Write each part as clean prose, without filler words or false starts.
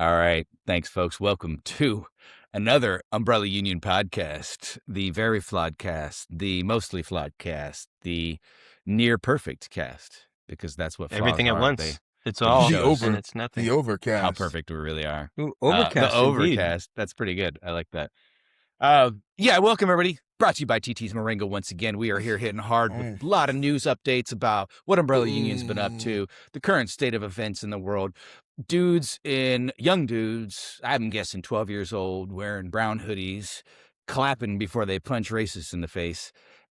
All right. Thanks, folks. Welcome to another Umbrella Union podcast, the very flawed cast, the mostly flawed cast, the near perfect cast, because that's what flaws Everything at are. once. It's They all show us and it's nothing. The how overcast. perfect we really are. Ooh, The overcast, indeed. overcast. That's pretty good. I like that. Yeah, welcome everybody. Brought to you by TT's Moringa once again. We are here hitting hard with a lot of news updates about what Umbrella Union's been up to, the current state of events in the world. Young dudes, I'm guessing 12 years old, wearing brown hoodies, clapping before they punch racists in the face.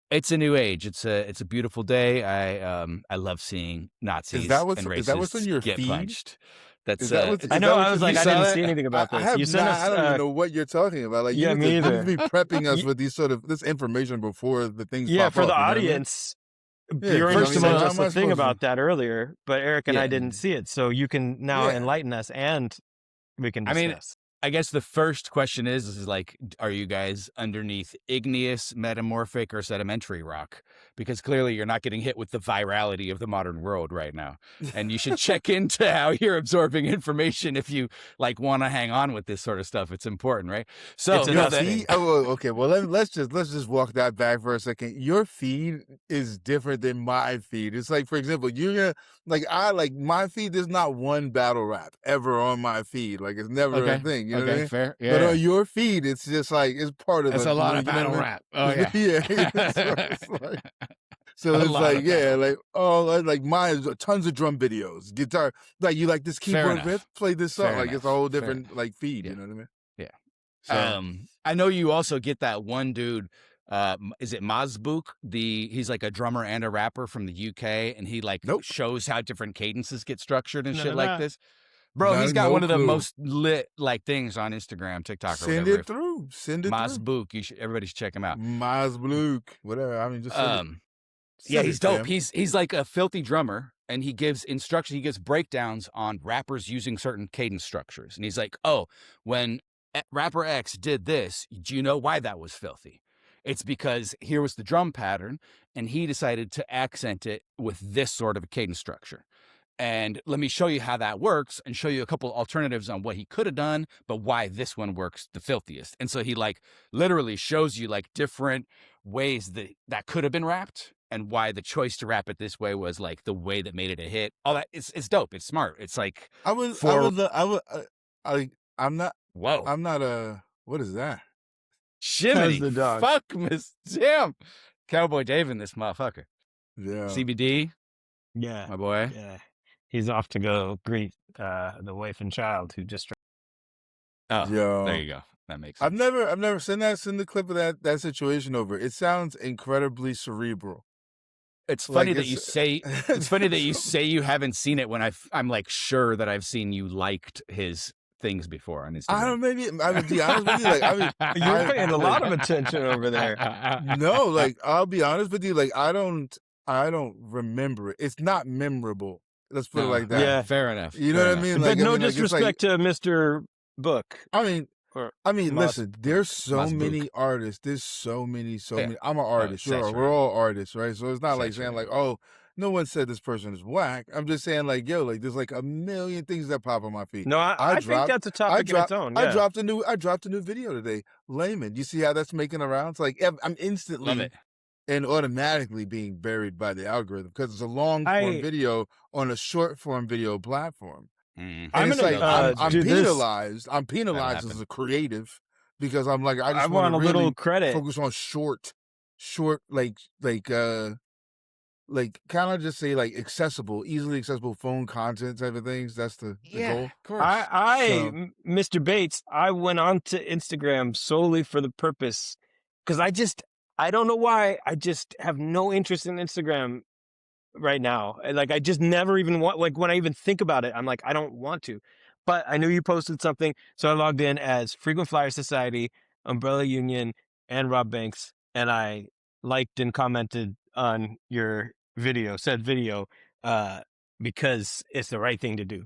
It's a new age. It's a beautiful day. I love seeing Nazis and racists is that what's on your get feed? punched. That's Is that I know. I was you like, I saw didn't that? see anything about this. I have You sent not, us. I don't even know what you're talking about. Like, yeah, you me need to either. be prepping us with these sort of this information before the things. Yeah, pop for up, the you know what I mean? audience. Yeah, Bjorn first of sent all, how us am I a thing supposed about to? that earlier, but Eric and Yeah. I didn't see it, so you can now Yeah. enlighten us, and we can I mean, discuss. I guess the first question is like, are you guys underneath igneous, metamorphic, or sedimentary rock? Because clearly you're not getting hit with the virality of the modern world right now. And you should check into how you're absorbing information if you like want to hang on with this sort of stuff. It's important, right? So It's Your enough that- feed, okay. Well, let's just walk that back for a second. Your feed is different than my feed. It's like, for example, you're gonna like my feed. There's not one battle rap ever on my feed. Like, it's never a thing. You know what I mean? Fair. Yeah. But on your feed, it's just like it's part of That's a lot of you know battle what I mean? rap. Oh yeah. Yeah. So A it's lot like, of yeah, like, oh, like mine is tons of drum videos, guitar. Like, you like this Fair keyboard enough. riff? Play this song. Fair Like, it's a whole enough. different like feed. Yeah. You know what I mean? Yeah. So I know you also get that one dude. Is it Mazbook? He's like a drummer and a rapper from the UK, and he like Nope. shows how different cadences get structured and None shit of like that. this. Bro, he's got no one of the clue. most lit like things on Instagram, TikTok, or Send whatever. it through. Send it through. Mazbook. Everybody should check him out. Mazbluk, whatever. I mean, just send it. Yeah, Send he's it to dope. him. He's like a filthy drummer, and he gives instruction. He gives breakdowns on rappers using certain cadence structures, and he's like, "Oh, when rapper X did this, do you know why that was filthy? It's because here was the drum pattern, and he decided to accent it with this sort of a cadence structure. And let me show you how that works, and show you a couple alternatives on what he could have done, but why this one works the filthiest." And so he like literally shows you like different ways that could have been rapped, and why the choice to rap it this way was like the way that made it a hit. All that it's dope. It's smart. It's like, I'm not whoa, what is that? Shimmy, the dog. fuck Miss Jim, Cowboy Dave in this motherfucker. Yeah. CBD, Yeah, my boy. yeah. He's off to go greet the wife and child who just. Oh, Yo. there you go. That makes sense. I've never seen the clip of that situation over. It sounds incredibly cerebral. It's funny Like, that you say. It's funny that you say you haven't seen it when I'm like sure that I've seen you liked his things before on Instagram. I would be honest with you. Like, You're paying a lot of attention over there. No, like, I'll be honest with you. Like, I don't remember it. It's not memorable. Let's put it like that. Yeah. Fair enough. You know fair what I enough. mean? Like, But no it's disrespect like, to Mr. Book. I mean, Mas- listen, there's so Masbook. many artists. There's so many. Yeah. I'm an artist. saturated. We're all artists, right? So it's not like saying Saturated. like, oh, no one said this person is whack. I'm just saying like, yo, like there's like a million things that pop on my feed. No, I think dropped- that's a topic in its own. Yeah. I dropped a new video today. Layman. You see how that's making the rounds? Like, I'm Love instantly it. and automatically being buried by the algorithm because it's a long form video on a short form video platform. Mm. And I'm it's gonna, like I'm do this. penalized. I'm penalized happen. as a creative because I'm like I just want a really little credit. focus on short, like kind of just say like accessible, easily accessible phone content type of things. That's the goal. Of course. Mr. Bates, I went on to Instagram solely for the purpose because I don't know why. I just have no interest in Instagram right now. Like, I just never even want, like, when I even think about it, I'm like, I don't want to. But I knew you posted something, so I logged in as Frequent Flyer Society, Umbrella Union, and Rob Banks, and I liked and commented on your said video, because it's the right thing to do.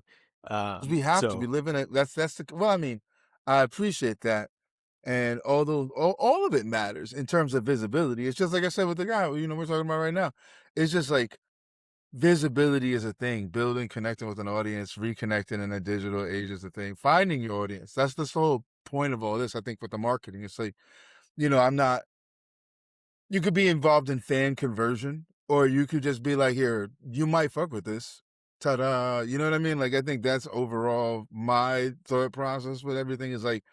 We have to be living it. That's the well. I mean, I appreciate that, and although all of it matters in terms of visibility, it's just like I said with the guy we're talking about right now. It's just like visibility is a thing. Building, connecting with an audience, reconnecting in a digital age is a thing. Finding your audience. That's the whole point of all this, I think, with the marketing. It's like, I'm not, you could be involved in fan conversion, or you could just be like, here, you might fuck with this. Ta-da. You know what I mean? Like, I think that's overall my thought process with everything is like,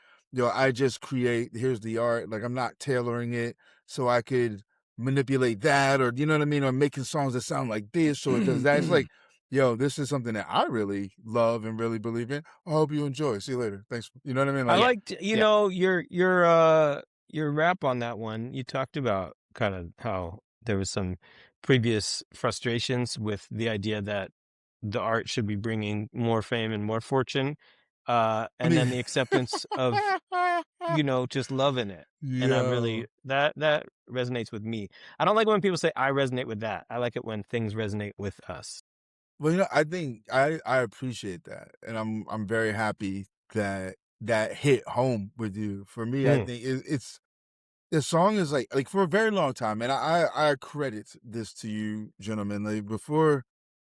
I just create, here's the art. Like, I'm not tailoring it so I could manipulate that, or, you know what I mean? Or making songs that sound like this, or it does that. It's like, this is something that I really love and really believe in. I hope you enjoy. See you later. Thanks. You know what I mean? I Like, liked, your rap on that one. You talked about kind of how there was some previous frustrations with the idea that the art should be bringing more fame and more fortune, and then the acceptance of just loving it. And I really that resonates with me. I don't like when people say I resonate with that. I like it when things resonate with us. Well, I think I appreciate that, and I'm very happy that that hit home with you. For me, I think it's the song is like for a very long time, and I credit this to you, gentlemen. Like before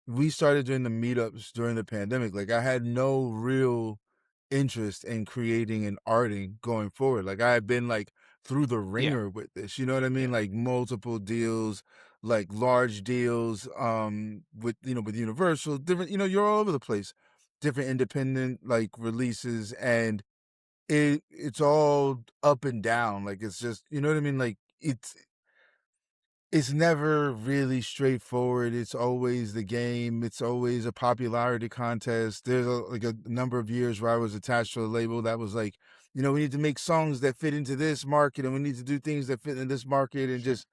we started doing the meetups during the pandemic, like I had no real interest in creating and arting going forward. Like I had been like through the ringer with this, you know what I mean? Like multiple deals, like large deals, with with Universal, different, you're all over the place, different independent like releases, and it's all up and down. Like it's just, you know what I mean? Like it's never really straightforward. It's always the game. It's always a popularity contest. There's a number of years where I was attached to a label that was like, we need to make songs that fit into this market, and we need to do things that fit in this market, and just,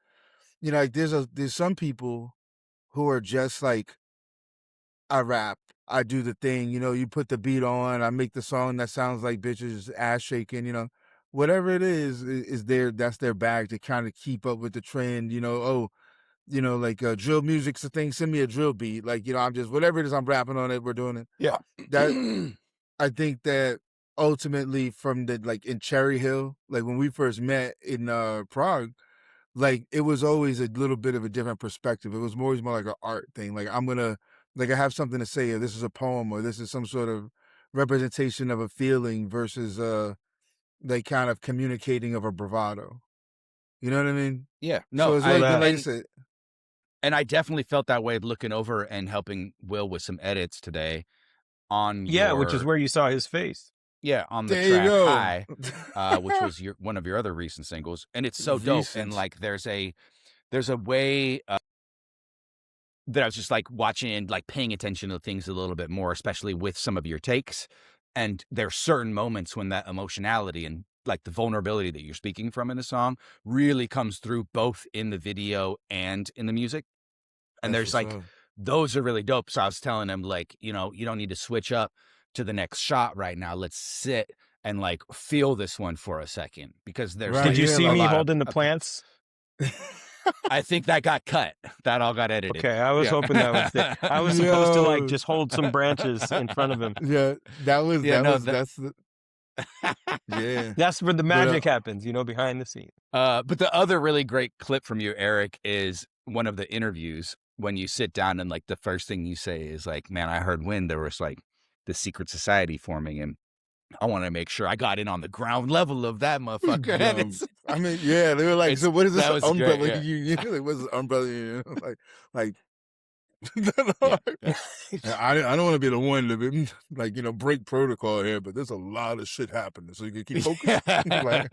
like there's some people who are just like, I rap, I do the thing, you put the beat on, I make the song that sounds like bitches ass shaking, whatever it is that's their bag to kind of keep up with the trend, like drill music's a thing, send me a drill beat. Like, I'm just, whatever it is I'm rapping on it, we're doing it. Yeah. That, I think that ultimately from the, like in Cherry Hill, like when we first met in Prague, like it was always a little bit of a different perspective. It was always more like an art thing. Like I have something to say, or this is a poem, or this is some sort of representation of a feeling versus like kind of communicating of a bravado. You know what I mean? Yeah. So No, it's like I and, said, and I definitely felt that way looking over and helping Will with some edits today on which is where you saw his face. Yeah, on the there you track go. High, which was one of your other recent singles, and it's so dope. And like, there's a way that I was just like watching and like paying attention to things a little bit more, especially with some of your takes. And there's certain moments when that emotionality and like the vulnerability that you're speaking from in the song really comes through, both in the video and in the music. And That's there's like, those are really dope. So I was telling him, like, you don't need to switch up to the next shot right now. Let's sit and like feel this one for a second, because there's Right, Did you yeah, see like- me holding the plants? I think that got cut. That all got edited. Okay, I was Yeah. hoping that was there. I was supposed to like Yo. just hold some branches in front of him. Yeah, that's the yeah. That's where the magic happens, behind the scenes. But the other really great clip from you, Eric, is one of the interviews when you sit down and like the first thing you say is like, man, I heard when there was like the secret society forming, and I want to make sure I got in on the ground level of that motherfucker. And it's, I mean, yeah, they were like, so what is this that was umbrella great, yeah. union? Like, what's this umbrella union? like Yeah. I don't want to be the one to like, break protocol here, but there's a lot of shit happening, so you can keep focused. Like,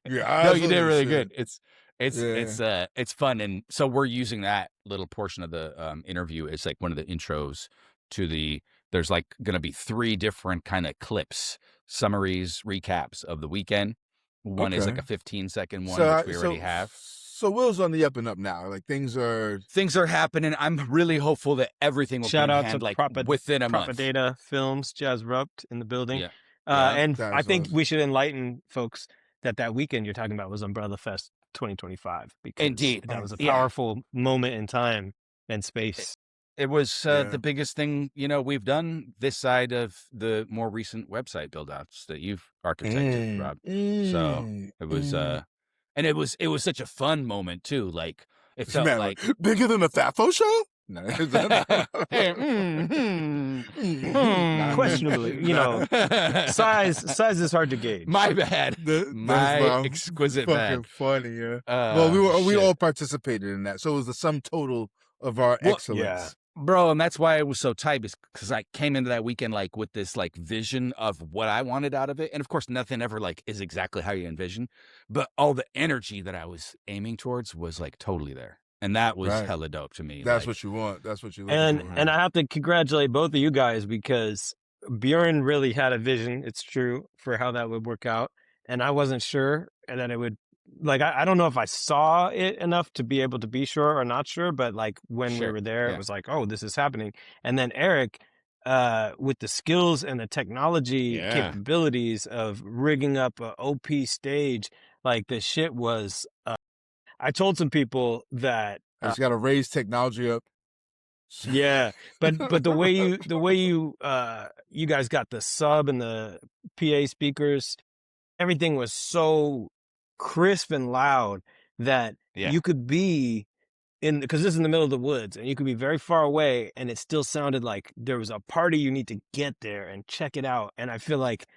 no, you did really good. Yeah. It's fun, and so we're using that little portion of the interview as like one of the intros to the. There's like going to be 3 different kind of clips, summaries, recaps of the weekend. One is like a 15-second one, which we already have. So Will's on the up and up now. Like things are happening. I'm really hopeful that everything will Shout be in out hand, to like Proper within a month. Data Films, Jazz Rupt in the building. Yeah. And That's I think awesome. we should enlighten folks that weekend you're talking about was Umbrella Fest 2025. Because Indeed. that was a Yeah. powerful moment in time and space. It was Yeah. the biggest thing, we've done this side of the more recent website build-outs that you've architected, Rob. So it was, and it was such a fun moment too. Like it felt Man, like bigger than the Fafo show. No. Questionably, size is hard to gauge. My bad. My exquisite fucking bad. funny, yeah. Well, we shit. all participated in that, so it was the sum total of our excellence. Yeah. Bro, and that's why it was so tight, because I came into that weekend like with this like vision of what I wanted out of it. And of course, nothing ever like is exactly how you envision, but all the energy that I was aiming towards was like totally there. And that was Right. hella dope to me. That's like, what you want. That's what you And for. I have to congratulate both of you guys, because Bjorn really had a vision, it's true, for how that would work out. And I wasn't sure that it would, like, I don't know if I saw it enough to be able to be sure or not sure, but like when we Sure, were there, yeah. it was like, oh, this is happening. And then Eric, with the skills and the technology Yeah. capabilities of rigging up a OP stage, like the shit was, I told some people that, I just got to raise technology up. yeah, but the way you you guys got the sub and the PA speakers, everything was so crisp and loud that Yeah. you could be because this is in the middle of the woods, and you could be very far away, and it still sounded like there was a party you need to get there and check it out. And I feel like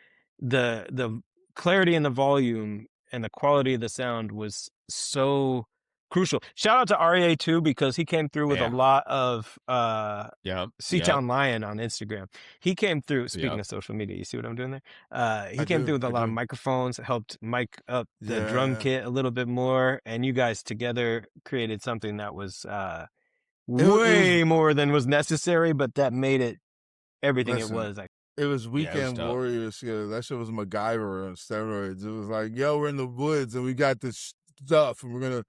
the clarity and the volume and the quality of the sound was so crucial. Shout out to REA too, because he came through with a lot of Seatown Lion on Instagram. He came through, speaking of social media, you see what I'm doing there? He came through with a lot of microphones, helped mic up the drum kit a little bit more, and you guys together created something that was way more than was necessary, but that made it everything it was. It was Weekend Warriors. Yeah, that shit was MacGyver on steroids. It was like, yo, we're in the woods and we got this stuff and we're gonna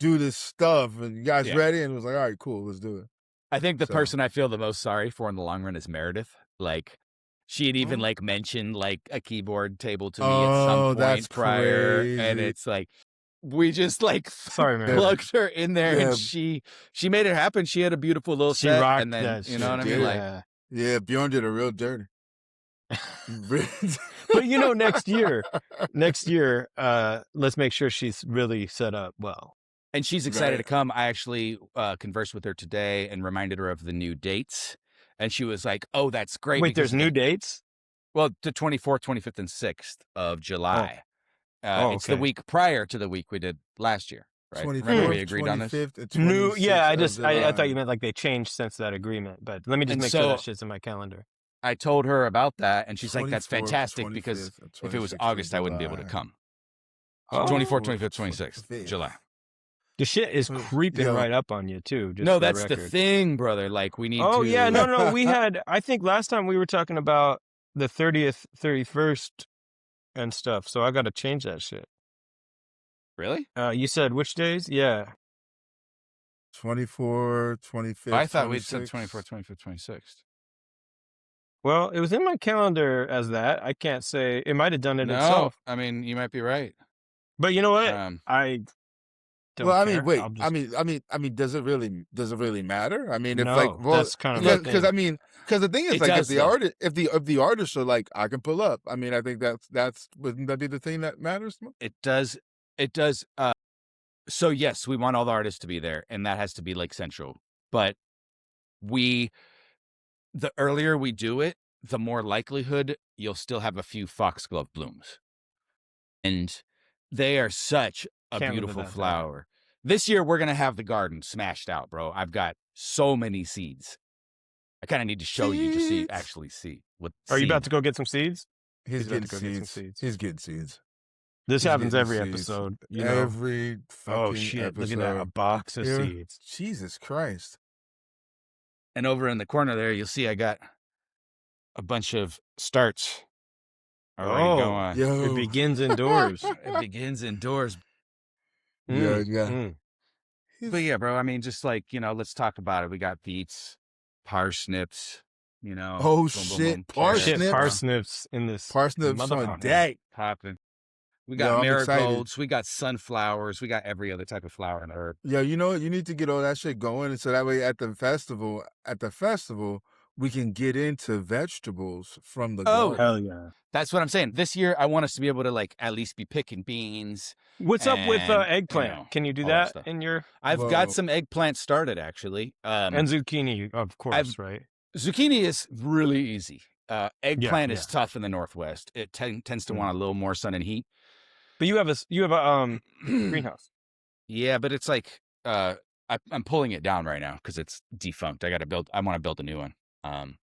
do this stuff, and you guys ready? And it was like, all right, cool, let's do it. I think the person I feel the most sorry for in the long run is Meredith. Like, she had even like mentioned like a keyboard table to me at some point prior, and it's like we just like plugged her in there, and she made it happen. She had a beautiful little set, rocked and then that you know what I mean? Like, yeah, Bjorn did a real dirty. But next year, let's make sure she's really set up well. And she's excited to come. I actually conversed with her today and reminded her of the new dates. And she was like, oh, that's great. Wait, there's new dates? Well, the 24th, 25th, and 6th of July. It's the week prior to the week we did last year. Right? Remember we agreed on this? New, I thought you meant like they changed since that agreement. But let me just make sure that shit's in my calendar. I told her about that, and she's like, that's fantastic, because if it was August, I wouldn't be able to come. 24th, 25th, 26th, July. The shit is creeping right up on you, too. No, that's the thing, brother. Like, we need to... Oh, yeah, no. We had... I think last time we were talking about the 30th, 31st and stuff, so I got to change that shit. Really? You said which days? Yeah. 24, 25th, I thought we'd said 24th, 25th, 26th. Well, it was in my calendar as that. I can't say... It might have done it itself. I mean, you might be right. But you know what? I... I mean, wait. I mean, does it really matter? I mean, if that's kind of because the thing is, like, if the artists are like, I can pull up. I mean, I think that's wouldn't that be the thing that matters? It does. So yes, we want all the artists to be there, and that has to be like central. But the earlier we do it, the more likelihood you'll still have a few foxglove blooms, and they are such a beautiful flower. This year, we're going to have the garden smashed out, bro. I've got so many seeds. I kind of need to show you to actually see. Are you about to go get some seeds? He's getting seeds. He's getting seeds. This happens every episode. Every fucking episode. Look at that, a box of seeds. Jesus Christ. And over in the corner there, you'll see I got a bunch of starts. It begins indoors. It begins indoors. Yeah. But yeah, bro, I mean, just like, let's talk about it. We got beets, parsnips, Oh, shit. Parsnips in this. Parsnips on deck. Popping. We got marigolds. We got sunflowers. We got every other type of flower and herb. Yeah, you know what? You need to get all that shit going. So that way at the festival, we can get into vegetables from the Oh. garden. Hell yeah. That's what I'm saying. This year, I want us to be able to like at least be picking beans. What's up with and, eggplant? Can you do all that that stuff. in your I've Whoa. got some eggplant started actually. and zucchini, of course, right? Zucchini is really easy. Eggplant is yeah. tough in the Northwest. It tends to want a little more sun and heat. But you have a greenhouse. Yeah, but it's like I'm pulling it down right now because it's defunct. I want to build a new one.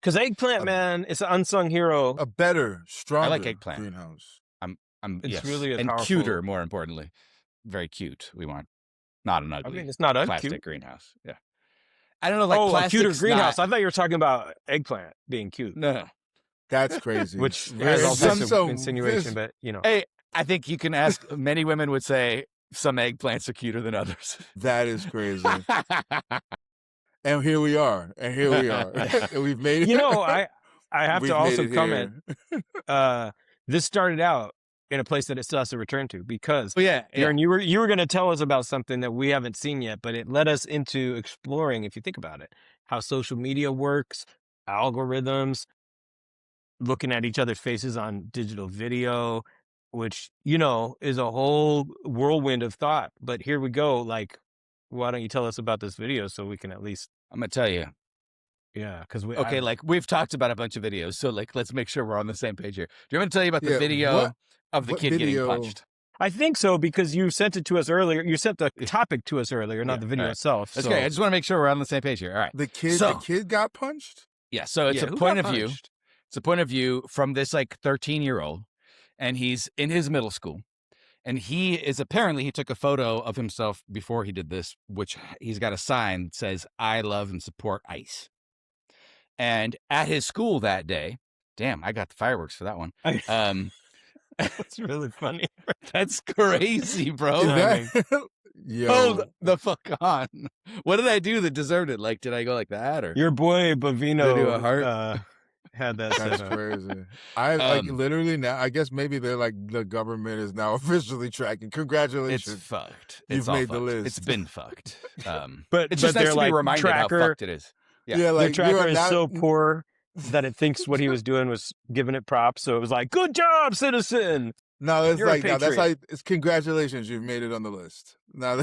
Because eggplant, man, it's an unsung hero. A better, stronger I like eggplant. greenhouse. It's yes, really a and powerful... cuter, more importantly, very cute. We want not an ugly. I mean, it's not plastic uncute. greenhouse. Yeah, I don't know. Like a cuter greenhouse. Not... I thought you were talking about eggplant being cute. No, That's crazy. Which has all There's types of insinuation, but Hey, I think you can ask. Many women would say some eggplants are cuter than others. That is crazy. And here we are. And we've made it. You know, I have to also comment. This started out in a place that it still has to return to because Aaron, you were going to tell us about something that we haven't seen yet, but it led us into exploring, if you think about it, how social media works, algorithms, looking at each other's faces on digital video, which, you know, is a whole whirlwind of thought. But here we go. Like, why don't you tell us about this video so we can at least... I'm going to tell you. Yeah, because like we've talked about a bunch of videos, so like let's make sure we're on the same page here. Do you want me to tell you about the video of the kid getting punched? I think so because you sent it to us earlier. You sent the topic to us earlier, not the video itself. That's great. I just want to make sure we're on the same page here. All right. The kid got punched? Yeah. So it's a point of view. It's a point of view from this like 13-year-old, and he's in his middle school. And he took a photo of himself before he did this, which he's got a sign that says, "I love and support ICE." And at his school that day, damn, I got the fireworks for that one. That's really funny. That's crazy, bro. Yo. Hold the fuck on. What did I do that deserved it? Like, did I go like that? Or your boy Bavino do a heart? Had that. That's crazy. I like literally now. I guess maybe they're like the government is now officially tracking. Congratulations, it's fucked. You've made the list. It's been fucked. But it's just nice to be reminded how fucked it is. Yeah, like the tracker is so poor that it thinks what he was doing was giving it props. So it was like, "Good job, citizen." No, it's like no, that's like it's congratulations, you've made it on the list. No,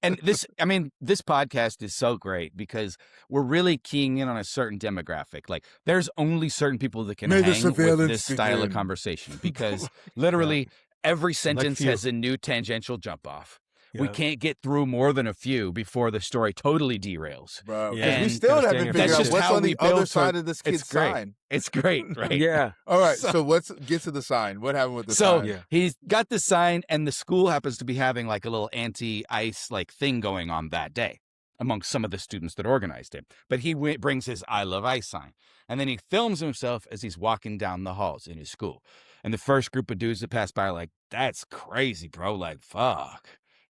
and this podcast is so great because we're really keying in on a certain demographic. Like, there's only certain people that can hang with this style of conversation because literally every sentence has a new tangential jump off. Yeah. We can't get through more than a few before the story totally derails. Bro, because we still haven't figured out what's on the other side of this kid's sign. It's great, right? Yeah. All right, so let's get to the sign. What happened with the sign? So he's got the sign, and the school happens to be having like a little anti-ICE like thing going on that day among some of the students that organized it. But he brings his "I love ICE" sign, and then he films himself as he's walking down the halls in his school. And the first group of dudes that pass by are like, "That's crazy, bro. Like, fuck."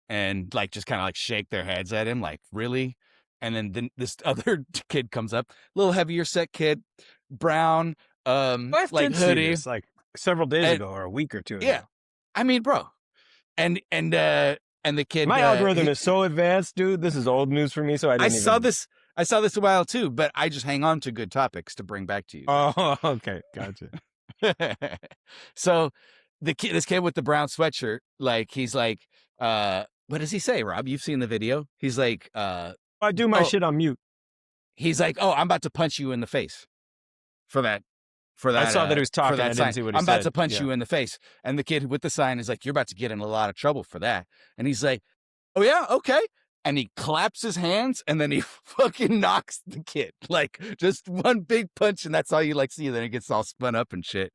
And like just kind of like shake their heads at him, like, really? And then this other kid comes up, a little heavier set kid, brown, like hoodie, like several days ago or a week or two ago. Yeah, I mean, bro, and the kid. My algorithm is so advanced, dude. This is old news for me. So I saw this a while too, but I just hang on to good topics to bring back to you. Oh, okay, gotcha. So this kid with the brown sweatshirt, like he's like, what does he say, Rob? You've seen the video. He's like, I do my shit on mute. He's like, "Oh, I'm about to punch you in the face for that." I saw that he was talking. I didn't see what he said. I'm about to punch you in the face. And the kid with the sign is like, "You're about to get in a lot of trouble for that." And he's like, "Oh yeah, okay." And he claps his hands and then he fucking knocks the kid. Like just one big punch, and that's all you like see. Then it gets all spun up and shit.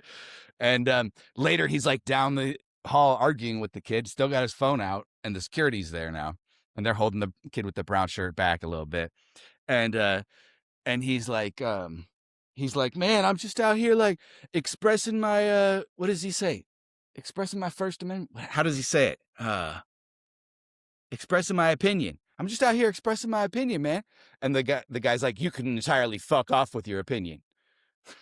And later he's like down the hall arguing with the kid, still got his phone out, and the security's there now, and they're holding the kid with the brown shirt back a little bit, and he's like, "Man, I'm just out here like expressing my what does he say? Expressing my First Amendment. How does he say it? Expressing my opinion. I'm just out here expressing my opinion, man." And the guy's like, "You can entirely fuck off with your opinion."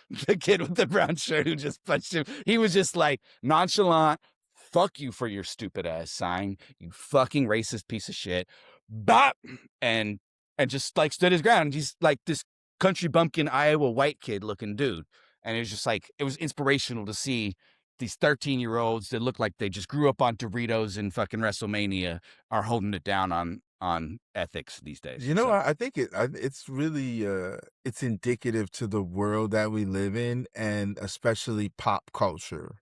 The kid with the brown shirt who just punched him, he was just like nonchalant. "Fuck you for your stupid ass sign, you fucking racist piece of shit." Bop! And just like stood his ground. And he's like, this country bumpkin Iowa white kid looking dude. And it was just like, it was inspirational to see these 13-year-olds that look like they just grew up on Doritos and fucking WrestleMania are holding it down on ethics these days. You know, So, I think it's really it's indicative to the world that we live in, and especially pop culture,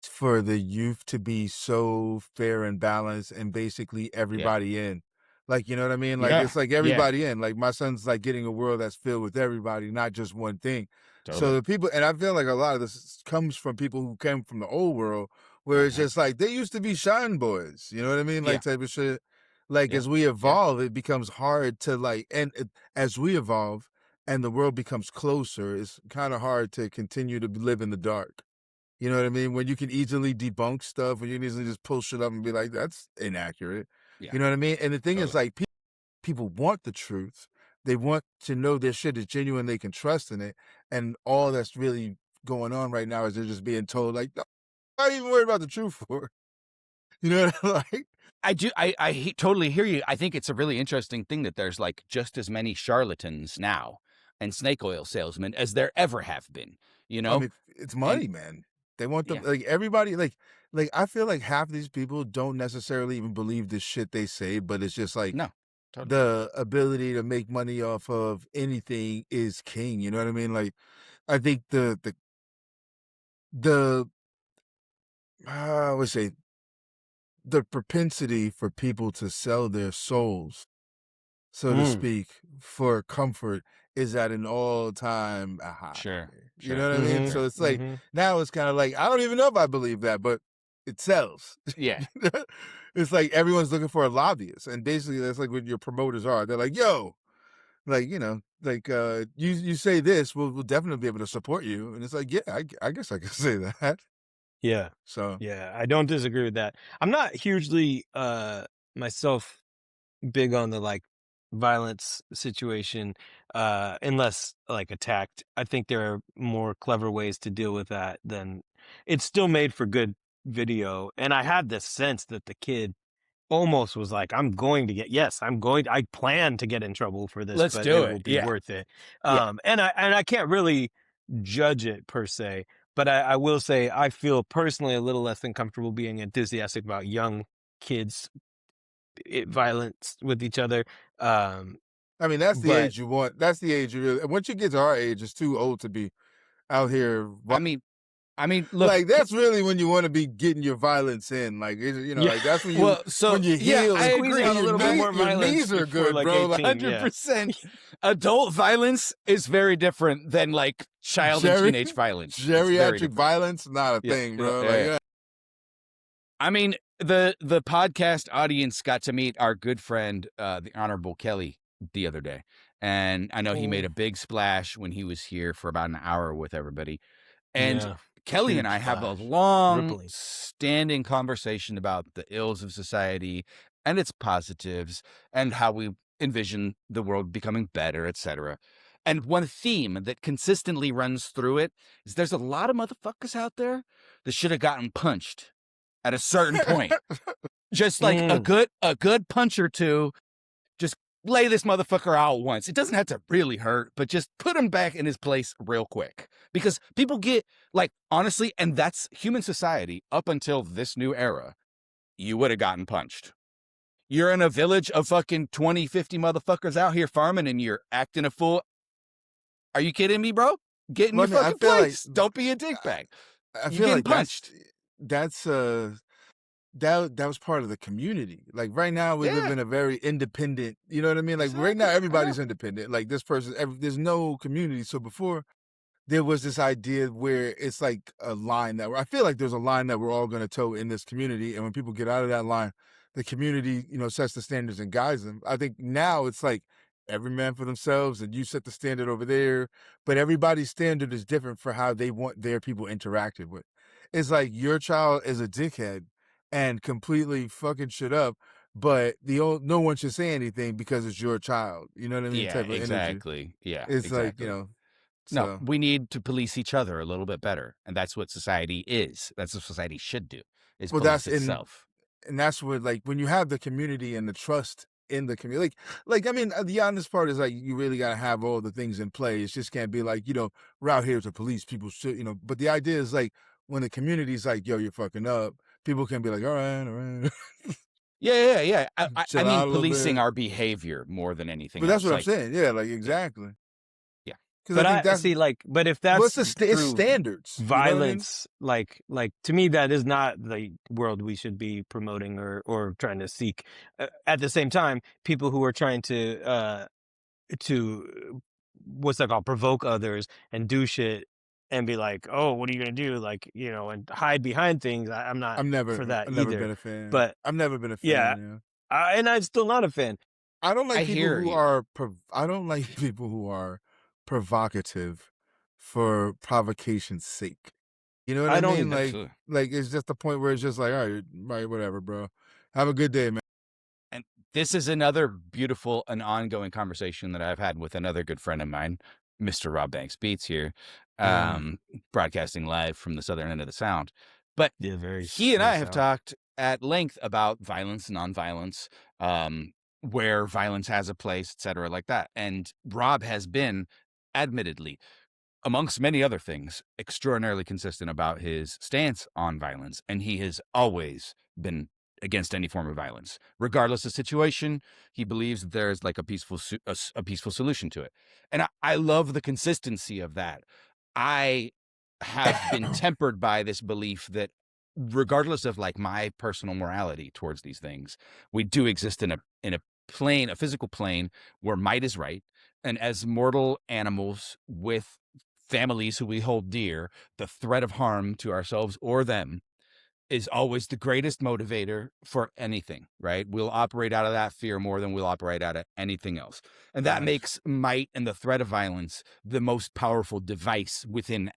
for the youth to be so fair and balanced and basically yeah. everybody in. Like, you know what I mean? Like, Yeah. it's like Yeah. everybody in. Like, my son's like getting a world that's filled with everybody, not just one thing. So Totally. the people, and I feel like a lot of this comes from people who came from the old world, where it's just like they used to be shine boys. You know what I mean? Yeah. Like, type of shit. Like, Yeah. as we evolve, it becomes hard to like, and as we evolve and the world becomes closer, it's kind of hard to continue to live in the dark. You know what I mean? When you can easily debunk stuff, when you can easily just pull shit up and be like, that's inaccurate. Yeah. You know what I mean? And the thing is, Totally. like, people want the truth. They want to know their shit is genuine. They can trust in it. And all that's really going on right now is they're just being told, like, "No, I'm not even worried about the truth for." You know what I like? I totally hear you. I think it's a really interesting thing that there's like just as many charlatans now and snake oil salesmen as there ever have been, you I know? mean, it's And money, man. They want them yeah, like everybody like I feel like half these people don't necessarily even believe the shit they say, but it's just like no, totally. the ability to make money off of anything is king. You know what I mean? Like, I think the I would say the propensity for people to sell their souls, so to speak, for comfort is at an all-time high. Sure. You know what I mean? So it's like Mm-hmm. now it's kind of like I don't even know if I believe that, but it sells. Yeah. It's like everyone's looking for a lobbyist, and basically that's like what your promoters are. They're like, "Yo, like, you know, like you say this, we'll definitely be able to support you." And it's like, yeah, I guess I can say that. Yeah. So Yeah. I don't disagree with that. I'm not hugely myself big on the like violence situation unless like attacked. I think there are more clever ways to deal with that than it's still made for good video. And I had this sense that the kid almost was like, I plan to get in trouble for this, Let's but do it it. will be Yeah. worth it. Yeah. And I can't really judge it per se, but I will say I feel personally a little less than comfortable being enthusiastic about young kids violence with each other. I mean, that's the But age you want. That's the age you really. Once you get to our age, it's too old to be out here. I mean, look, Like, that's really when you want to be getting your violence in. Like, you know, yeah, like that's when you well, so when you yeah, heal I and agree. squeeze out a your little bit more your violence knees are before good, like bro. 18. Like, Yeah. 100%. Adult violence is very different than like child and teenage violence. It's very geriatric different. violence, not a Yeah. thing, bro. Yeah, Like, yeah. I mean, the podcast audience got to meet our good friend, the Honorable Kelly, the other day. And I know he made a big splash when he was here for about an hour with everybody. And Yeah. Kelly Huge and I have a splash. long Rippling. standing conversation about the ills of society and its positives and how we envision the world becoming better, etc. And one theme that consistently runs through it is there's a lot of motherfuckers out there that should have gotten punched at a certain point. Just like a good punch or two, just lay this motherfucker out once. It doesn't have to really hurt, but just put him back in his place real quick. Because people get, like, honestly, and that's human society up until this new era, you would have gotten punched. You're in a village of fucking 20, 50 motherfuckers out here farming and you're acting a fool. Are you kidding me, bro? Get in Well, your I mean, I fucking feel like- place. Don't be a dickbag. I You're feel getting like punched. that's that was part of the community. Like, right now we live Yeah. in a very independent, you know what I mean? Like, right now Exactly. I everybody's know. independent. Like, this person, there's no community. So before, there was this idea where it's like a line that I feel like there's a line that we're all going to toe in this community. And when people get out of that line, the community, you know, sets the standards and guides them. I think now it's like every man for themselves and you set the standard over there, but everybody's standard is different for how they want their people interacted with. It's like your child is a dickhead and completely fucking shit up, but no one should say anything because it's your child. You know what I mean? Yeah, Type of energy. exactly. Yeah, It's like, exactly. you know, No, so. we need to police each other a little bit better. And that's what society is. That's what society should do, is Well, police itself. and that's what, like, when you have the community and the trust in the community. Like I mean, the honest part is like you really got to have all the things in play. It just can't be like, we're out here to police people should, but the idea is like when the community's like, yo, you're fucking up, people can be like, all right. Yeah. I Chill out a mean, little policing bit. our behavior more than anything But else. that's what I'm like, saying. Yeah, like exactly. Yeah. Because I think that's see, like, but if that's what's it's true, standards. You know what I mean? violence, like to me, that is not the world we should be promoting or trying to seek. At the same time, people who are trying to what's that called, provoke others and do shit and be like, oh, what are you gonna do, like, and hide behind things. I'm not for that I've never either. been a fan. But I've never been a yeah, fan. and I'm still not a fan. I don't like I people hear who you. are. I don't like people who are provocative for provocation's sake. You know what I I don't mean? either. Absolutely. Like it's just the point where it's just like, all right, whatever, bro. Have a good day, man. And this is another beautiful and ongoing conversation that I've had with another good friend of mine, Mr. Rob Banks Beats here, broadcasting live from the southern end of the sound. But Yeah, he and I have talked at length about violence, nonviolence, where violence has a place, et cetera, like that. And Rob has been, admittedly, amongst many other things, extraordinarily consistent about his stance on violence. And he has always been against any form of violence, regardless of situation. He believes that there's like a peaceful solution to it. And I love the consistency of that. I have been tempered by this belief that regardless of like my personal morality towards these things, we do exist in a plane, a physical plane where might is right. And as mortal animals with families who we hold dear, the threat of harm to ourselves or them is always the greatest motivator for anything, right? We'll operate out of that fear more than we'll operate out of anything else. And that makes might and the threat of violence the most powerful device within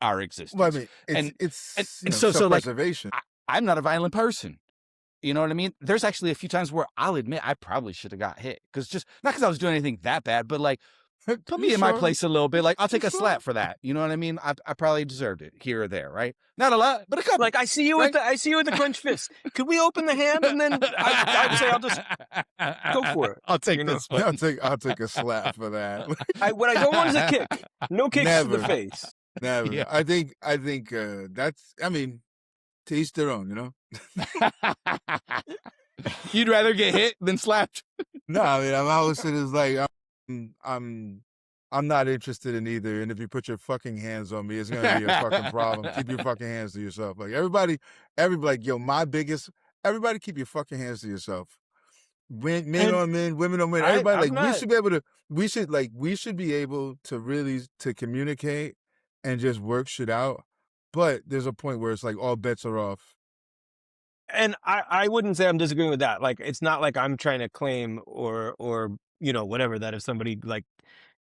our existence. Well, I mean, it's so like, self-preservation. I'm not a violent person. You know what I mean? There's actually a few times where I'll admit I probably should have got hit. Not because I was doing anything that bad, but like, put me in my place a little bit. Like, I'll take a slap for that. You know what I mean? I probably deserved it here or there, right? Not a lot, but a couple. Like, I see you with the clenched fist. Could we open the hand and then I'd say I'll just go for it. I'll take this one. I'll take a slap for that. What I don't want is a kick. No kicks to the face. Never. Yeah. I think that's. I mean, to each their own. You know. You'd rather get hit than slapped. No, I mean, I'm always is like I'm not interested in either. And if you put your fucking hands on me, it's gonna be a fucking problem. Keep your fucking hands to yourself. Like everybody, like, yo, everybody keep your fucking hands to yourself. Men on men, women on women. Everybody, we should be able to. We should be able to really to communicate and just work shit out. But there's a point where it's like all bets are off. And I wouldn't say I'm disagreeing with that. Like, it's not like I'm trying to claim or whatever, that if somebody like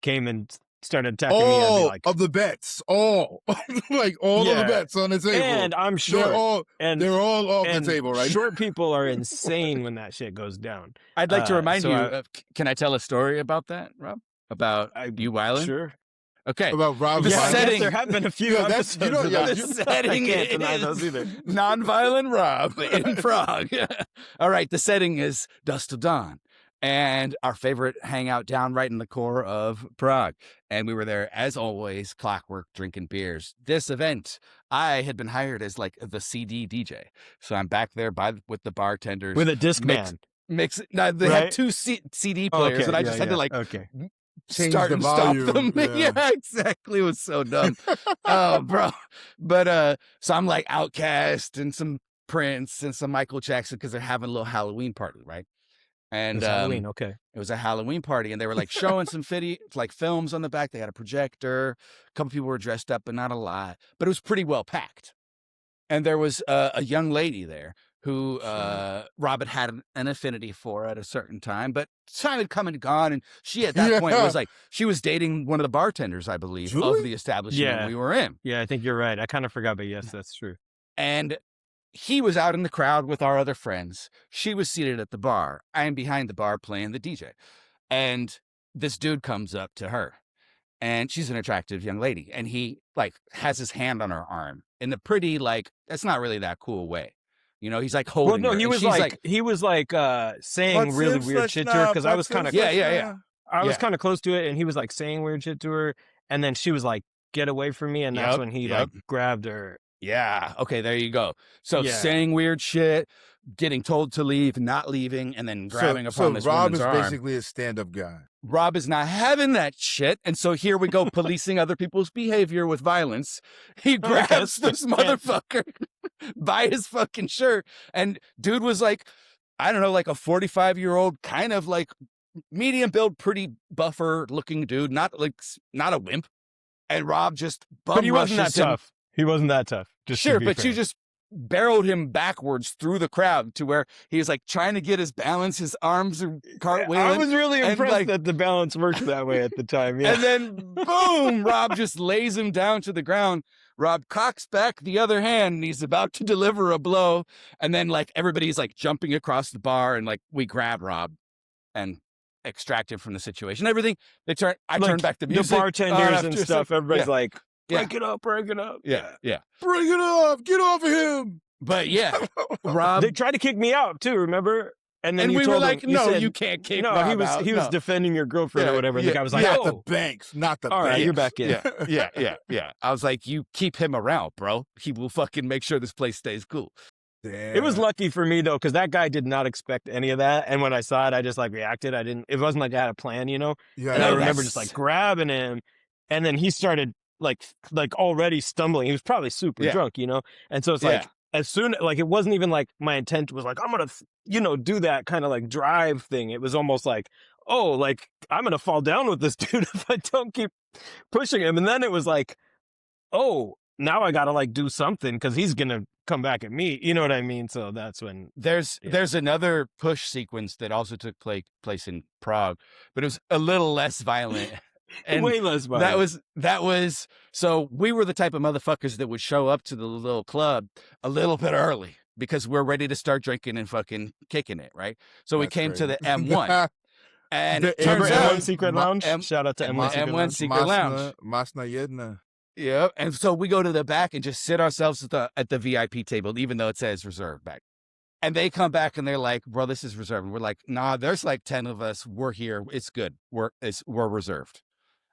came and started attacking me, I'd be like, of the bets, all like all of the bets on the table. And I'm sure they're all off the table, right? Short people are insane when that shit goes down. I'd like to remind you. Can I tell a story about that, Rob? About you wilding? Sure. Okay. About Rob. The setting. There have been a few episodes. The setting I can't deny those either. Nonviolent Rob in Prague. All right. The setting is dusk till dawn, and our favorite hangout down right in the core of Prague. And we were there as always, clockwork, drinking beers. This event, I had been hired as like the CD DJ, so I'm back there with the bartenders with a Discman. They had two CD players, and I just had to like start and stop them. Yeah, exactly. It was so dumb. Oh, bro. But so I'm like OutKast and some Prince and some Michael Jackson because they're having a little Halloween party, right? And Halloween, okay. It was a Halloween party, and they were like showing some films on the back. They had a projector. A couple people were dressed up, but not a lot. But it was pretty well packed. And there was a young lady there who Robin had an affinity for at a certain time, but time had come and gone, and she at that point was like, she was dating one of the bartenders, I believe, of the establishment we were in. Yeah, I think you're right. I kind of forgot, but yes, that's true. And he was out in the crowd with our other friends. She was seated at the bar. I am behind the bar playing the DJ. And this dude comes up to her, and she's an attractive young lady, and he like has his hand on her arm in the pretty, like, that's not really that cool way. You know, he's like holding Well, no, her. he and was she's like saying really weird shit to her because I was kind of I was kind of close to it, and he was like saying weird shit to her, and then she was like, "Get away from me," and that's when he like grabbed her. Yeah. Okay, there you go. So saying weird shit, getting told to leave, not leaving, and then grabbing upon this Rob woman's is arm. basically a stand-up guy. Rob is not having that shit. And so here we go, policing other people's behavior with violence. He grabs this motherfucker by his fucking shirt. And dude was like, I don't know, like a 45-year-old, kind of like medium build, pretty buffer looking dude, not a wimp. And Rob just but he wasn't that tough. He wasn't that tough. Sure, but you just barreled him backwards through the crowd to where he was like trying to get his balance, his arms are cartwheeling. I was really impressed that the balance worked that way at the time. Yeah. And then boom, Rob just lays him down to the ground. Rob cocks back the other hand and he's about to deliver a blow. And then like everybody's like jumping across the bar and like we grab Rob and extract him from the situation. Everything I turn back the music. The bartenders and stuff. Everybody's like, break it up. Yeah. Bring it up. Get off of him. But yeah, Rob. They tried to kick me out too, remember? And then we were like, no, you can't kick No, Rob he was defending your girlfriend or whatever. And the guy was like, not the banks. All right, you're back in. Yeah. I was like, you keep him around, bro. He will fucking make sure this place stays cool. Damn. It was lucky for me though, because that guy did not expect any of that. And when I saw it, I just like reacted. It wasn't like I had a plan, you know? Yeah, and I remember just like grabbing him. And then he started like already stumbling. He was probably super drunk, you know? And so it's like, as soon, like, it wasn't even like my intent was like, I'm going to, do that kind of like drive thing. It was almost like, oh, like, I'm going to fall down with this dude if I don't keep pushing him. And then it was like, oh, now I got to like do something because he's going to come back at me. You know what I mean? So that's when there's another push sequence that also took place in Prague, but it was a little less violent. And way less violent. That was so we were the type of motherfuckers that would show up to the little club a little bit early because we're ready to start drinking and fucking kicking it, right? So we came to the M1. And it turns out M1 Secret Lounge. Shout out to M1 Secret Lounge. Masna Jedna. Yeah, and so we go to the back and just sit ourselves at the VIP table, even though it says reserved back. And they come back and they're like, "Bro, this is reserved." And we're like, "Nah, there's like 10 of us. We're here. It's good. We're reserved."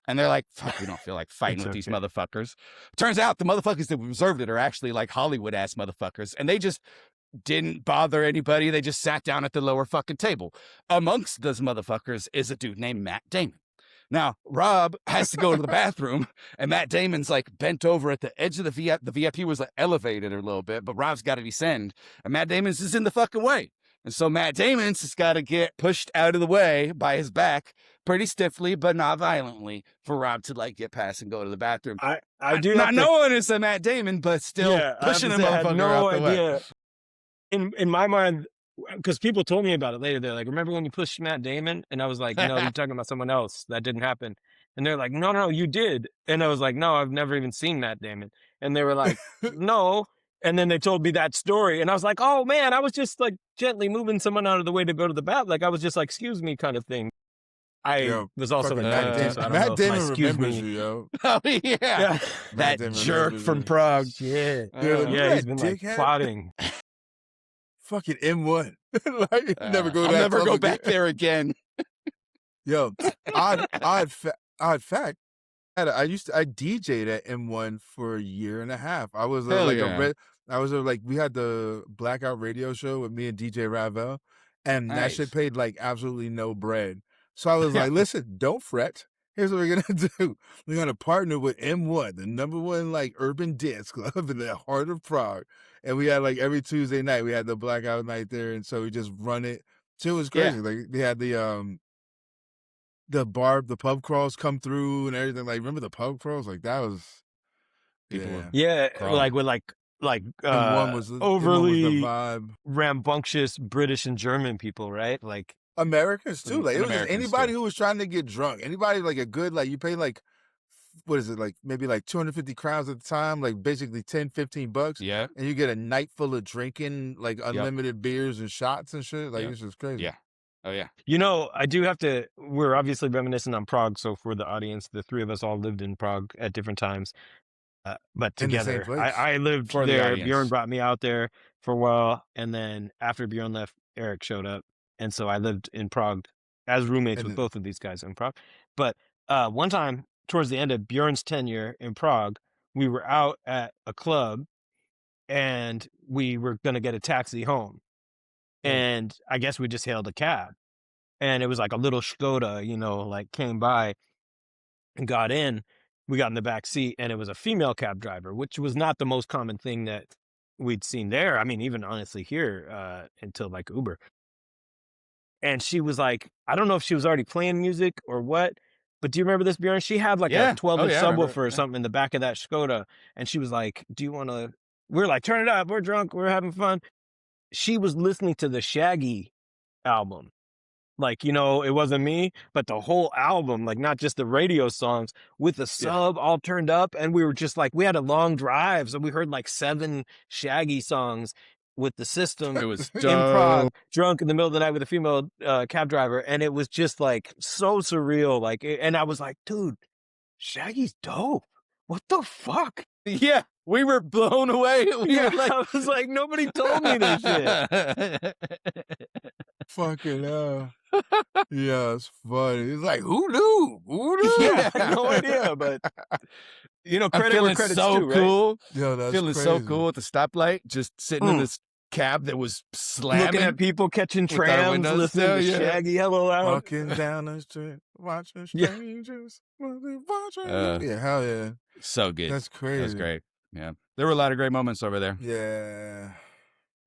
And they're like, "Fuck, we don't feel like fighting with these motherfuckers." Turns out the motherfuckers that reserved it are actually like Hollywood ass motherfuckers, and they just didn't bother anybody. They just sat down at the lower fucking table. Amongst those motherfuckers is a dude named Matt Damon. Now, Rob has to go to the bathroom, and Matt Damon's like bent over at the edge of the VIP. The VIP was like elevated a little bit, but Rob's got to descend, and Matt Damon's is in the fucking way. And so Matt Damon's has got to get pushed out of the way by his back pretty stiffly, but not violently, for Rob to like get past and go to the bathroom. I do not knowing it's a Matt Damon, but still pushing him out the way. In my mind, because people told me about it later. They're like, "Remember when you pushed Matt Damon?" And I was like, "No, you're talking about someone else. That didn't happen." And they're like, No, you did." And I was like, "No, I've never even seen Matt Damon." And they were like, "No." And then they told me that story. And I was like, "Oh man, I was just like gently moving someone out of the way to go to the bathroom. Like I was just like, excuse me kind of thing." I was also in Matt Damon remembers you, yo. Oh, yeah. That jerk from Prague. Shit. Yeah, he's been like plotting. Fucking M1. Like, I'll never go back there again. Yo, odd fact. I DJ'd at M1 for a year and a half. I was we had the Blackout radio show with me and DJ Ravel, and that shit paid like absolutely no bread. So I was like, listen, don't fret. Here's what we're gonna do. We're gonna partner with M1, the number one like urban dance club in the heart of Prague. And we had like every Tuesday night we had the Blackout night there, and so we just run it. So it was crazy. Like they had the pub crawls come through and everything. Like remember the pub crawls? Like that was like with like one was overly the vibe. Rambunctious British and German people, right? Like Americans too. Like it was just anybody too. who was trying to get drunk. Anybody like a good, like you pay like, what is it, like maybe like 250 crowns at the time, like basically $10-15. Yeah. And you get a night full of drinking, like unlimited beers and shots and shit. Like it's just crazy. Yeah. Oh yeah. I do have to, we're obviously reminiscent on Prague. So for the audience, the three of us all lived in Prague at different times. but In the same together. place. I lived For the there. audience. Bjorn brought me out there for a while, and then after Bjorn left, Eric showed up, and so I lived in Prague as roommates And with then- both of these guys in Prague. But one time, towards the end of Bjorn's tenure in Prague, we were out at a club, and we were going to get a taxi home. And I guess we just hailed a cab. And it was like a little Skoda, you know, like came by and got in. We got in the back seat, and it was a female cab driver, which was not the most common thing that we'd seen there. I mean, even honestly here, until like Uber. And she was like, I don't know if she was already playing music or what, but do you remember this, Bjorn? She had like Yeah. a 12-inch I remember. subwoofer or something in the back of that Skoda. And she was like, do you want to, we're like, turn it up. We're drunk. We're having fun. She was listening to the Shaggy album. Like, you know, it wasn't me, but the whole album, like not just the radio songs with the sub all turned up. And we were just like, we had a long drive. So we heard like 7 Shaggy songs with the system It was in dope. Prague, drunk in the middle of the night with a female cab driver. And it was just like so surreal. Like, and I was like, dude, Shaggy's dope. What the fuck? Yeah, we were blown away. We Yeah, were like, I was like, nobody told me this shit. Fucking hell. Yeah, it's funny. It's like, who knew? Who knew? Yeah, I had no idea, but you know, I'm credit where feeling credit's so due, right? cool. Yo, that's Feeling crazy. so cool at the stoplight, just sitting in this cab that was slamming. Looking at people catching with our trams, windows listening down, to yeah. Shaggy Hello Loud. Walking down the street, watching Yeah. strangers. Yeah, hell yeah. So good. That's crazy. That was great. Yeah, there were a lot of great moments over there. Yeah.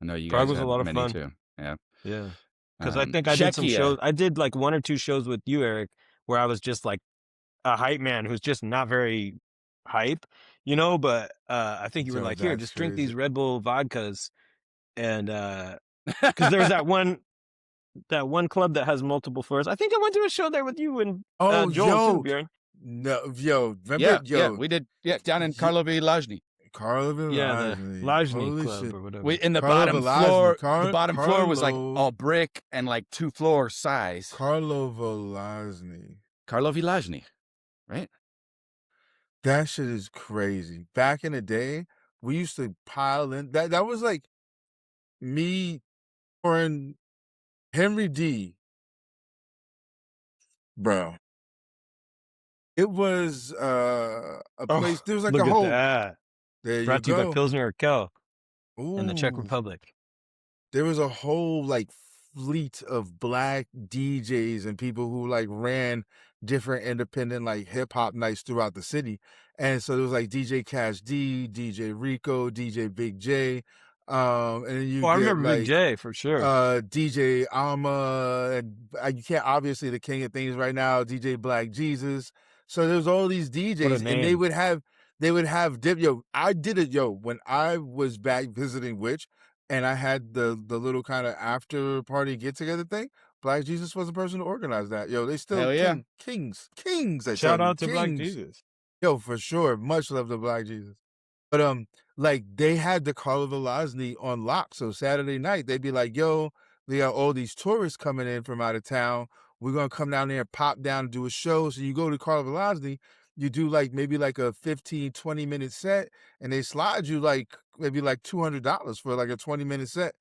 I know you Prague guys was a had lot of many fun. too. Yeah, Yeah. Because I think I did some Czechia. shows. I did like 1 or 2 shows with you, Eric, where I was just like a hype man who's just not very hype, you know, but I think you were Yo, like, here, that's just drink crazy. these Red Bull vodkas. And because there's that one club that has multiple floors. I think I went to a show there with you and Oh, Joel yo. too, Bjorn. No, yo, remember, Yeah, yo, yeah, we did. Yeah, down in Karlovy Lajny. Karlovy Yeah, the Lajny. Lajny Holy Club shit. or whatever. We in the Karlovy bottom Lajny. floor. The bottom floor was like Karlo- all brick and like 2 floor size. Karlovy Lajny. Karlovy Lajny, right? That shit is crazy. Back in the day, we used to pile in. That was like me or Henry D. Bro. It was a place. There was like Look a at whole. that. There Brought to you you by go. Pilsner Urquell in the Czech Ooh. Republic. There was a whole like fleet of black DJs and people who like ran different independent like hip hop nights throughout the city. And so there was like DJ Cash D, DJ Rico, DJ Big J. And then you Oh, I get, remember like, Big J for sure. DJ Alma, and you can't, obviously the king of things right now, DJ Black Jesus. So there's all these DJs, and they name. would have yo. I did it, yo, when I was back visiting Witch, and I had the little kind of after party get together thing. Black Jesus was the person who organized that. Yo, they still Hell yeah. kings. I Shout tell you, out to Black kings. Jesus. Yo, for sure. Much love to Black Jesus. But like they had the Karlovy Lajny on lock. So Saturday night they'd be like, yo, they got all these tourists coming in from out of town. We're gonna come down there and pop down and do a show. So you go to Karlovy Lajny, you do like maybe like a 15, 20-minute set, and they slide you like maybe like $200 for like a 20-minute set.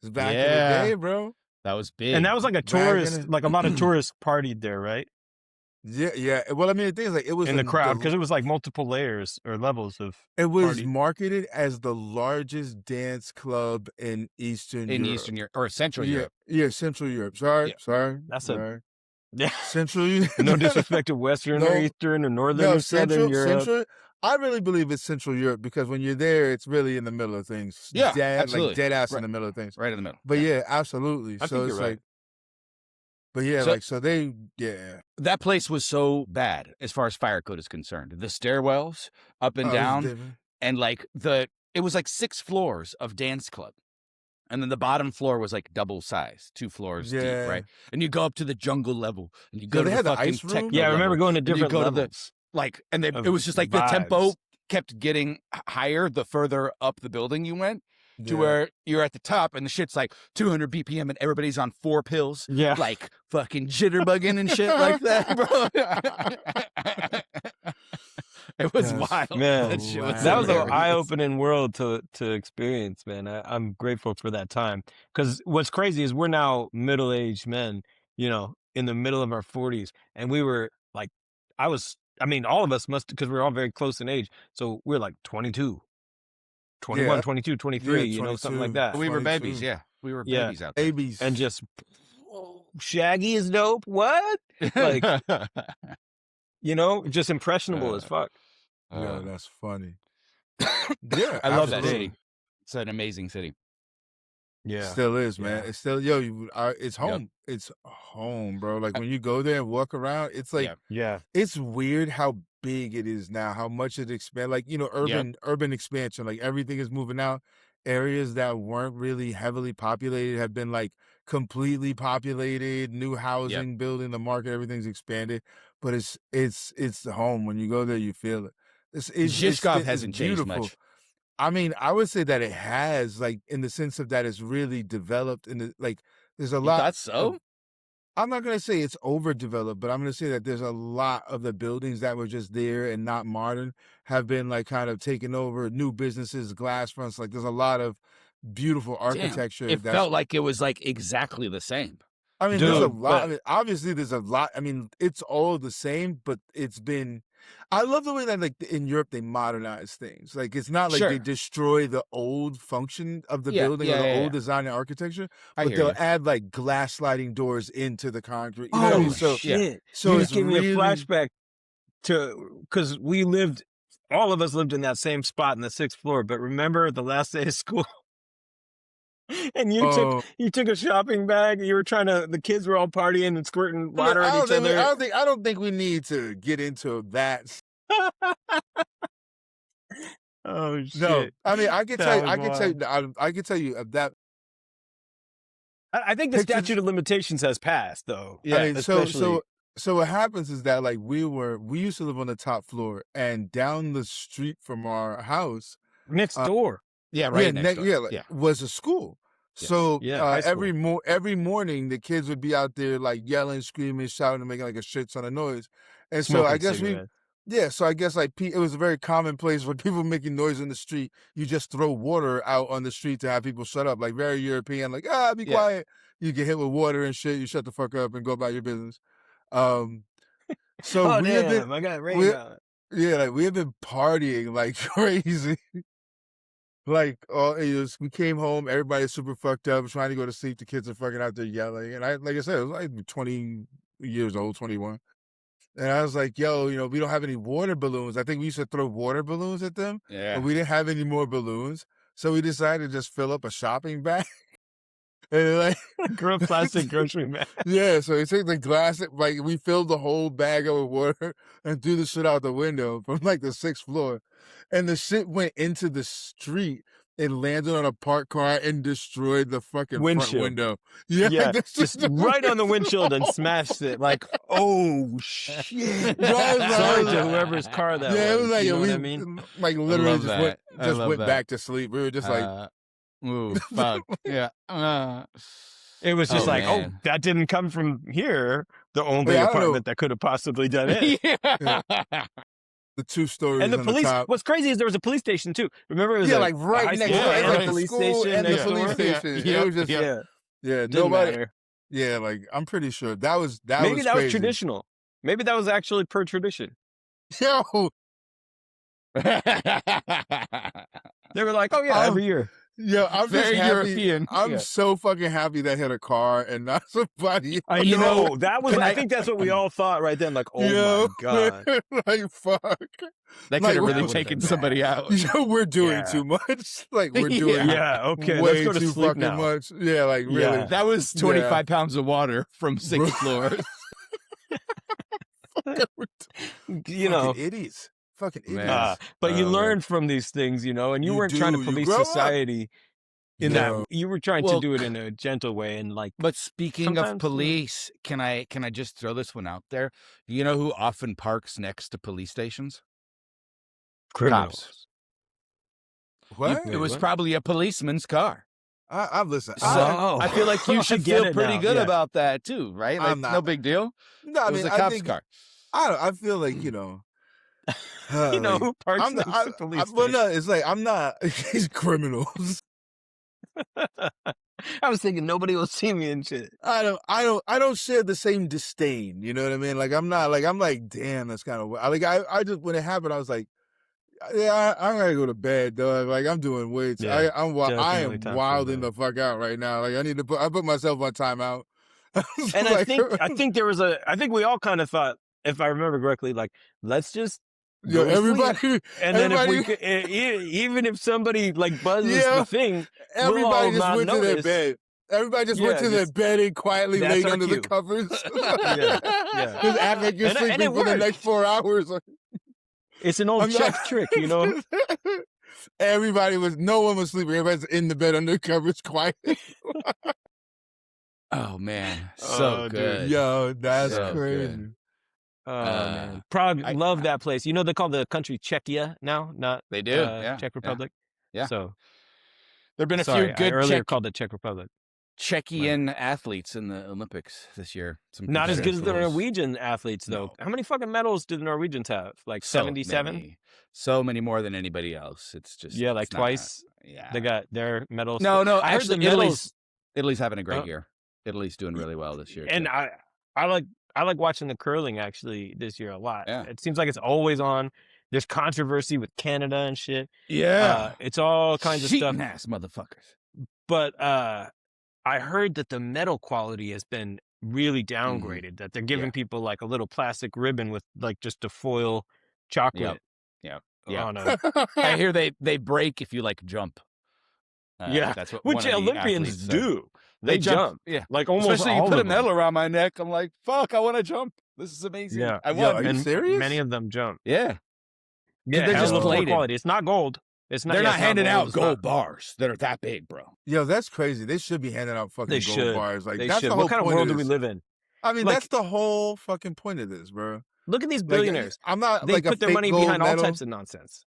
It's back in the Yeah. day, bro. That was big. And that was like a Back in tourist, it. like a lot of tourists partied there, right? Yeah. Well, I mean, the thing is, like, it was In the crowd, because it was like multiple layers or levels of. it was party. marketed as the largest dance club in Eastern in Europe. Eastern Europe or Central Yeah, Europe. yeah, Central Europe. Sorry. That's sorry. Yeah. Central Europe. No disrespect to Western No. or Eastern or Northern No, or Southern Europe. Central. I really believe it's Central Europe because when you're there, it's really in the middle of things. Yeah, like absolutely. dead ass Right. in the middle of things. Right in the middle. But yeah, absolutely. I so think it's you're right. like, but yeah, So- like so they, yeah, That place was so bad as far as fire code is concerned. The stairwells up and Oh, it's down, different. and like it was like 6 floors of dance club. And then the bottom floor was like double size, 2 floors deep, Yeah. right? And you go up to the jungle level, and you go Yeah, to they the had the fucking ice room? techno Yeah, I remember level, going to and you different go to the- levels. and of it was just like the tempo vibes. kept getting higher the further up the building you went, to Yeah. where you're at the top and the shit's like 200 BPM and everybody's on 4 pills, Yeah. like fucking jitterbugging and shit like that, bro. It was That's wild. Man, That shit was that was an hilarious. eye-opening world to experience, man. I'm grateful for that time. Because what's crazy is we're now middle-aged men, you know, in the middle of our 40s, and we were like, I mean, all of us must, because we're all very close in age. So we're like 22, 21, Yeah. 22, 23, Yeah, you know, something like 22. that. We were 22. babies, yeah. We were Yeah. babies out there. Babies. And just, Shaggy is dope. What? Like, you know, just impressionable as fuck. Yeah, that's funny. Yeah, I love that absolutely. city. It's an amazing city. Yeah. Still is, man. Yeah. It's still it's home. It's home, bro. Like when you go there and walk around, it's like Yeah. it's weird how big it is now, how much it expand. Like, you know, urban expansion, like everything is moving out. Areas that weren't really heavily populated have been like completely populated, new housing, building, the market, everything's expanded. But it's the home. When you go there, you feel it. Zhishkov hasn't changed beautiful. much. I mean, I would say that it has, like, in the sense of that it's really developed, and like there's a You lot. thought so? I'm not gonna say it's overdeveloped, but I'm gonna say that there's a lot of the buildings that were just there and not modern have been like kind of taken over. New businesses, glass fronts. Like there's a lot of beautiful architecture. It felt like it was like exactly the same. I mean, there's a Dude, lot. I mean, obviously, there's a lot. I mean, it's all the same, but it's been. I love the way that, like, in Europe, they modernize things. Like, it's not like they Sure. destroy the old function of the Yeah, building or the old design and architecture, I but hear they'll you. add like glass sliding doors into the concrete. You know what I Oh mean? So, shit! so You it's just gave me really a flashback to, because all of us lived in that same spot in the 6th floor. But remember the last day of school, and you took a shopping bag. You were the kids were all partying and squirting water at each other. I don't think we need to get into that. Oh shit! No, I mean, I can That tell you, was I can tell you, wild. I can tell you that. I think the Pictures- statute of limitations has passed, though. Yeah, I mean, especially. so what happens is that, like, we used to live on the top floor, and down the street from our house, Next door. Yeah, right next door. was a school. Yes. So high school. every morning the kids would be out there like yelling, screaming, shouting, and making like a shit ton of noise. And so I Smoking guess cigarettes. so I guess like it was a very common place for people making noise in the street. You just throw water out on the street to have people shut up, like very European, like be quiet. You get hit with water and shit. You shut the fuck up and go about your business. So Oh we have damn! been, I got rain on. like we have been partying like crazy. Like, we came home, everybody's super fucked up, trying to go to sleep. The kids are fucking out there yelling. And like I said, it was like 20 years old, 21. And I was like, yo, you know, we don't have any water balloons. I think we used to throw water balloons at them, Yeah. but we didn't have any more balloons. So we decided to just fill up a shopping bag. And like, Plastic grocery bag. yeah, so we took the glass, like we filled the whole bag up with water and threw the shit out the window from like the 6th floor. And the shit went into the street and landed on a parked car and destroyed the fucking front window. Yeah, just right on the windshield and smashed it. Like, oh shit! Sorry to whoever's car that was. Yeah, it was like, you know what I mean? Like literally just went back to sleep. We were just like, ooh, fuck. Yeah. It was just like, man. oh, that didn't come from here. The only apartment that could have possibly done it. the 2 stories. And the on police. the top. What's crazy is there was a police station too. Remember, it was like right next door, door, and like a the police school station and the next police door. station. Yeah, It was just Yeah, yeah. didn't Nobody. matter. Yeah, like I'm pretty sure that was Maybe was that crazy. was traditional. Maybe that was actually per tradition. Yo, They were like, oh yeah, every year. yeah, I'm Very just happy. European. I'm Yeah. so fucking happy that hit a car and not somebody. I You know know, that was. I think that's what we all thought right then. Like, oh Yo, my god. like fuck. That Like, could have that really would've taken been somebody out. Yo, we're doing Yeah. too much. Like we're doing Yeah. Okay. way Let's go to too sleep fucking now. much. Yeah, like really. Yeah. That was 25 pounds of water from 6th floor. You know. Fucking idiots. Fucking Man. idiots. But you Oh, learn from these things, you know, and you You weren't trying to do. You police grow up. society in Yo. that. You were trying Well, to do it in a gentle way and like. But speaking of Sometimes, police, can I just throw this one out there? You know who often parks next to police stations? Criminals. What? It was what? probably a policeman's car. I've listened. So Oh. I feel like you I should get feel it pretty now, good yeah. about that too, right? Like I'm not. no big deal. No, I It mean, was a I cop's think car. I feel like, you know, You know, Like, who parks I'm not, next to police well, station? no, it's like I'm not. These criminals. I was thinking nobody will see me and shit. I don't share the same disdain. You know what I mean? Like I'm not like I'm like, damn, that's kind of like I just when it happened, I was like, yeah, I'm gonna go to bed, dog. Like I'm doing way too. Yeah, I am definitely time for wilding bed. the fuck out right now. Like I put myself on timeout. And Like, I think we all kind of thought, if I remember correctly, like, let's just yo, go to sleep. everybody, And then if we everybody, could, even if somebody like buzzes Yeah, the thing, we'll everybody all just not went to their notice. bed. Everybody just went Yeah, to their just- bed and quietly that's laid our under the cue. covers. Yeah. Just act like you're And sleeping it for the next worked. 4 hours. It's an old Czech trick, you know? No one was sleeping. Everybody's in the bed under covers, quiet. Oh man, so Oh, dude. good. Yo, that's So crazy. good. Oh man, Prague, love that place. You know, they call the country Czechia now, not They do, yeah, Czech Republic. yeah. So There've been a sorry, few good I earlier called it Czech Republic. Czechian athletes in the Olympics this year. Some Not as good as the competitors. Norwegian athletes, though. No. How many fucking medals do the Norwegians have? Like So 77? many. So many more than anybody else. It's just Yeah, like it's not- twice. Yeah, They got their medals. no. I heard Actually, the medals, Italy's having a great Uh, year. Italy's doing really well this year. and too. I like watching the curling actually this year a lot. Yeah. It seems like it's always on. There's controversy with Canada and shit. yeah, It's all kinds of stuff. Cheating ass motherfuckers. But I heard that the metal quality has been really downgraded. That they're giving Yeah. people like a little plastic ribbon with like just a foil chocolate. Yeah. On a, I hear they break if you like jump. Yeah, that's what which one of the Olympians athletes said. do. They jump. Yeah, Like almost especially all you put a of them. medal around my neck. I'm like, fuck, I want to jump. This is amazing. Yeah. I Yo, won. are you And serious? many of them jump. Yeah, Yeah, they're it has just a little more plated. quality. It's not gold. It's not. they're yeah, not it's handing out It's gold not- bars that are that big, bro. Yo, that's crazy. They should be handing out fucking They gold should. bars. Like They that's should. the whole What kind of point world do of we this. live in? I mean, like- that's the whole fucking point of this, bro. Look at these Like, billionaires. I'm not They like put a their fake money gold behind medal. all types of nonsense.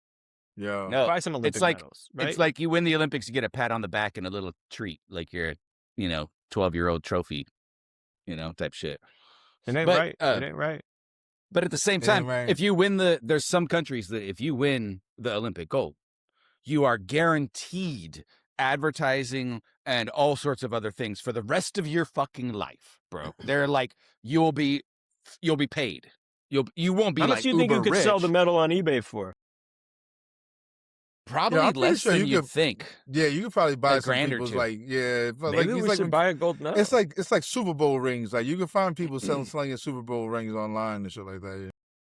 Yeah. No, Buy some Olympic like- medals. Right? it's like you win the Olympics, you get a pat on the back and a little treat, like your 12-year-old trophy, type shit. it ain't but, right. It ain't right. But at the same It time, ain't right. if you win there's some countries that if you win the Olympic gold, you are guaranteed advertising and all sorts of other things for the rest of your fucking life, bro. They're like, you'll be paid. You won't be How like much do you think you uber could sell rich. the medal on eBay for? Probably Yeah, I'm pretty less sure than you you'd could- think. Yeah, you could probably buy A some grand or people's two. but Maybe like we should buy a gold medal. it's like Super Bowl rings. Like you can find people slinging Super Bowl rings online and shit like that. Yeah.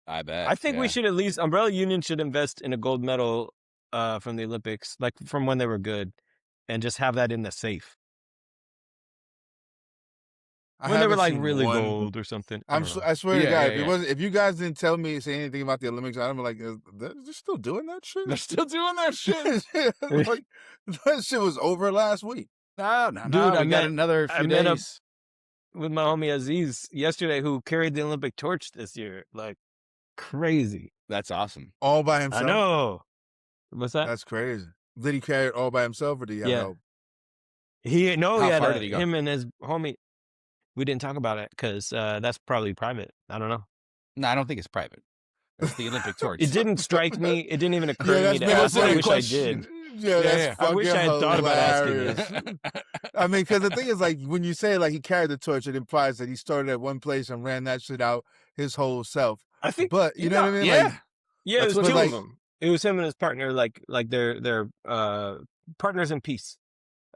I bet. I think we yeah. should at least Umbrella Union should invest in a gold medal from the Olympics, like from when they were good, and just have that in the safe. I When they were haven't like seen really one. gold or something. I don't know. I swear to Yeah, God, yeah, if you guys didn't say anything about the Olympics, I'm like, they're still doing that shit. They're still doing that shit. Like, that shit was over last week. No, Dude, I we got met- another I few met up- days. With my homie Aziz yesterday, who carried the Olympic torch this year, like crazy. That's awesome. All by himself. I know. What's that? That's crazy. Did he carry it all by himself or did he have Yeah. help? He had far did he go? him and his homie. We didn't talk about it because that's probably private. I don't know. No, I don't think it's private. It's the Olympic torch. It didn't strike me. It didn't even occur to me to been a ask. I funny wish I question. did. Yeah, that's yeah. fucking I wish I had thought about asking hilarious. this. I mean, because the thing is, like, when you say like he carried the torch, it implies that he started at one place and ran that shit out his whole self. I think. But you know what I mean? Yeah. Like, Yeah, it That's was what two it of like- them. It was him and his partner, like they're partners in peace.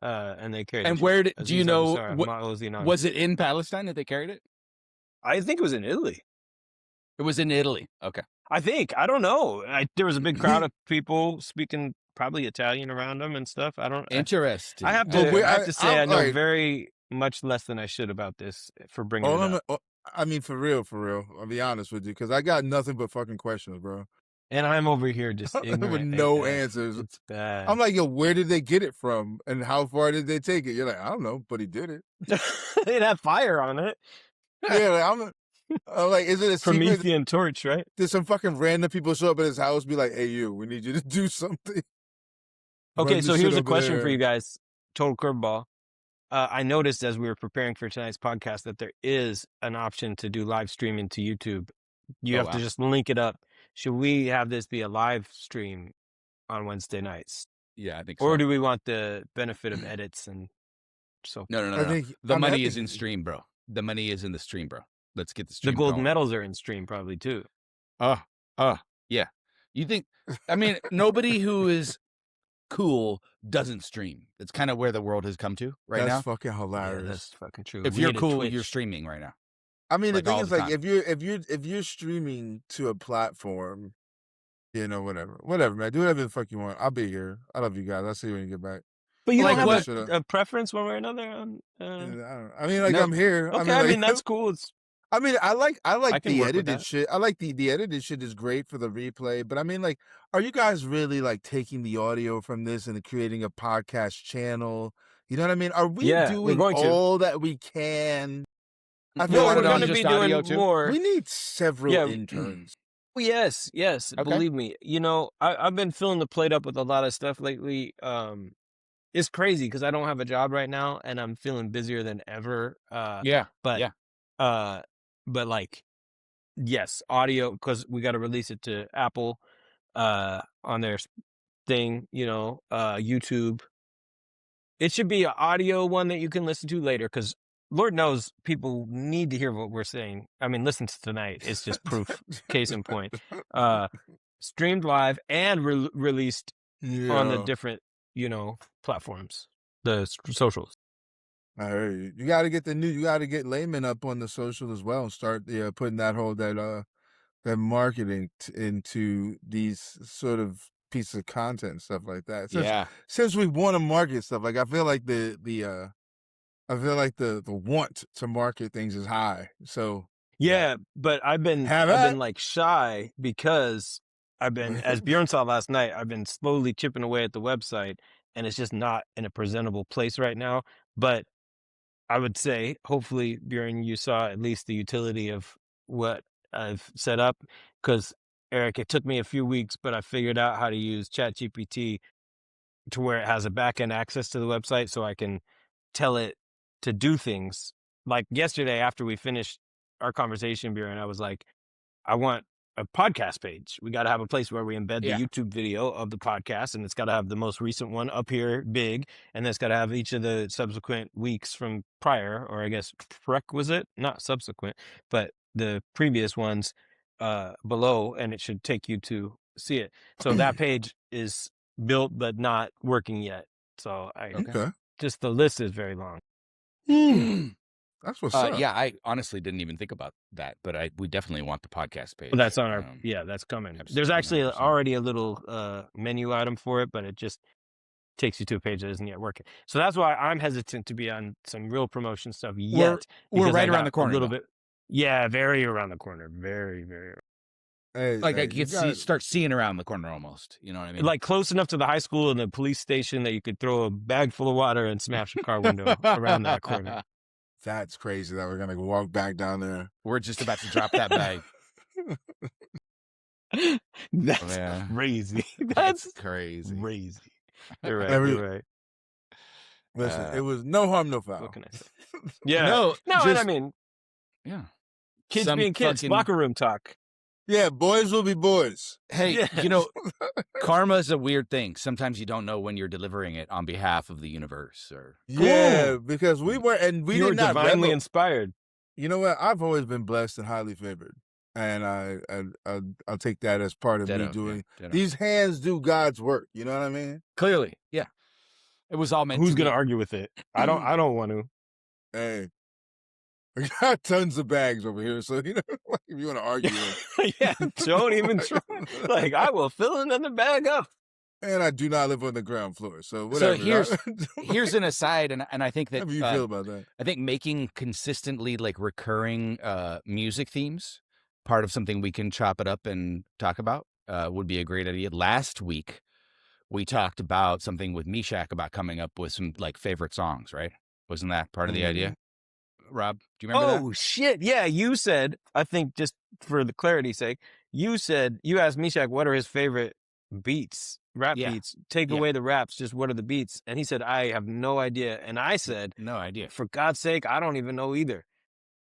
And they carried. And it. where do you Aziz know? Ansari, What, Ahmad Ozian. was it in Palestine that they carried it? I think it was in Italy. It was in Italy. Okay. I think. I don't know. There was a big crowd of people speaking probably Italian around them and stuff. I don't. Interesting. I have to. Well, I have to say, I know alright. very much less than I should about this for bringing all it I'm- up. I mean, for real. I'll be honest with you, because I got nothing but fucking questions, bro. And I'm over here just With ignorant. no at best. answers. It's bad. I'm like, yo, where did they get it from, and how far did they take it? You're like, I don't know, but he did it. it had fire on it. Yeah, like, I'm like, is it a secret? Promethean torch, right? Did some fucking random people show up at his house, be like, hey, we need you to do something? Okay, Run so this here's shit a over question there. for you guys. Total curveball. I noticed as we were preparing for tonight's podcast that there is an option to do live streaming to YouTube. You Oh, have to wow. just link it up should we have this be a live stream on Wednesday nights? Yeah, I think Or so. do we want the benefit of edits and so No. I think The I mean, I money is think in stream, bro. The money is in the stream, bro. Let's get the the stream gold going. medals are in stream probably too. Yeah. You think? I mean, nobody who is cool doesn't stream. That's kind of where the world has come to right that's now. fucking Yeah, hilarious. that's fucking true. If We you're need a cool, Twitch. you're streaming right now. I mean, Like, the thing all is, the like, time. if you're streaming to a platform, you know, whatever, man, do whatever the fuck you want. I'll be here. I love you guys. I'll see you when you get back. But you Like don't what? have a preference one way or another on. I mean, like, No. I'm here. Okay, I mean, like, that's cool. It's I mean, I like I can the work with edited that. shit. I like the edited shit is great for the replay. But I mean, like, are you guys really like taking the audio from this and creating a podcast channel? You know what I mean? Are we Yeah, we're doing going to. all that we can? I You feel want we're it on going to just be audio doing too? more. we need several Yeah. interns. Yes. Okay. Believe me. You know, I've been filling the plate up with a lot of stuff lately. It's crazy because I don't have a job right now and I'm feeling busier than ever. Yeah. But Yeah. but like, yes, audio because we got to release it to Apple, on their thing. You know, YouTube. It should be an audio one that you can listen to later because Lord knows people need to hear what we're saying. I mean, listen to tonight. It's just proof. Case in point. Streamed live and released on the Yeah, different, you know, platforms, the socials. I heard you. You got to get you got to get Layman up on the social as well and start putting that marketing into these sort of pieces of content and stuff like that. Yeah. Since we want to market stuff, like I feel like the want to market things is high. So Yeah, but I've been like shy because I've been, as Bjorn saw last night, I've been slowly chipping away at the website and it's just not in a presentable place right now. But I would say, hopefully, Bjorn, you saw at least the utility of what I've set up. Because, Eric, it took me a few weeks, but I figured out how to use ChatGPT to where it has a back-end access to the website so I can tell it to do things. Like yesterday, after we finished our conversation, Bjorn, I was like, I want a podcast page. We got to have a place where we embed the YouTube video of the podcast, and it's got to have the most recent one up here big, and then it's got to have each of the subsequent weeks from prior, or I guess prerequisite, not subsequent, but the previous ones below, and it should take you to see it. So that page is built but not working yet. So just the list is very long. That's what's up. Yeah, I honestly didn't even think about that, but we definitely want the podcast page. Well, that's on our that's coming. There's actually 100%. already a little menu item for it, but it just takes you to a page that isn't yet working. So that's why I'm hesitant to be on some real promotion stuff yet. We're right around the corner. A little bit. Yeah, very around the corner. Very, very. Like I could start seeing around the corner almost. You know what I mean? Like close enough to the high school and the police station that you could throw a bag full of water and smash a car window around that corner. That's crazy that we're gonna walk back down there. We're just about to drop that bag. That's crazy. That's crazy. Crazy. You're right. You're right. Listen, it was no harm, no foul. What can I say? Yeah. No, and I mean, kids being kids, locker room talk. Yeah, boys will be boys. Hey, you know, karma is a weird thing. Sometimes you don't know when you're delivering it on behalf of the universe. Because we were, and we were did not divinely inspired. You know what? I've always been blessed and highly favored, and I'll take that as part of me doing. These hands do God's work. You know what I mean? Clearly, yeah. It was all meant. Who's going to argue with it? I don't want to. Hey. We got tons of bags over here, so you know, like, if you want to argue, yeah, don't even try. Like, I will fill another bag up. And I do not live on the ground floor, so whatever. So here's an aside, and I think that how do you feel about that? I think making consistently like recurring music themes part of something we can chop it up and talk about would be a great idea. Last week we talked about something with Mishak about coming up with some like favorite songs, right? Wasn't that part of the idea? Rob, do you remember that? Oh, shit. Yeah, you said, I think just for the clarity's sake, you asked Mishak what are his favorite beats, rap beats. Take away the raps, just what are the beats? And he said, I have no idea. And I said, no idea. For God's sake, I don't even know either.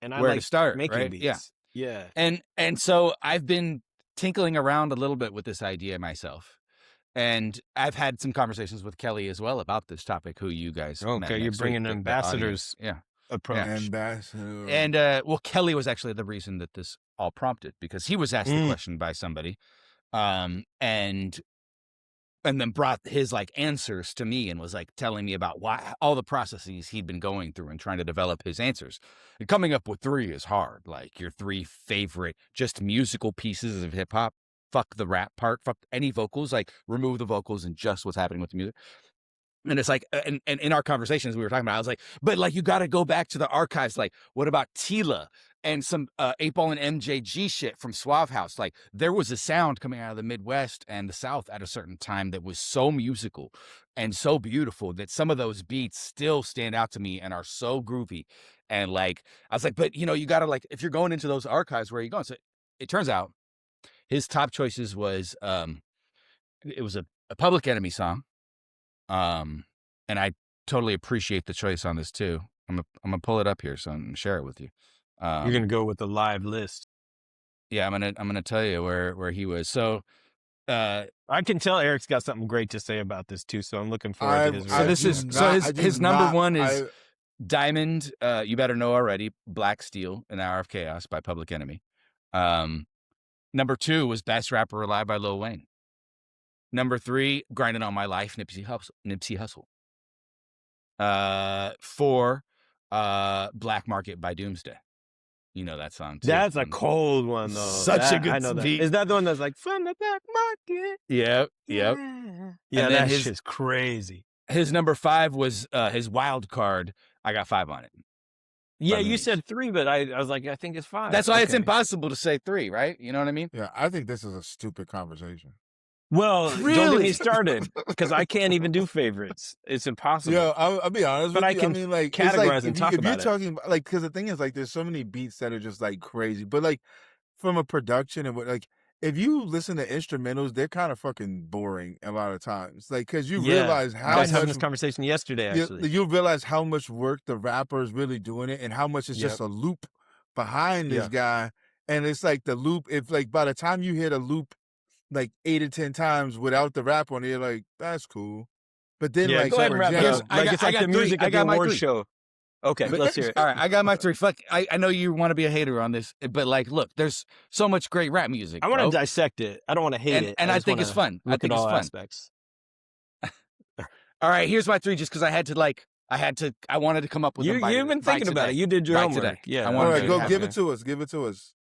And I where to start, making right? beats. Yeah. And so I've been tinkling around a little bit with this idea myself. And I've had some conversations with Kelly as well about this topic, who you guys met Okay, you're next bringing week, an the audience. ambassador's Yeah. approach. Ambassador. And well, Kelly was actually the reason that this all prompted, because he was asked the question by somebody, and then brought his like answers to me and was like telling me about why all the processes he'd been going through and trying to develop his answers. And coming up with 3 is hard. Like your 3 favorite just musical pieces of hip hop. Fuck the rap part. Fuck any vocals. Like remove the vocals and just what's happening with the music. And it's like, and in our conversations we were talking about, I was like, but like you got to go back to the archives. Like, what about Tila and some 8-Ball and MJG shit from Suave House? Like, there was a sound coming out of the Midwest and the South at a certain time that was so musical and so beautiful that some of those beats still stand out to me and are so groovy. And like, I was like, but you know, you got to like, if you're going into those archives, where are you going? So it turns out his top choices was, it was a Public Enemy song. And I totally appreciate the choice on this too. I'm gonna pull it up here so and share it with you. You're gonna go with the live list. Yeah, I'm gonna tell you where he was. So, I can tell Eric's got something great to say about this too. So I'm looking forward to his. His number one is Diamond. You better know already. Black Steel, An Hour of Chaos by Public Enemy. Number 2 was Best Rapper Alive by Lil Wayne. Number 3, Grinding on My Life, Nipsey Hussle. 4, Black Market by Doomsday. You know that song too. That's a cold one though. Such a good beat. Is that the one that's like from the black market? Yep. Yeah, that shit's crazy. His number 5 was his wild card. I got 5 on it. Yeah, you said 3, but I was like, I think it's 5. That's why it's impossible to say 3, right? You know what I mean? Yeah, I think this is a stupid conversation. Well, don't get me started, because I can't even do favorites. It's impossible. Yeah, I'll be honest with you. I can like, categorize like, and talk if about you're talking about, like, because the thing is, like, there's so many beats that are just like crazy, but like from a production and what, like, if you listen to instrumentals, they're kind of fucking boring a lot of times. Like, because you realize how I was having much this conversation yesterday. Actually, you realize how much work the rapper is really doing it, and how much is just a loop behind this guy. And it's like the loop. If like by the time you hit a loop like 8 or 10 times without the rap on it, you're like, that's cool. But then like, go ahead and for wrap it example, up. It's like the music at the award show. Okay, let's hear it. All right, I got my 3. Fuck, I know you want to be a hater on this, but like, look, there's so much great rap music. I want to dissect it. I don't want to hate it. And I think it's fun. I think it's fun. Aspects. All right, here's my 3, just because I wanted to come up with them. You've been thinking about it. You did your homework. Today. Yeah. All right, go give it to us. Give it to us.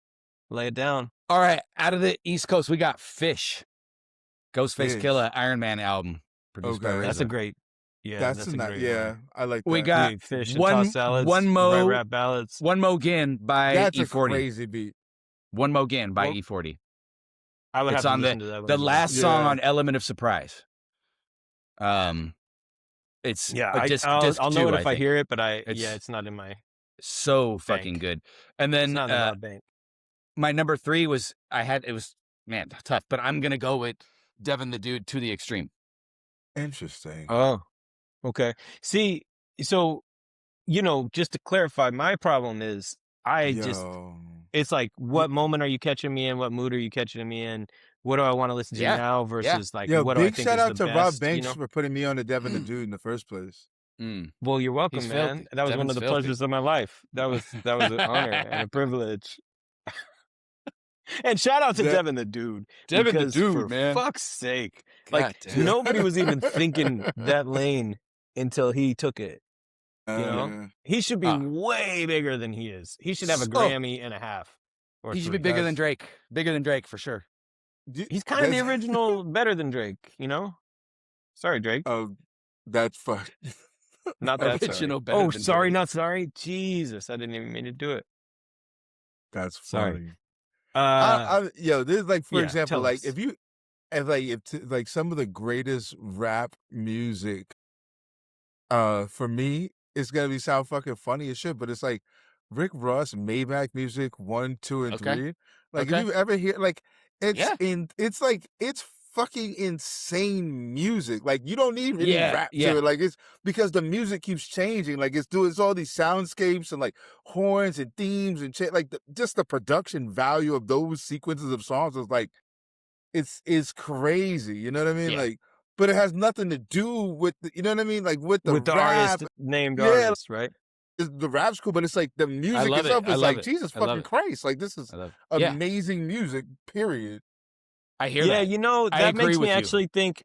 Lay it down. All right, out of the East Coast, we got Fish. Ghostface Killah Iron Man album produced by RZA. That's a great. Yeah, that's a great one. I like that. We got Fish and tossed salads, One Mo rap ballads. One Mo Gin by That's E40. a crazy beat. One Mo Gin by E40. I would it's have on to listen to that one. The last song on Element of Surprise. It's disc I'll know it if I hear it, but it's it's not in my so fucking good. And then it's not in my bank. My number 3 was man, tough, but I'm gonna go with Devin the Dude, To the Extreme. Interesting. Oh, okay. See, so just to clarify, my problem is it's like, what moment are you catching me in? What mood are you catching me in? What do I want to listen to now versus like what do I think is the best? Big shout out to Rob Banks for putting me on to Devin the Dude in the first place. Well, you're welcome, man. That was one of the pleasures of my life. That was an honor and a privilege. And shout out to Devin the Dude. Devin the Dude, man. For fuck's sake. Like, nobody was even thinking that lane until he took it. He should be way bigger than he is. He should have a Grammy and a half. He should be bigger than Drake. Bigger than Drake, for sure. He's kind of the original, better than Drake, Sorry, Drake. Oh, that's fucked. Not that original. Sorry. Oh, sorry, Drake. Not sorry. Jesus, I didn't even mean to do it. That's funny. Sorry. This is like, for example, like if some of the greatest rap music, for me, it's gonna be sound fucking funny as shit. But it's like Rick Ross, Maybach music 1, 2, and 3. Like, if you ever hear, like, it's like it's fucking insane music. Like, you don't need any rap to it. Like, it's because the music keeps changing. Like, it's all these soundscapes and like horns and themes and shit. Like, just the production value of those sequences of songs is like it's crazy. You know what I mean? Yeah. Like, but it has nothing to do with you know what I mean? Like with the with the rap. artist named Yeah, artist, right? the rap's cool, but it's like the I music love it. itself I is love like it. Jesus I love fucking it. Christ. Like this is I love it. Yeah. amazing music. Period. I hear Yeah, that. you know, I that agree makes me with you. actually think,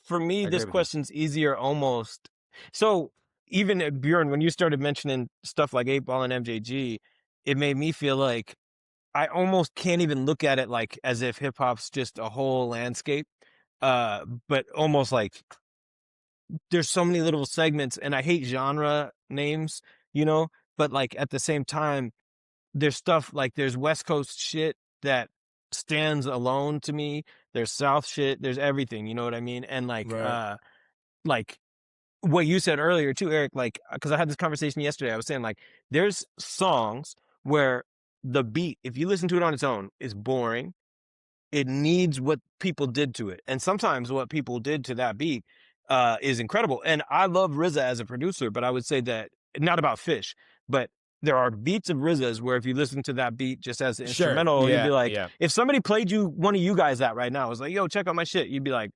for me, I this agree with you. question's easier almost. So even Bjorn, when you started mentioning stuff like 8 Ball and MJG, it made me feel like I almost can't even look at it like as if hip hop's just a whole landscape. But almost like there's so many little segments, and I hate genre names, you know, but like at the same time, there's stuff like there's West Coast shit that stands alone to me. There's South shit. There's everything. You know what I mean? And Right. like what you said earlier too, Eric. Like, because I had this conversation yesterday. I was saying like, there's songs where the beat, if you listen to it on its own, is boring. It needs what people did to it, and sometimes what people did to that beat is incredible. And I love RZA as a producer, but I would say that not about Fish, but there are beats of RZA's where if you listen to that beat just as an Sure. instrumental, you'd be Yeah. like, Yeah. if somebody played you one of you guys that right now, was like, yo, check out my shit, you'd be like,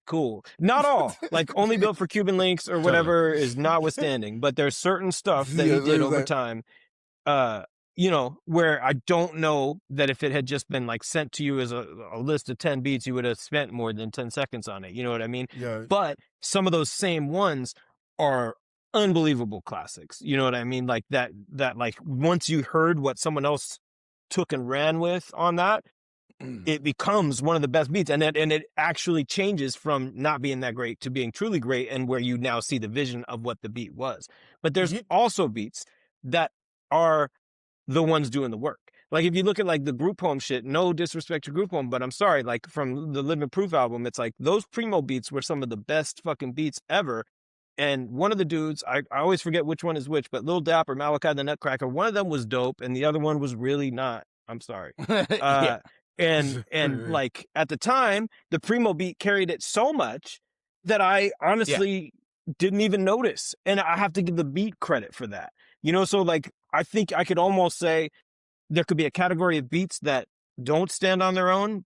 cool. Not all, like only built for Cuban links or Totally. whatever is notwithstanding, but there's certain stuff that Yeah, he did it's over like- time, you know, where I don't know that if it had just been like sent to you as a list of 10 beats, you would have spent more than 10 seconds on it. You know what I mean? Yeah. But some of those same ones are unbelievable classics. You know what I mean? Like that like once you heard what someone else took and ran with on that, it becomes one of the best beats, and it actually changes from not being that great to being truly great, and where you now see the vision of what the beat was. But there's You- also beats that are the ones doing the work. Like if you look at like the group home shit, no disrespect to group home, but I'm sorry, like from the Living Proof album, it's like those Primo beats were some of the best fucking beats ever. And one of the dudes, I always forget which one is which, but Lil Dap or Malachi the Nutcracker, one of them was dope and the other one was really not. I'm sorry. Yeah. And like at the time, the Primo beat carried it so much that I honestly didn't even notice. And I have to give the beat credit for that. You know, so like I think I could almost say there could be a category of beats that don't stand on their own,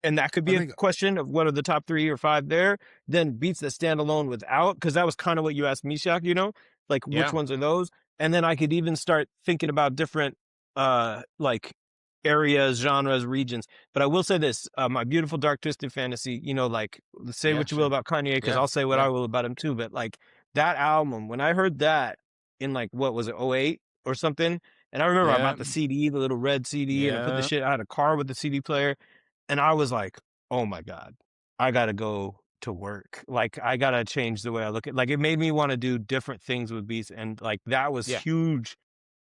and that could be I a think- question of what are the top 3 or 5 there. Then beats that stand alone without, because that was kind of what you asked me, Shaq, you know, like Yeah. which ones are those? And then I could even start thinking about different like areas, genres, regions. But I will say this, My Beautiful Dark Twisted Fantasy, you know, like say Yeah, what you will sure. about Kanye, because Yeah, I'll say what yeah. I will about him too. But like that album, when I heard that in like, what was it, 08 or something? And I remember I Yeah. bought the CD, the little red CD, and I put the Yeah. shit, I had a car with the CD player. And I was like, oh my God, I got to go to work. Like, I got to change the way I look at, like, it made me want to do different things with beats. And like, that was Yeah. huge.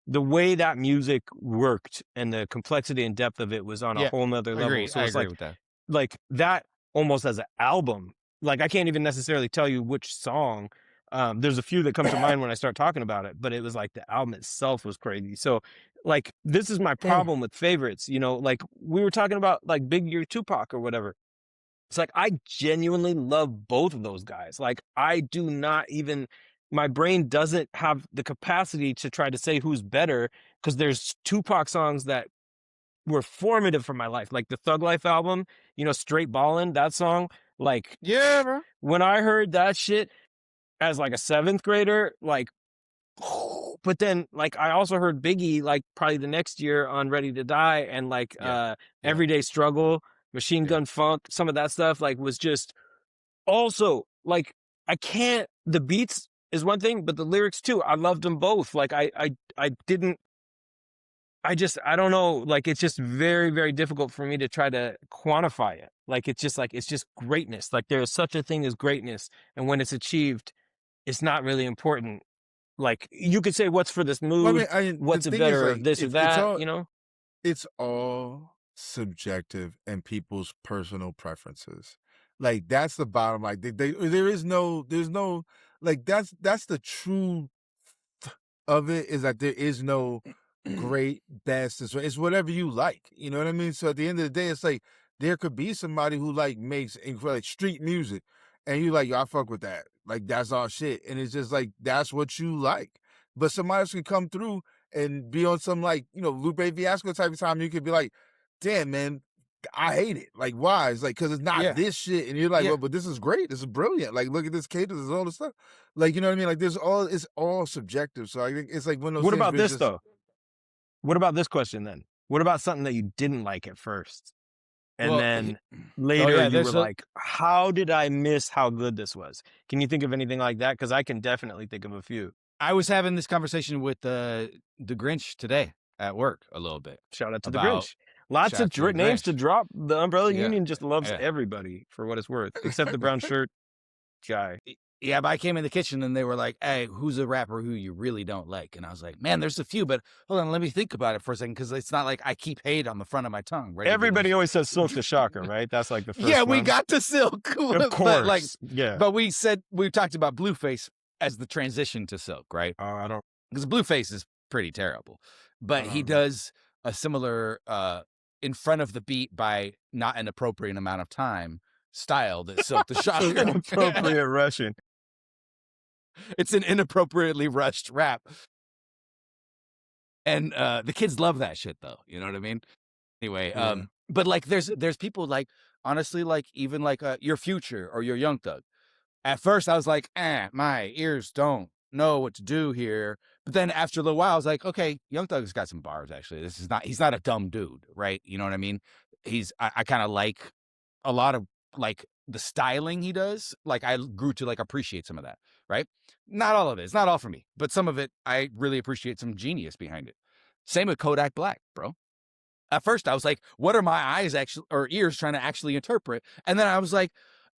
The way that music worked and the complexity and depth of it was on a Yeah. whole nother I level. agree. So I it's agree with that. like that almost as an album. Like, I can't even necessarily tell you which song. There's a few that come to mind when I start talking about it, but it was like the album itself was crazy. So like, this is my problem with favorites, you know, like we were talking about like Biggie or Tupac or whatever. It's like, I genuinely love both of those guys. Like, I do not even, my brain doesn't have the capacity to try to say who's better, because there's Tupac songs that were formative for my life. Like the Thug Life album, you know, Straight Ballin', that song, like Yeah, bro. when I heard that shit as like a 7th grader, like, but then like I also heard Biggie like probably the next year on Ready to Die, and like Yeah. Everyday Struggle, Machine Yeah. Gun Funk, some of that stuff like was just also like, I can't, the beats is one thing, but the lyrics too. I loved them both. Like I didn't, I don't know, like it's just very, very difficult for me to try to quantify it. Like it's just greatness. Like there is such a thing as greatness, and when it's achieved, it's not really important. Like you could say what's for this mood, Well, I mean, what's the it thing is, better like, of this or it's that, all you know? it's all subjective and people's personal preferences. Like that's the bottom. Like there's no like that's the truth of it, is that there is no great, best. It's whatever you like. You know what I mean? So at the end of the day, it's like there could be somebody who like makes like street music, and you like, yo, I fuck with that. Like that's all shit, and it's just like that's what you like. But somebody else can come through and be on some like Lupe Fiasco type of time. You could be like, damn man, I hate it. Like, why? It's like, because it's not this shit. And you're like, Yeah. well, but this is great. This is brilliant. Like, look at this cadence, this is all this stuff. Like, you know what I mean? Like, it's all subjective. So I think it's like one of those What things about where it's this just- though? What about this question then? What about something that you didn't like at first? And Well, then later you were there's like, how did I miss how good this was? Can you think of anything like that? Because I can definitely think of a few. I was having this conversation with the Grinch today at work a little bit. Shout out to the About- Grinch. Lots shout of out to the names Grinch. to drop. The Umbrella Yeah. Union just loves Yeah. everybody for what it's worth, except the brown shirt guy. Yeah, but I came in the kitchen and they were like, "Hey, who's a rapper who you really don't like?" And I was like, "Man, there's a few, but hold on, let me think about it for a second, because it's not like I keep hate on the front of my tongue." Right? Everybody always says Silk the Shocker, right? That's like the first Yeah, we one. got to Silk, Of course. But like, yeah. but we talked about Blueface as the transition to Silk, right? Oh, I don't. Because Blueface is pretty terrible, but he Um. does a similar in front of the beat by not an appropriate amount of time style that Silk the Shocker. Inappropriate Russian. It's an inappropriately rushed rap. And the kids love that shit though. You know what I mean? Anyway, Yeah. but like there's people like, honestly, like even like your Future or your Young Thug. At first I was like, my ears don't know what to do here. But then after a little while I was like, okay, Young Thug's got some bars actually. He's not a dumb dude, right? You know what I mean? I kind of like a lot of like the styling he does. Like I grew to like appreciate some of that, right? Not all of it. It's not all for me, but some of it I really appreciate some genius behind it. Same with Kodak Black, bro. At first I was like, what are my eyes actually or ears trying to actually interpret? And then I was like,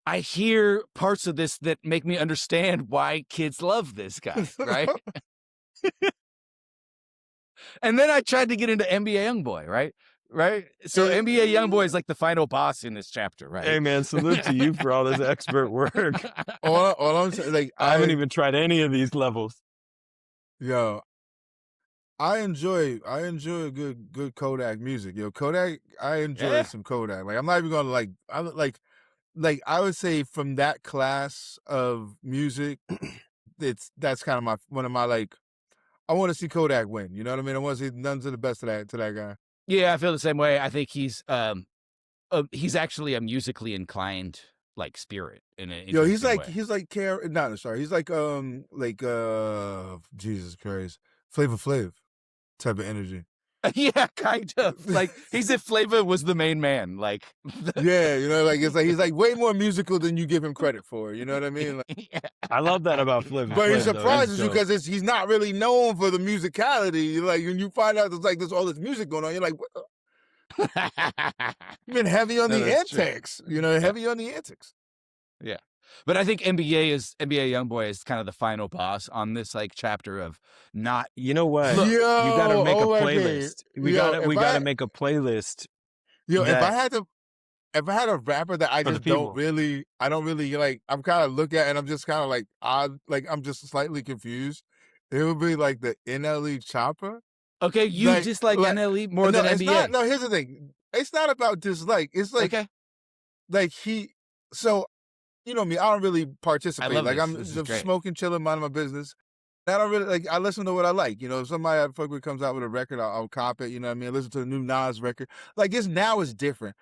I hear parts of this that make me understand why kids love this guy, right? And then I tried to get into NBA Youngboy, right? So NBA Youngboy is like the final boss in this chapter, right? Hey man, salute to you for all this expert work. all I'm saying, like, I haven't even tried any of these levels. Yo, I enjoy good Kodak music. Yo, Kodak, I enjoy some Kodak. Like, I'm not even gonna like, I would say from that class of music, that's kind of one of my like, I want to see Kodak win. You know what I mean? I want to see none to the best of that guy. Yeah, I feel the same way. I think he's actually a musically inclined like spirit in an Yo, he's interesting way. He's like Jesus Christ, Flavor Flav type of energy. Yeah, kind of. Like he's if Flavor was the main man. Like Yeah, you know, like it's like he's like way more musical than you give him credit for. You know what I mean? Like, Yeah. I love that about Flavor but he Flav, though. surprises you That's because he's not really known for the musicality. You're like, when you find out there's all this music going on, you're like, what the? You've been heavy on No, the that's true. antics. You know, heavy on the antics. Yeah. But I think NBA Youngboy is kind of the final boss on this like chapter of not. You know what? Yo, you gotta make a oh my playlist. God. We Yo, gotta make a playlist. Yo, if that- I had a rapper that I For the just people. I don't really like, I'm kind of look at and I'm just kind of like odd, like I'm just slightly confused. It would be like the NLE Chopper. Okay, you Like- dislike like- NLE more No, than it's NBA. not. No, here's the thing. It's not about dislike. It's like, okay. like so, you know me, I don't really participate. love Like this. I'm This is just great. smoking, chilling, minding my business. I don't really like. I listen to what I like. You know, if somebody I fuck with comes out with a record, I'll cop it. You know what I mean? I listen to the new Nas record. Like now is different.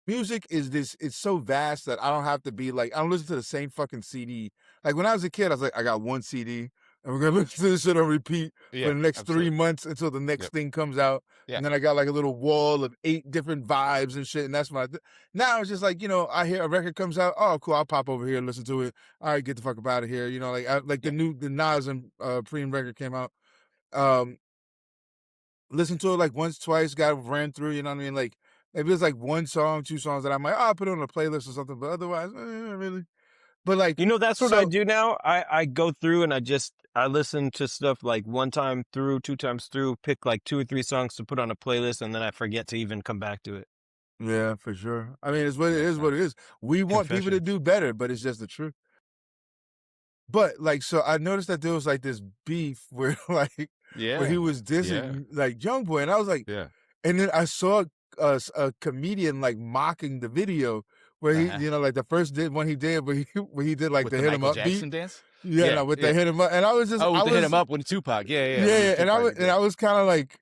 Music is this. It's so vast that I don't have to be like. I don't listen to the same fucking CD. Like when I was a kid, I was like, I got one CD, and we're gonna listen to this shit on repeat for the next 3 months until the next Yep. thing comes out. Yeah. And then I got like a little wall of 8 different vibes and shit. And that's what now it's just like, you know, I hear a record comes out. Oh, cool. I'll pop over here and listen to it. All right, get the fuck up out of here. You know, like the Nas and Preem record came out. Listen to it like once, twice, got ran through, you know what I mean? Like if it's like 1 song, 2 songs that I'm like, I'll put it on a playlist or something, but otherwise, really. But like, You know, that's what So- I do now. I go through and I listen to stuff like 1 time through, 2 times through, pick like 2 or 3 songs to put on a playlist, and then I forget to even come back to it. yeah, for sure. I mean, it's what it is. What it is. We want people to Confessions. do better, but it's just the truth. But like, so I noticed that there was like this beef where like where he was dissing like YoungBoy, and I was like, Yeah. and then I saw a comedian like mocking the video where he, Uh-huh. you know, like the first one he did, where he did like With the the hit him Michael up Jackson beat. dance. Yeah, Yeah, no, with yeah. the hit him up, and I was just, Oh, I to hit was, him up when Tupac. Yeah. yeah, and I was kind of like,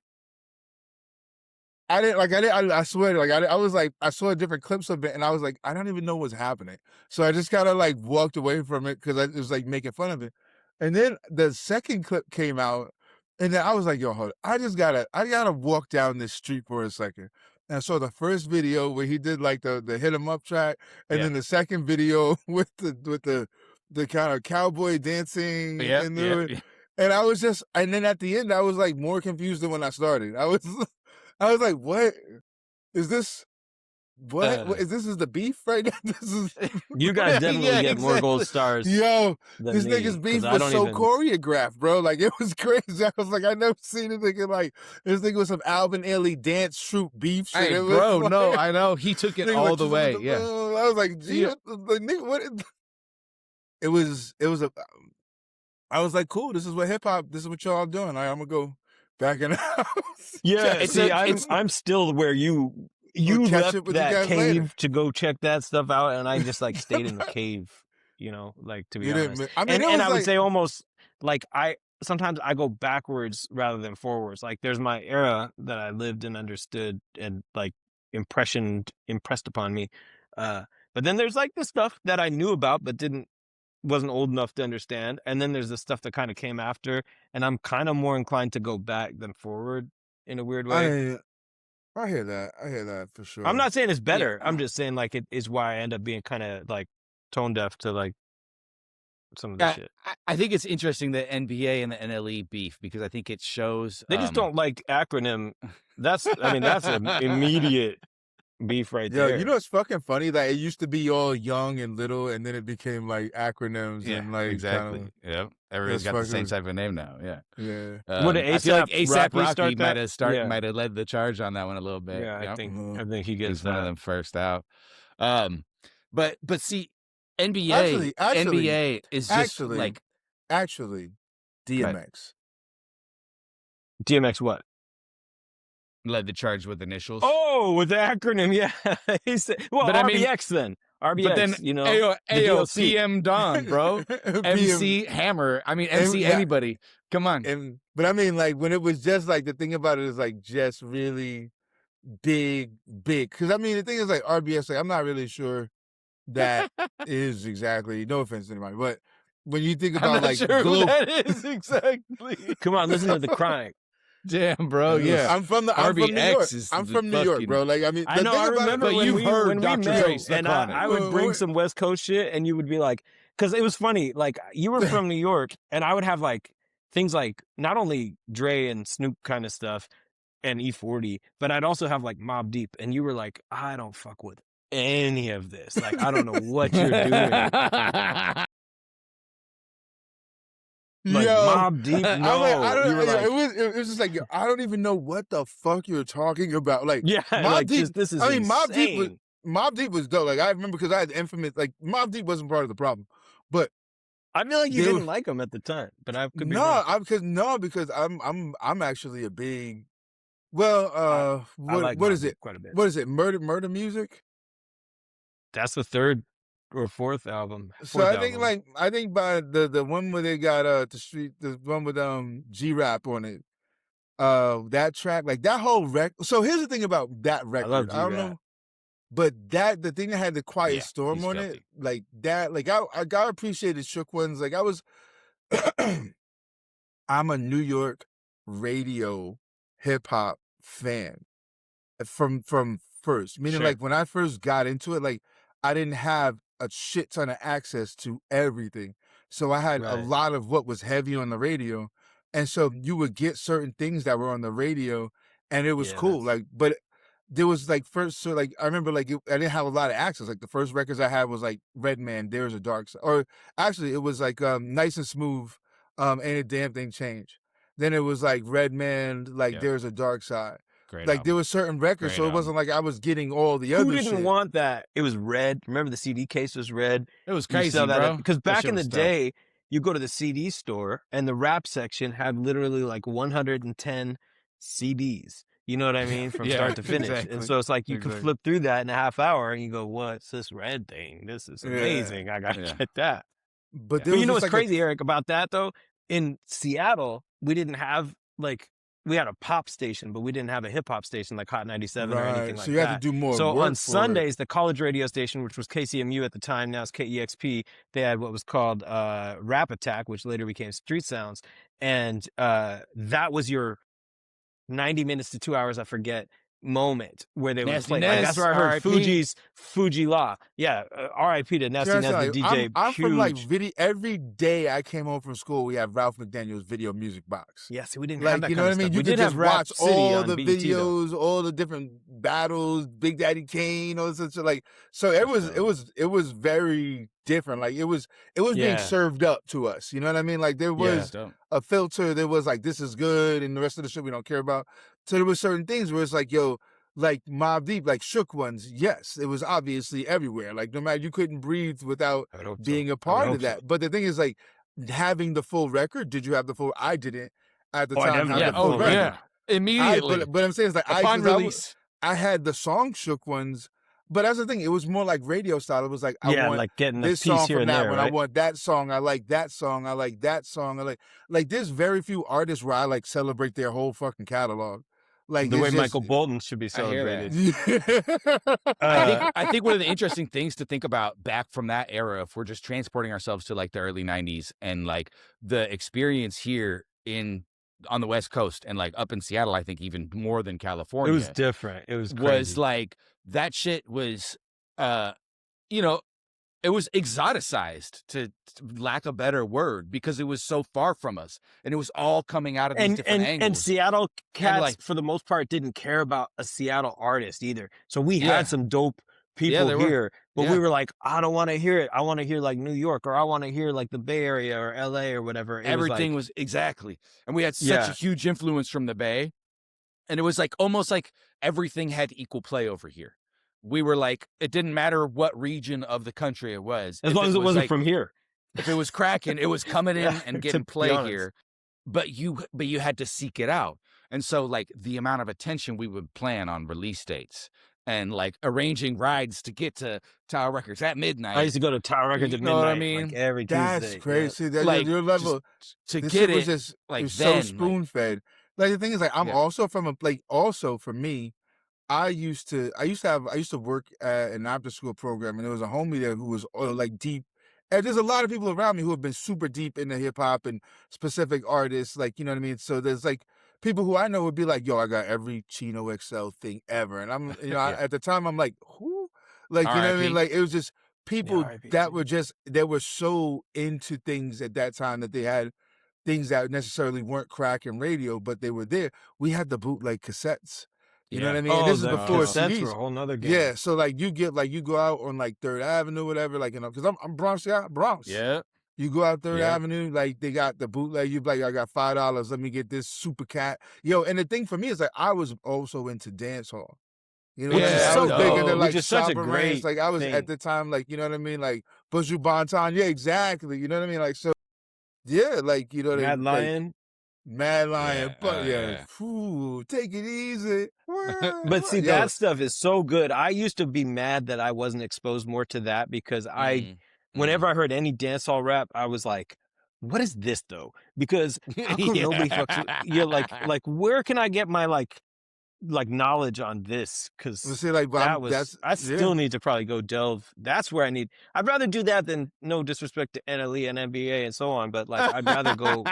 I swear, like I was like, I saw different clips of it, and I was like, I don't even know what's happening. So I just kind of like walked away from it because I was like making fun of it. And then the second clip came out, and then I was like, yo, hold on. I gotta walk down this street for a second. And I saw the first video where he did like the hit 'em up track, and then the second video with the kind of cowboy dancing and and I was just, and then at the end I was like more confused than when I started. I was like, what is this? What is this? Is the beef right now? This is You guys definitely get more gold stars. Yo, than this me, nigga's beef 'cause I was don't so even- choreographed, bro. Like it was crazy. I was like, I never seen a nigga like this nigga with some Alvin Ailey dance troupe beef shit. Hey, It was bro, like- no, I know he took it nigga all like, the way. Yeah, I was like, gee, like, nigga, what? It was a. I was like, cool. This is what hip hop. This is what y'all doing. I'm gonna go back in the house. Yeah, I'm still where you catch left up with you that guys cave later. to go check that stuff out, and I just like stayed in the cave, like to be You honest. didn't. I mean, And I would say almost like sometimes I go backwards rather than forwards. Like there's my era that I lived and understood and like impressed upon me. But then there's like the stuff that I knew about but wasn't old enough to understand. And then there's the stuff that kind of came after, and I'm kind of more inclined to go back than forward in a weird way. I hear that. I hear that for sure. I'm not saying it's better. I'm just saying like it is why I end up being kind of like tone deaf to like some of the shit. I think it's interesting the NBA and the NLE beef because I think it shows They just don't like acronym. That's an immediate beef right there. You know it's fucking funny that it used to be all young and little, and then it became like acronyms and like exactly. Kinda, Everybody's got the same fucking- type of name now. Yeah. Would I feel like A$AP ASAP Rocky start that? might have led the charge on that one a little bit. Yeah, Yep. I think he gets He's one of that. them first out. But see, NBA Actually, NBA is just like actually DMX. DMX what? led the charge with initials. Oh, with the acronym, yeah. He said, well, But I mean- RBX then. RBX, But then, Ayo, DLC. PM Don, bro. MC Hammer. I mean, MC yeah. anybody. Come on. But I mean, like when it was just like the thing about it is like just really big. Because I mean, the thing is like RBS. Like I'm not really sure that is exactly. No offense to anybody, but when you think I'm about not like sure who global, that is exactly. Come on, listen to the crying. Damn, bro. Yeah. I'm from New York. RBX is I'm the from New York, fucking- bro. Like I mean, I know. the thing I about it- remember But when you've we heard when we Dr. met, Dre and suck on it. I would bring Well, some West Coast shit, and you would be like, because it was funny. Like you were from New York, and I would have like things like not only Dre and Snoop kind of stuff and E40, but I'd also have like Mobb Deep, and you were like, I don't fuck with any of this. Like I don't know what you're doing. Like Yo, Mobb Deep, I'm no. like, I don't, You were like, it was just like yo, I don't even know what the fuck you're talking about. Like yeah, Mobb like Deep. this is I mean, Mobb Deep was insane. Mobb Deep was dope. Like I remember because I had the infamous like Mobb Deep wasn't part of the problem, but I feel like you they didn't were- like him at the time, but I could be wrong. because I'm actually a big well I like what Mobb is Deep it? quite a bit. What is it? Murder music? That's the third or fourth album. So Fourth I think album. by the one where they got the one with G-Rap on it. That track, like that whole record. So here's the thing about that record. love I don't G-Rap. know. But the thing that had the Quiet Yeah, Storm he's on filthy. it, like that, like I gotta appreciate the Shook ones. Like I was I'm a New York radio hip hop fan from first. Meaning Sure. like when I first got into it, like I didn't have a shit ton of access to everything. So I had a Right. lot of what was heavy on the radio. And so you would get certain things that were on the radio and it was Yeah, cool. that's- Like, but there was like first, so like I remember like I didn't have a lot of access. Like the first records I had was like Redman, There's a Dark Side. Or actually it was like Nice and Smooth, Ain't a Damn Thing Changed. Then it was like Redman, like Yeah. There's a Dark Side. Great Like there album. were certain records, Great so it wasn't like I was getting all the other Who didn't shit. want that? It was red. Remember the CD case was red? It was You crazy, sell that bro. because That back shit in the was dope. day, you go to the CD store and the rap section had literally like 110 CDs. You know what I mean? From Yeah, start to finish. exactly. And so it's like you can Exactly. flip through that in a half hour and you go, what's this red thing? This is Yeah. amazing. I got to Yeah. get that. But Yeah. there But you was know just what's like a- crazy, Eric, about that though? In Seattle, we didn't have like we had a pop station, but we didn't have a hip hop station like Hot 97 or anything Right. like So you had to that. do more So work on for it. Sundays, the college radio station, which was KCMU at the time, now it's KEXP, they had what was called Rap Attack, which later became Street Sounds. And that was your 90 minutes to 2 hours, I forget, moment where they would Nasty play. Like, that's Ness, where I heard R.I.P.. Fuji's Fuji Law. Yeah, R.I.P. to Nasty Ness, the DJ. I'm from like huge. video. Every day I came home from school, we have Ralph McDaniel's video music box. Yeah, see, we didn't have Like, that you know kind what of I mean? stuff. You We could did just have Rap watch City all on the BET, though. videos, all the different battles, Big Daddy Kane, all such like. So it was very different. Like it was being Yeah. served up to us. You know what I mean? Like there Yeah. was a filter. There was like, this is good, and the rest of the shit we don't care about. So there was certain things where it's like, yo, like Mobb Deep, like Shook Ones. Yes, it was obviously everywhere. Like no matter, you couldn't breathe without being a part of that. But the thing is, like, having the full record. Did you have the full? I didn't at the time. I Have the full record. Immediately. But I'm saying is like upon release, I had the song Shook Ones. But that's the thing. It was more like radio style. It was like, I want like getting this piece song here from and that there, one. right? I want that song. I like that song. I like that song. I like there's very few artists where I like celebrate their whole fucking catalog. Like the way it's Michael just, Bolton should be I hear celebrated. I think one of the interesting things to think about back from that era, if we're just transporting ourselves to like the early 90s and like the experience here on the West Coast and like up in Seattle, I think even more than California. It was different. It was crazy. like that shit was, you know, it was exoticized, to lack a better word, because it was so far from us, and it was all coming out of these different angles. And Seattle cats, like, for the most part, didn't care about a Seattle artist either. So we had some dope people here, but we were like, I don't want to hear it. I want to hear like New York, or I want to hear like the Bay Area or LA or whatever. Everything was exactly. And we had such a huge influence from the Bay. And it was like almost like everything had equal play over here. We were like, it didn't matter what region of the country it was. As long as it wasn't like, from here. If it was cracking, it was coming in and getting play here. But you had to seek it out. And so like the amount of attention we would plan on release dates and like arranging rides to get to Tower Records at midnight. I used to go to Tower Records at midnight. What I mean? Like every Tuesday. That's crazy. That like, your level to get it was just like so spoon fed. Like the thing is, like I'm also from a also for me, I used to work at an after school program, and there was a homie there who was like deep. And there's a lot of people around me who have been super deep into hip hop and specific artists, like, you know what I mean? So there's like people who I know would be like, yo, I got every Chino XL thing ever. And I'm, you know, at the time I'm like, who? Like, you know what I mean? Like it was just people that were they were so into things at that time that they had things that necessarily weren't crack and radio, but they were there. We had the bootleg cassettes. You know what I mean? And this is before CDs. Were a whole nother game. Yeah, so like you go out on like 3rd Avenue, whatever, like, you know, because I'm Bronx. Yeah. You go out 3rd Avenue, like they got the bootleg. You be like, I got $5. Let me get this Super Cat. Yo, and the thing for me is like I was also into dance hall. You know, I was big into like Shopper Range. Like I was at the time, like, you know what I mean, like Buju Banton. Yeah, exactly. You know what I mean, like so. Yeah, like, you know, Mad Lion. Mad Lion, but take it easy. But see, that stuff is so good. I used to be mad that I wasn't exposed more to that because whenever I heard any dancehall rap, I was like, what is this though? Because how come nobody fucks with, you're like, where can I get my like knowledge on this? Because I still need to probably go delve. That's where I'd rather do that than, no disrespect to NLE and NBA and so on, but like I'd rather go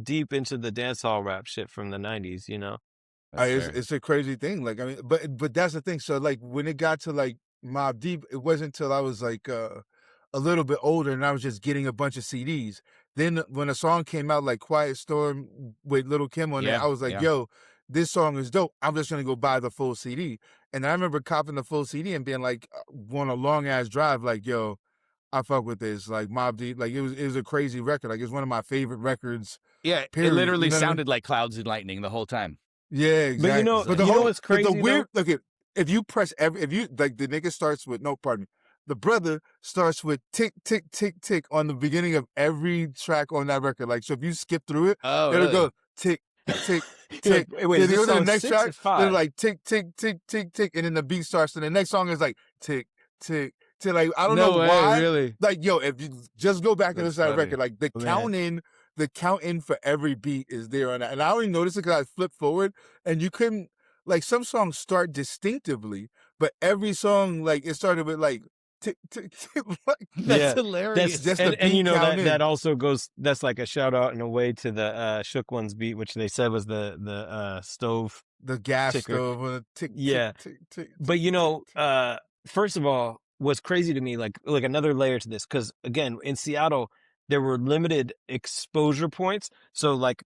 deep into the dancehall rap shit from the 90s, you know? It's a crazy thing. Like, I mean, but that's the thing. So like when it got to like Mobb Deep, it wasn't until I was like a little bit older and I was just getting a bunch of CDs. Then when a song came out like Quiet Storm with Lil' Kim on it, I was like, yo, this song is dope. I'm just gonna go buy the full CD. And I remember copping the full CD and being like, on a long ass drive, like, yo, I fuck with this. Like Mobb Deep, like it was a crazy record. Like it's one of my favorite records. Yeah, period. It literally sounded like Clouds and Lightning the whole time. Yeah, exactly. But you know what's crazy? The weird, look, if you press if you like the nigga starts with the brother starts with tick tick tick tick on the beginning of every track on that record. Like so, if you skip through it, it'll go tick tick tick. Wait, then you go to the next track, they're like tick tick tick tick tick, and then the beat starts, and the next song is like tick tick. To like I don't know why, really. Like yo, if you just go back and listen to that record, like the counting the count in for every beat is there on that. And I only noticed it because I flipped forward and you couldn't, like, some songs start distinctively, but every song, like, it started with like tick tick tick. Like, That's hilarious. just the and beat you know count that in. also goes, that's like a shout out in a way to the Shook Ones beat, which they said was the stove The gas ticker. stove on a tick Yeah. tick tick tick. But you know, first of all, what's crazy to me, like another layer to this, because again, in Seattle, there were limited exposure points. So like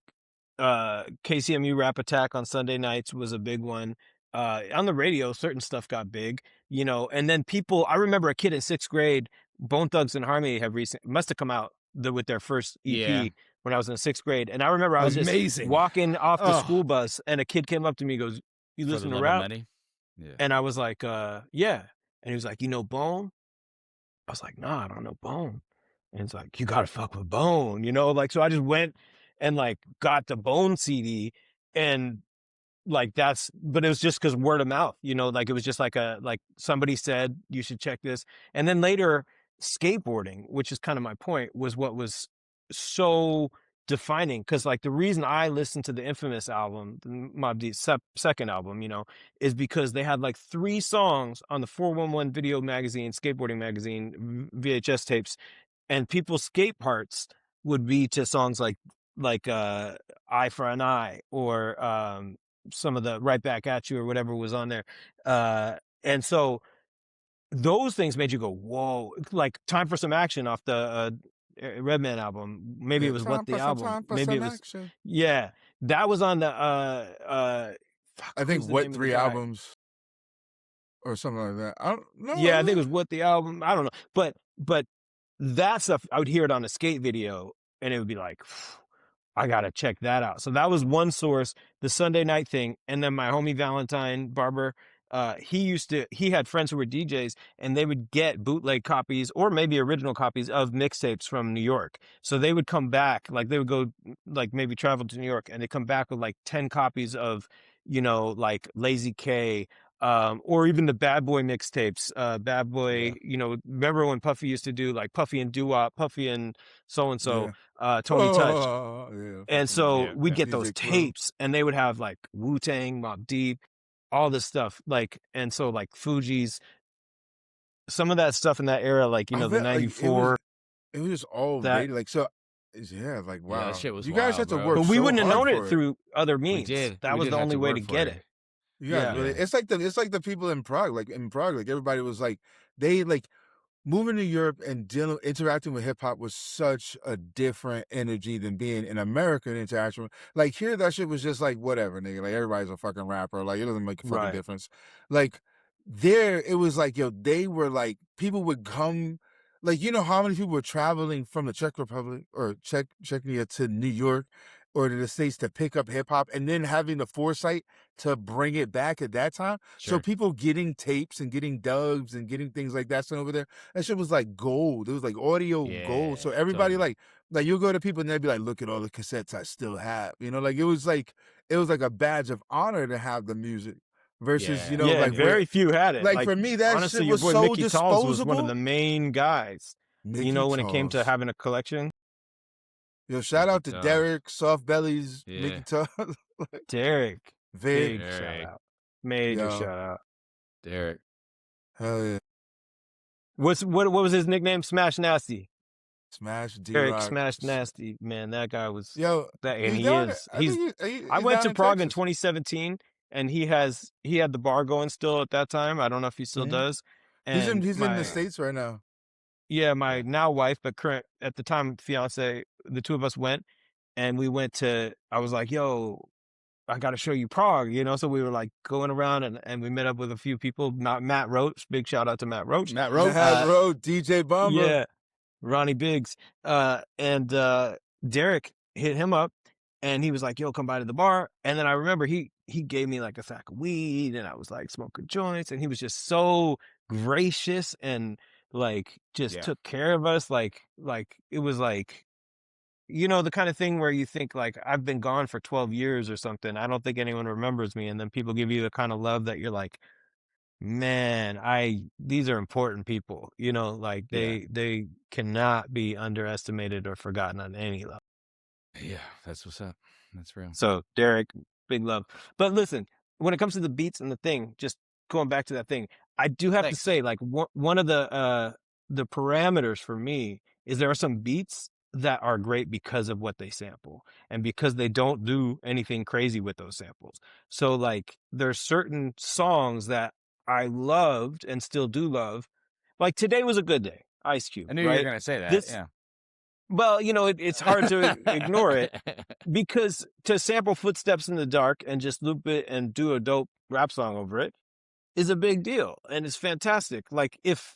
KCMU Rap Attack on Sunday nights was a big one. On the radio, certain stuff got big, you know, and then people, I remember a kid in 6th grade, Bone Thugs and Harmony must have come out with their first EP Yeah. when I was in 6th grade. And I remember I was just Amazing. walking off the Oh. school bus and a kid came up to me and goes, "You For the listen to Love of rap?" Many? Yeah. And I was like, yeah. And he was like, "You know Bone?" I was like, "Nah, I don't know Bone." And it's like, "You gotta fuck with Bone," you know? Like, so I just went and like got the Bone CD and like but it was just because word of mouth, you know, like it was just like somebody said you should check this. And then later, skateboarding, which is kind of my point, was what was so defining. Because like the reason I listened to the infamous album, the Mobb Deep's second album, you know, is because they had like 3 songs on the 411 video magazine, skateboarding magazine, VHS tapes, and people's skate parts would be to songs like Eye for an Eye, or some of the Right Back at You or whatever was on there. And so those things made you go, whoa, like Time for Some Action off the Redman album. Maybe Yeah, it was What the Album. time for Maybe it some was, action. yeah, that was on the, fuck, I think who's the what name of the 3 guy? albums or something like that. I don't know. Yeah, I think it was What the Album. I don't know. But that stuff, I would hear it on a skate video and it would be like, I gotta check that out. So that was one source, the Sunday night thing. And then my homie Valentine Barber, he had friends who were DJs and they would get bootleg copies or maybe original copies of mixtapes from New York. So they would come back, like they would go, like maybe travel to New York and they come back with like 10 copies of, you know, like Lazy K, or even the Bad Boy mixtapes, Bad Boy, Yeah. you know, remember when Puffy used to do like Puffy and Doo-Wop, Puffy and so-and-so, Tony Touch. Yeah, And so yeah, we'd yeah. get those DJ Clue. tapes and they would have like Wu-Tang, Mobb Deep, all this stuff. Like, and so like Fugees, some of that stuff in that era, like, you know, the bet, like, 94. it was just all That- radio. Like, so, yeah, like, wow. Yeah, that shit was you guys wild, had to bro. work But we so wouldn't have hard known for it through other means. did. That We was did the have only to way work to for get it. it. You guys Yeah. really, it's like the people in Prague, like everybody was like, they like moving to Europe and interacting with hip hop was such a different energy than being in American interaction. Like here, that shit was just like whatever, nigga. Like everybody's a fucking rapper. Like it doesn't make a fucking Right. difference. Like there, it was like, yo, they were like, people would come. Like, you know how many people were traveling from the Czech Republic or Czechia to New York or to the States to pick up hip hop and then having the foresight to bring it back at that time. So Sure. people getting tapes and getting dubs and getting things like that sent over there, that shit was like gold. It was like audio gold. So Yeah, everybody totally. like you'll go to people and they'll be like, look at all the cassettes I still have. You know, like it was like a badge of honor to have the music versus, you know, Yeah, like and very few had it. like for me, that honestly, shit your was boy so Mickey Talls was one of disposable. the main guys. Mickey You know, when it came to Talls. having a collection. Yo, shout Mickey out to Talls. Derek, Soft Bellies, Yeah. Mickey Talls. Derek, Vic. big Derek. shout out. Major Yo. shout out. Derek. Hell yeah. What was his nickname? Smash Nasty. Smash Derek D-Rock. Smash Nasty. Man, that guy was Yo, that, and he's he down, is. I He's. think I he's went down to in Prague in Texas. 2017, and he had the bar going still at that time. I don't know if he still Mhm. does. He's And in the States right now. Yeah, my Yeah. now wife, but current at the time fiance, the two of us went, and we went to. I was like, "Yo, I got to show you Prague," you know. So we were like going around, and we met up with a few people. Matt Roach, big shout out to Matt Roach. Matt Roach. Matt Roach, DJ Bomber. Yeah, Ronnie Biggs, and Derek hit him up, and he was like, "Yo, come by to the bar." And then I remember he gave me like a sack of weed, and I was like smoking joints, and he was just so gracious and like just Yeah. took care of us. Like it was like, you know, the kind of thing where you think like I've been gone for 12 years or something. I don't think anyone remembers me, and then people give you the kind of love that you're like, man, these are important people, you know, like Yeah. they cannot be underestimated or forgotten on any level. Yeah, that's what's up. That's real. So Derek, big love. But listen, when it comes to the beats and the thing, just going back to that thing, I do have to Thanks. say, like one of the parameters for me is there are some beats that are great because of what they sample and because they don't do anything crazy with those samples. So like there's certain songs that I loved and still do love. Like Today Was a Good Day, Ice Cube, I knew you were right? gonna say that. This Yeah. Well, it's hard to ignore it because to sample Footsteps in the Dark and just loop it and do a dope rap song over it is a big deal and it's fantastic. Like if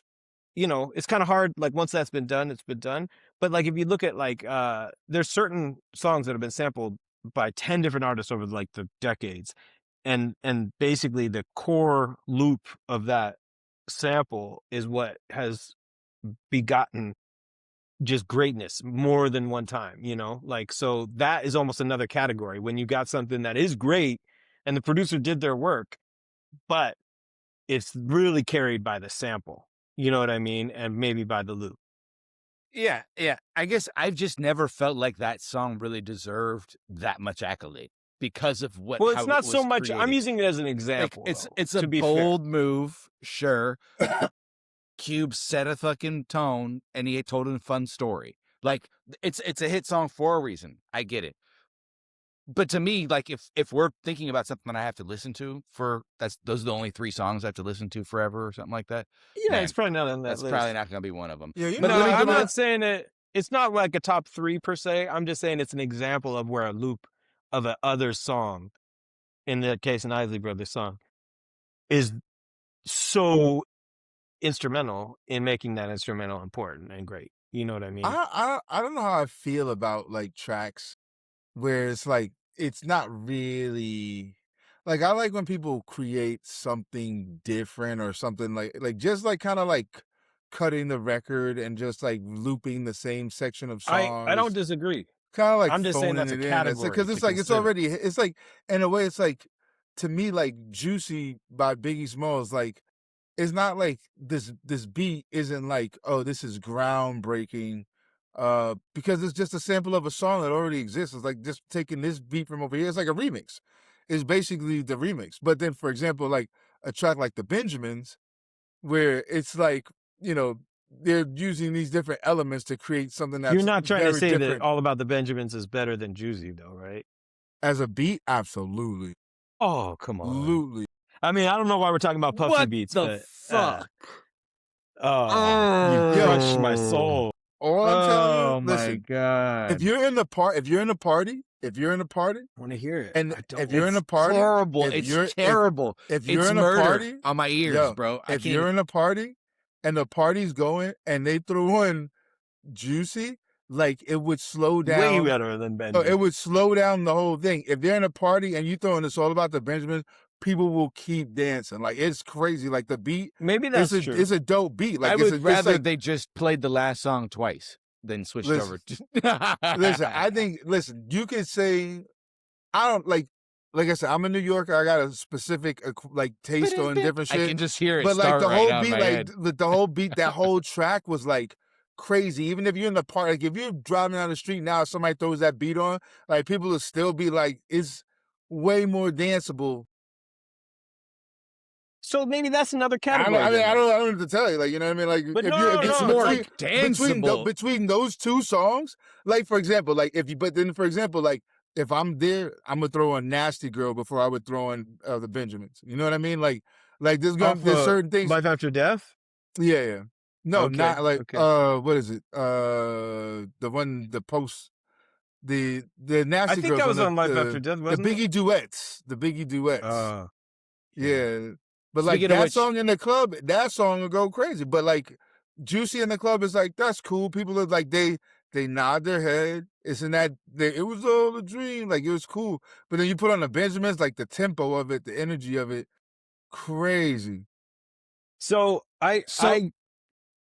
it's kind of hard, like once that's been done, it's been done. But like if you look at like there's certain songs that have been sampled by 10 different artists over like the decades, and basically the core loop of that sample is what has begotten just greatness more than one time, like, so that is almost another category when you got something that is great and the producer did their work, but it's really carried by the sample, you know what I mean? And maybe by the loop. Yeah. I guess I've just never felt like that song really deserved that much accolade because of Well, it's how not it was so much, I'm created. using it as an Like example, it's though, a to be bold move, sure. Cube set a fucking tone and he told a fun story. Like it's a hit song for a reason. I get it. But to me, like if we're thinking about something that I have to listen to those are the only 3 songs I have to listen to forever or something like that. Yeah, Man, it's probably not on that that's list. probably not going to be one of them. Yeah, But No, let me I'm give not saying it. It's not like a top 3 per se. I'm just saying it's an example of where a loop of a other song, in that case, an Isley Brothers song, is so instrumental in making that instrumental important and great. You know what I mean? I don't know how I feel about like tracks where it's like it's not really like I like when people create something different or something like just like kind of like cutting the record and just like looping the same section of I don't songs, disagree. kind of like I'm just saying phoning that's a it in. It's like category because to it's like it's consider. already it's like in a way it's like to me like Juicy by Biggie Smalls like it's not like this beat isn't like, oh, this is groundbreaking, because it's just a sample of a song that already exists. It's like just taking this beat from over here. It's like a remix. It's basically the remix. But then, for example, like a track like the Benjamins, where it's like, they're using these different elements to create something You're that's not trying to very say that different. All About the Benjamins is better than Juicy, though, right? As a beat, absolutely. Oh, come on. Absolutely. I mean, I don't know why we're talking about puffy what beats, the but fuck? you crushed my soul. All I'm telling you, my listen, god! if you're in a party, I want to hear it. and I don't, if you're in a party, Horrible. if It's you're terrible. if you're It's in a murder party on my ears, yo, bro. I if can't. you're in a party and the party's going and they threw on Juicy, like it would slow down. way better than Benjamin. It would slow down the whole thing. If they're in a party and you throwing this All About the Benjamins, people will keep dancing. Like it's crazy. Like the beat, Maybe that's it's true. It's a dope beat. Like I would rather like, they just played the last song twice than switched over. listen, you could say, I don't like I said, I'm in New York. I got a specific like taste on different shit. I can just hear it. But like the whole beat, like the whole beat, that whole track was like crazy. Even if you're in the park, like if you're driving down the street now, somebody throws that beat on, like people will still be like, it's way more danceable. So maybe that's another category. I don't know what to tell you. Like, you know what I mean? Like, but it's more like danceable between those 2 songs. Like, for example, like if I'm there, I'm gonna throw on Nasty Girl before I would throw on the Benjamins. You know what I mean? Like there's certain things. Life After Death. Yeah. No, okay. not like okay. What is it? The Nasty Girls. I think that was on Life After Death, wasn't the Biggie duets. The Biggie duets. Yeah. But like that song in the club, that song will go crazy. But like Juicy in the club is like, that's cool. People are like, they nod their head. Isn't that it was all a dream? Like it was cool. But then you put on the Benjamins, like the tempo of it, the energy of it, crazy. So I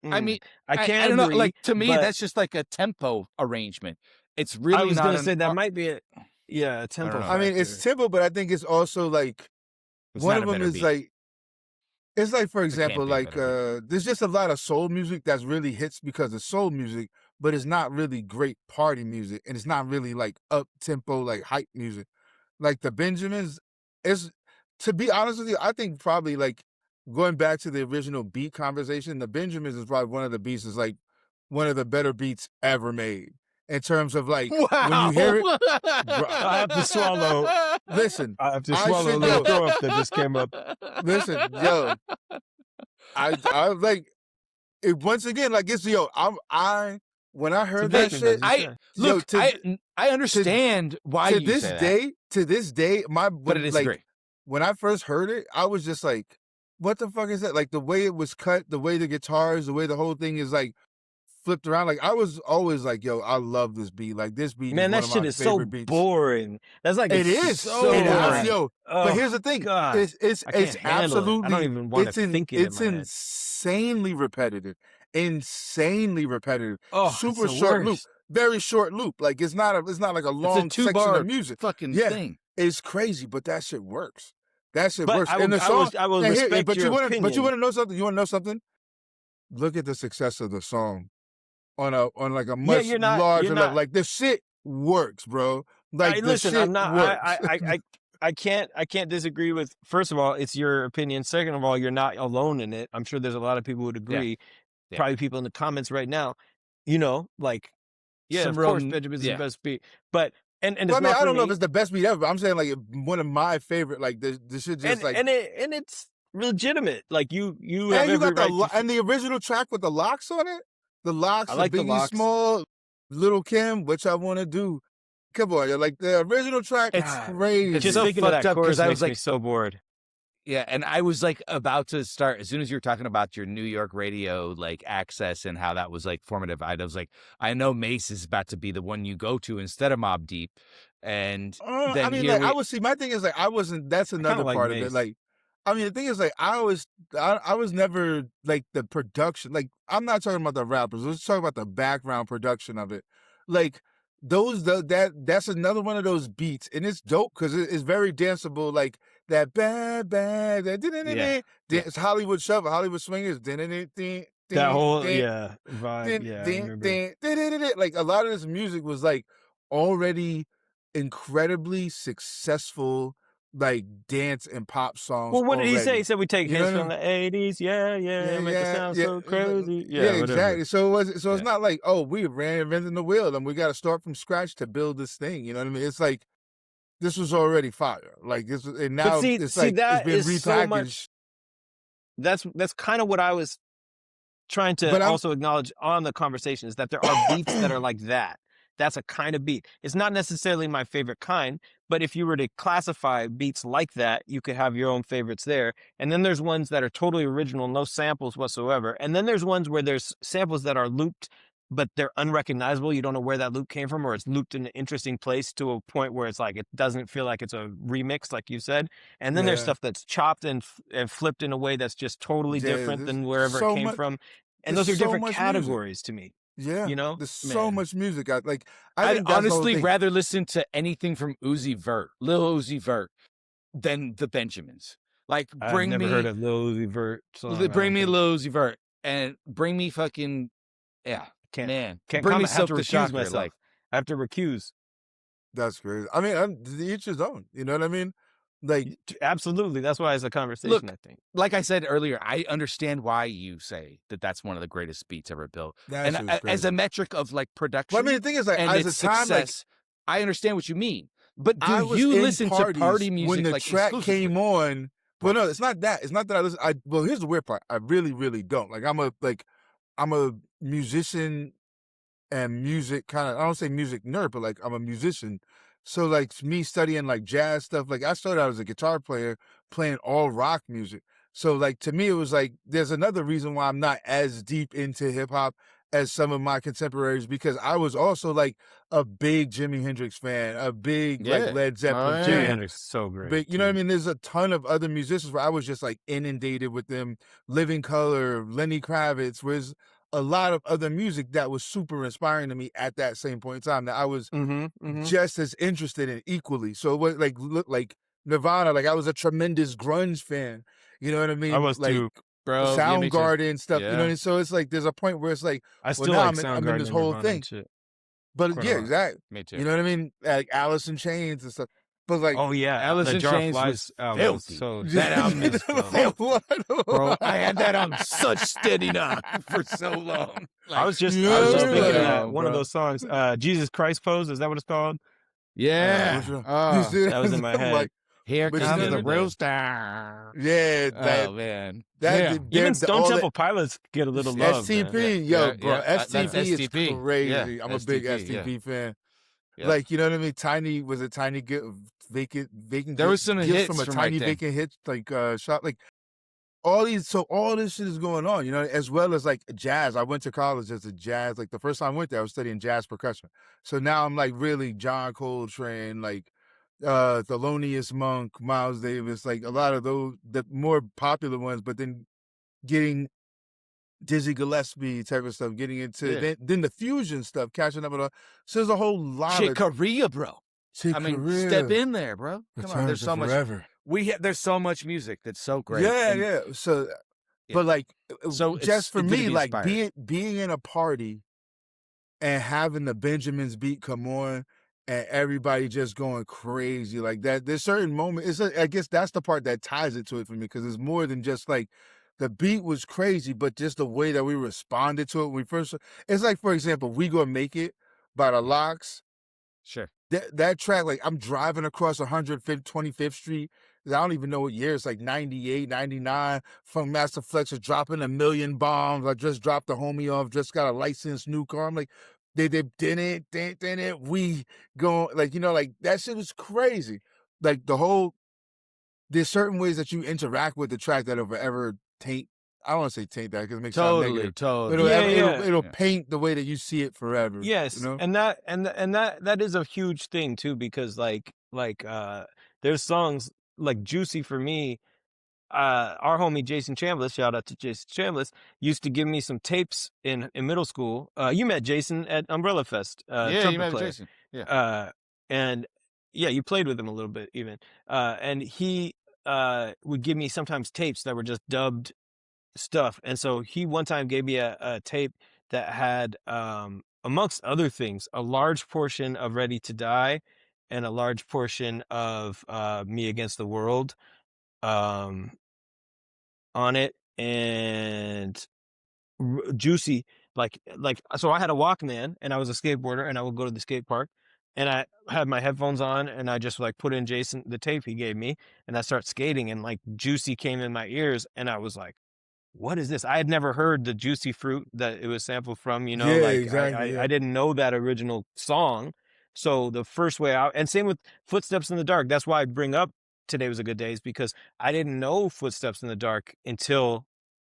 mean, I can't I don't know. agree, Like to me, that's just like a tempo arrangement. It's really. I was gonna say that might be a tempo. I mean, it's tempo, but I think it's also like one of them is like. It's like, for example, like there's just a lot of soul music that's really hits because of soul music, but it's not really great party music, and it's not really like up tempo, like hype music. Like the Benjamins, is to be honest with you, I think probably like going back to the original beat conversation, the Benjamins is probably one of the beats is like one of the better beats ever made in terms of like when you hear it. Bro, I have to swallow. listen, I have to I swallow a should little know. throw up that just came up. Listen, yo, I like it once again. Like it's when I heard that shit, I understand why to you this say day, to this day, but I disagree. like when I first heard it, I was just like, "What the fuck is that?" Like the way it was cut, the way the guitars, the way the whole thing is like flipped around. Like I was always like, "Yo, I love this beat." Like this beat Man, is one that of shit my is so favorite beats. boring. That's like It is so it boring. is, yo. Oh, but here's the thing: God. it's I can't handle absolutely. it. I don't even want to think it in It's my head. insanely repetitive. Insanely repetitive. Oh, Super it's the short loop. worst. Very short loop. Like it's not like a long It's a section 2-bar of music. fucking Yeah, thing. it's crazy, but that shit works. That shit But works. I And will, the song, I will and respect but your you want opinion. to know something? You want to know something? Look at the success of the song on like a much larger level. Like the shit works, bro. Like the listen, shit I'm not. works. I can't disagree with. First of all, it's your opinion. Second of all, you're not alone in it. I'm sure there's a lot of people who would agree. Yeah. Probably people in the comments right now. You know, like, yeah, Some of real- course, Benjamin's yeah. the best beat. But and it's Well, I mean, not I for don't know me. if it's the best beat ever. But I'm saying like one of my favorite. Like the shit just like and it's legitimate. Like you have and you every got the right to, and the original track with the locks on it. The locks, I like the the Biggie locks. Small, Little Kim, which I want to do. Come on, you're like the original track. It's crazy. It's just so thinking of fucked that up chorus because I was makes like me so bored. Yeah, and I was like about to start as soon as you were talking about your New York radio like access and how that was like formative. I was like, I know Mace is about to be the one you go to instead of Mobb Deep, and then I mean, here like, I would see. My thing is like I wasn't. That's another like part of Mace. it. Like, I mean, the thing is like I was never like the production. Like, I'm not talking about the rappers. Let's talk about the background production of it. Like that's another one of those beats, and it's dope because it's very danceable. Like that that it's Hollywood Shuffle, Hollywood Swingers. That whole vibe. Yeah, I remember. Like a lot of this music was like already incredibly successful, like dance and pop songs. Well, what did he say? already. He said we take You hits know from what the '80s. Yeah, make it sound so crazy. Yeah, whatever. exactly. So it's not like, oh, we reinventing the wheel and we got to start from scratch to build this thing. You know what I mean? It's like this was already fire. Like this, and now it's like that it's been is repackaged. so much. That's kind of what I was trying to also acknowledge on the conversation is that there are beats that are like that. That's a kind of beat. It's not necessarily my favorite kind, but if you were to classify beats like that, you could have your own favorites there. And then there's ones that are totally original, no samples whatsoever. And then there's ones where there's samples that are looped, but they're unrecognizable. You don't know where that loop came from, or it's looped in an interesting place to a point where it's like it doesn't feel like it's a remix, like you said. And then there's stuff that's chopped and flipped in a way that's just totally different than wherever it came from. And those are different categories to me. Yeah, you know, there's so much music. I'd honestly rather listen to anything from Lil Uzi Vert, than the Benjamins. Like, bring I've never heard of Lil Uzi Vert. Bring me Lil Uzi Vert and bring me fucking Can't bring me Silk the Shocker. Myself. Like, I have to recuse. That's crazy. I mean, each his own. You know what I mean? Like, absolutely. That's why it's a conversation. I think. Like I said earlier, I understand why you say that that's one of the greatest beats ever built. And as a metric of like production, well, I mean, the thing is, like, and as its a time, success, I understand what you mean. But do was you in listen to party music when the like track exclusively? came on? Well, no, it's not that. It's not that I listen. Well, here's the weird part. I really, really don't. Like, I'm a musician and music kind of. I don't say music nerd, but like I'm a musician. So like me studying like jazz stuff. Like I started out as a guitar player playing all rock music. So like to me, it was like there's another reason why I'm not as deep into hip hop as some of my contemporaries, because I was also like a big Jimi Hendrix fan, a big like Led Zeppelin fan. Jimi Hendrix is so great. But you know what I mean? There's a ton of other musicians where I was just like inundated with them. Living Color, Lenny Kravitz, was a lot of other music that was super inspiring to me at that same point in time that I was just as interested in equally. So it was like, look, like Nirvana, like I was a tremendous grunge fan. You know what I mean? I was like, too. bro. Yeah, me too. Soundgarden stuff. You know Yeah. what I mean? So it's like there's a point where it's like, I well, still now like I'm in Soundgarden this and whole Nirvana thing. and shit. But Quite a yeah, lot. exactly. Me too. You know what I mean? Like Alice in Chains and stuff. But like, Oh yeah, Alice the in Jar of Chains Flies was album was filthy. so That album is filthy. Bro, I had that on on such steady knock for so long. I was just you I was know, just thinking like- of that Yo, one of bro. those songs, Jesus Christ Pose. Is that what it's called? Yeah. Which one? Oh, You see that was in my I'm head. like, here but you comes know the what? real Day. star. yeah, that Oh man. that Yeah. did- Even the- Stone all Temple Pilots get a little love. man. STP, yo, Yeah, bro, yeah, that's STP is STP. crazy. Yeah, I'm a big STP, yeah. STP fan. Yeah. Like, you know what I mean? Tiny was a tiny vacant. There was some gifts hits from a from tiny right then. vacant hit, like shot, like all these. So all this shit is going on, you know, as well as like jazz. I went to college as a jazz. Like the first time I went there, I was studying jazz percussion. So now I'm like really John Coltrane, like Thelonious Monk, Miles Davis, like a lot of those, the more popular ones. But then getting Dizzy Gillespie type of stuff, getting into Yeah. then the fusion stuff, catching up with all. So there's a whole lot Chick of Corea, bro. I mean, step in there, bro. Come on, there's so much. forever. There's so much music that's so great. Yeah, and yeah. So, Yeah. but like, So just for it's good to me, be like inspired. being in a party and having the Benjamins beat come on and everybody just going crazy like that. There's certain moments. I guess that's the part that ties it to it for me because it's more than just like the beat was crazy, but just the way that we responded to it when we first. It's like, for example, "We Gonna Make It" by the Lox. Sure. That track, like I'm driving across 125th Street. I don't even know what year. It's like 98, 99. Funk Master Flex is dropping a million bombs. I just dropped the homie off, just got a licensed new car. I'm like, they did it. We go, like, you know, like that shit was crazy. Like the whole, there's certain ways that you interact with the track that'll forever taint. I don't want to say taint that because it makes it sound negative. Totally. It'll paint the way that you see it forever. Yes, you know? and that is a huge thing too because there's songs like Juicy for me. Our homie Jason Chambliss, shout out to Jason Chambliss, used to give me some tapes in middle school. You met Jason at Umbrella Fest, Yeah, trumpet you met player. Jason. Yeah. And yeah, you played with him a little bit even. And he would give me sometimes tapes that were just dubbed stuff. And so he one time gave me a tape that had, amongst other things, a large portion of Ready to Die and a large portion of Me Against the World on it, and Juicy, so I had a Walkman and I was a skateboarder and I would go to the skate park and I had my headphones on and I just like put in the tape he gave me, and I start skating and like Juicy came in my ears and I was like, what is this? I had never heard the Juicy Fruit that it was sampled from, you know, Yeah, like exactly, I didn't know that original song. So the first way out, and same with Footsteps in the Dark. That's why I bring up Today Was a Good Day, is because I didn't know Footsteps in the Dark until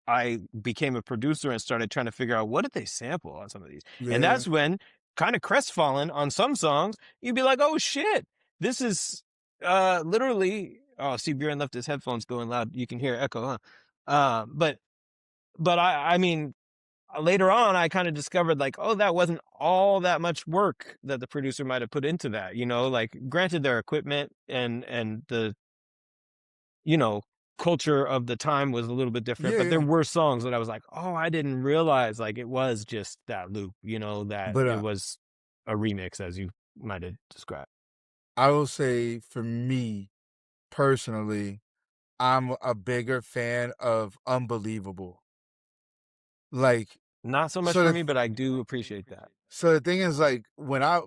I became a producer and started trying to figure out what did they sample on some of these. Yeah. And that's when, kind of crestfallen on some songs, you'd be like, oh shit, this is literally, oh, see, Bjorn left his headphones going loud. You can hear echo, huh? But I mean, later on, I kind of discovered like, oh, that wasn't all that much work that the producer might have put into that, you know, like granted their equipment and the, you know, culture of the time was a little bit different, but there were songs that I was like, oh, I didn't realize like it was just that loop, you know, that it was a remix, as you might have described. I will say for me personally, I'm a bigger fan of Unbelievable. Like, not so much so for the- me, but I do appreciate that. So the thing is, like, when I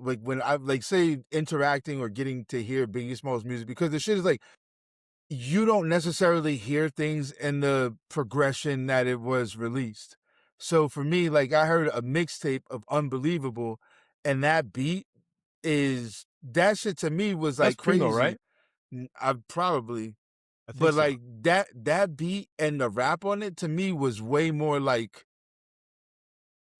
say interacting or getting to hear Biggie Smalls music, because the shit is like, you don't necessarily hear things in the progression that it was released. So for me, like, I heard a mixtape of Unbelievable, and that beat that shit to me was like That's Primo, crazy. right? I probably, I think but so. like that beat and the rap on it to me was way more like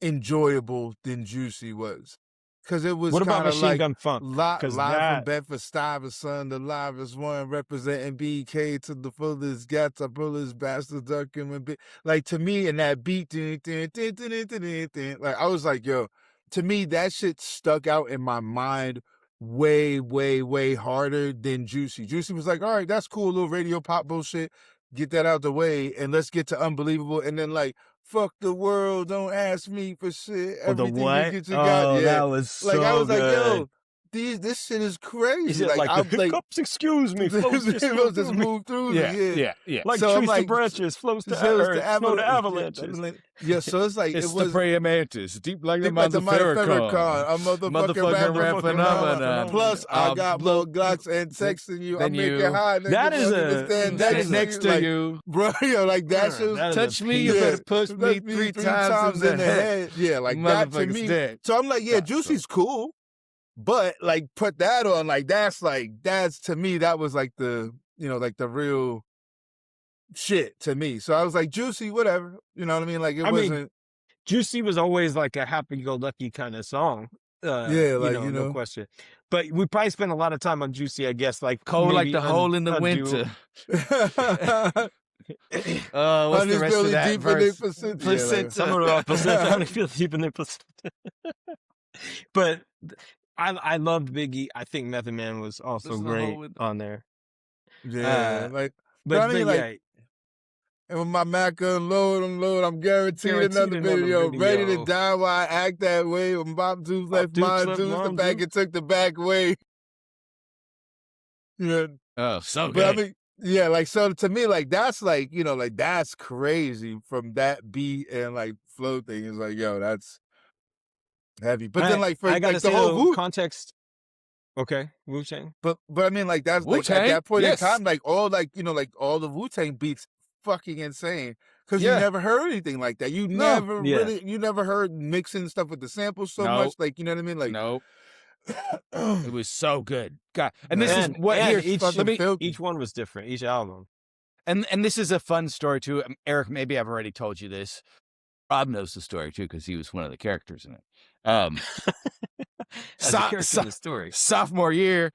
enjoyable than Juicy was. Because it was What about kind of Machine like Gun Funk? live that- from Bedford Stuyvesant, the livest one, representing BK to the fullest, got the fullest bastard ducking. Like, to me, and that beat, like, I was like, yo, to me, that shit stuck out in my mind way, way, way harder than Juicy. Juicy was like, all right, that's cool, little radio pop bullshit. get that out the way, and let's get to Unbelievable, and then like fuck the world, don't ask me for shit. Oh, the Everything what? you got, Oh, yeah. that was so Like I was good. like, yo, this shit is He crazy. said, like, I'm the hiccups, excuse me, flows just it move move through through me. me. Yeah. Like So I'm trees to like, branches, flows to so it's or the snow to avalanche. avalanches. Yeah, so it's like It's it was the praying mantis, deep like the deep like the Montefioricon. Montefioricon, a motherfucking rap phenomenon. Plus, I got more Glocks and texting you. I'm making high. That is next to you, bro. Yo, like that shit. Touch me, you better push me three times in the head. Yeah, like that to me. Dead. So I'm like, yeah, Juicy's cool, but like put that on, that's to me that was like the like the real shit to me. So I was like, Juicy, whatever. You know what I mean? Like it wasn't. Juicy was always like a happy-go-lucky kind of song. Yeah, like no question. But we probably spent a lot of time on Juicy, I guess. Like cold like the hole in the winter. What's the rest of that verse? Placenta. Some of the placenta. Honey feels deep in their placenta. But I loved Biggie. I think Method Man was also great on there. Yeah, but I mean, like. And when my Mac unload, I'm guaranteed another video. Ready to die while I act that way. When Bob Dukes left mine, Dukes the back and took the back way. Yeah. Oh, so good. But I mean, yeah, like, so to me, like, that's like, like, that's crazy from that beat and like flow thing. It's like, yo, that's heavy. But then, like, for I gotta like, say, the whole context. Okay, Wu-Tang. But I mean, like, that's Wu-Tang, like at that point in time, like all like all the Wu-Tang beats fucking insane because you never heard anything like that. You never you never heard mixing stuff with the samples so much. Like, you know what I mean? Like, no, it was so good. God, and this is what here. Each one was different. Each album, and this is a fun story too. Eric, maybe I've already told you this. Rob knows the story too because he was one of the characters in it. The story. Sophomore year,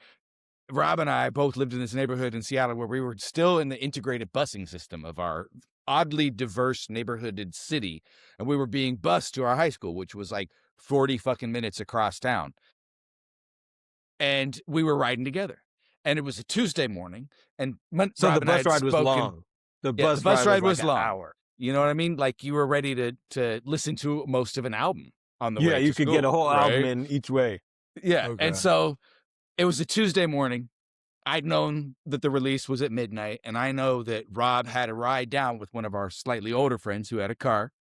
Rob and I both lived in this neighborhood in Seattle where we were still in the integrated busing system of our oddly diverse neighborhooded city. And we were being bused to our high school, which was like 40 fucking minutes across town. And we were riding together. And it was a Tuesday morning. And so Rob the bus ride was long. The bus ride was like long. An hour. You know what I mean? Like you were ready to listen to most of an album on the way. Yeah, you could get a whole album in each way. Yeah. Okay. And so it was a Tuesday morning. I'd known that the release was at midnight, and I know that Rob had a ride down with one of our slightly older friends who had a car,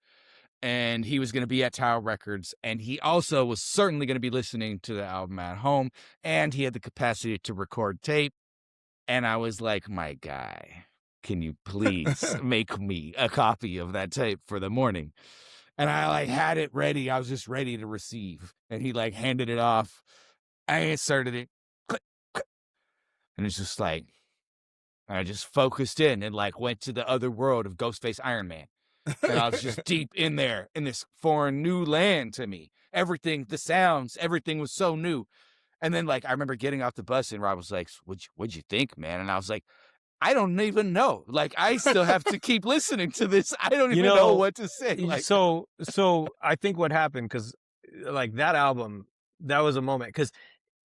and he was going to be at Tower Records, and he also was certainly going to be listening to the album at home, and he had the capacity to record tape. And I was like, my guy, can you please make me a copy of that tape for the morning? And I like had it ready. I was just ready to receive. And he like handed it off. I inserted it. Click, click. And it's just like, I just focused in and like went to the other world of Ghostface Iron Man. And I was just deep in there in this foreign new land to me. Everything, the sounds, everything was so new. And then like, I remember getting off the bus and Rob was like, what'd you think, man? And I was like, I don't even know. Like, I still have to keep listening to this. I don't even know what to say. Like, so I think what happened, because like that album, that was a moment, because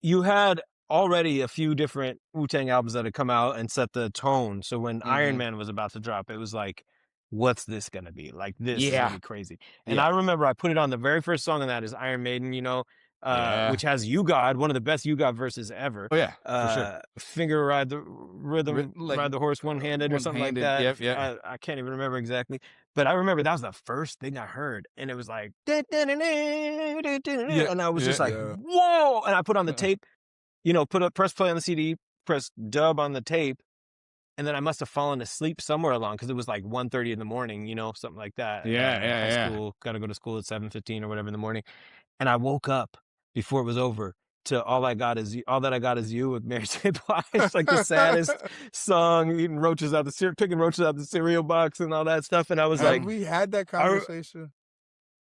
you had already a few different Wu-Tang albums that had come out and set the tone. So when Iron Man was about to drop, it was like, what's this going to be? Like, this is going to be crazy. And I remember I put it on, the very first song on that is Iron Maiden, which has You God, one of the best You God verses ever. Oh, yeah, for sure. Finger ride the rhythm, ride the horse one-handed or something like that. Yep. I can't even remember exactly. But I remember that was the first thing I heard. And it was like, and I was just like, whoa! And I put on the tape, press play on the CD, press dub on the tape. And then I must have fallen asleep somewhere along because it was like 1:30 in the morning, something like that. Yeah. School, got to go to school at 7:15 or whatever in the morning. And I woke up before it was over to All That I Got Is You with Mary J. Blige, like the saddest song, picking roaches out the cereal box and all that stuff. And I was like, we had that conversation.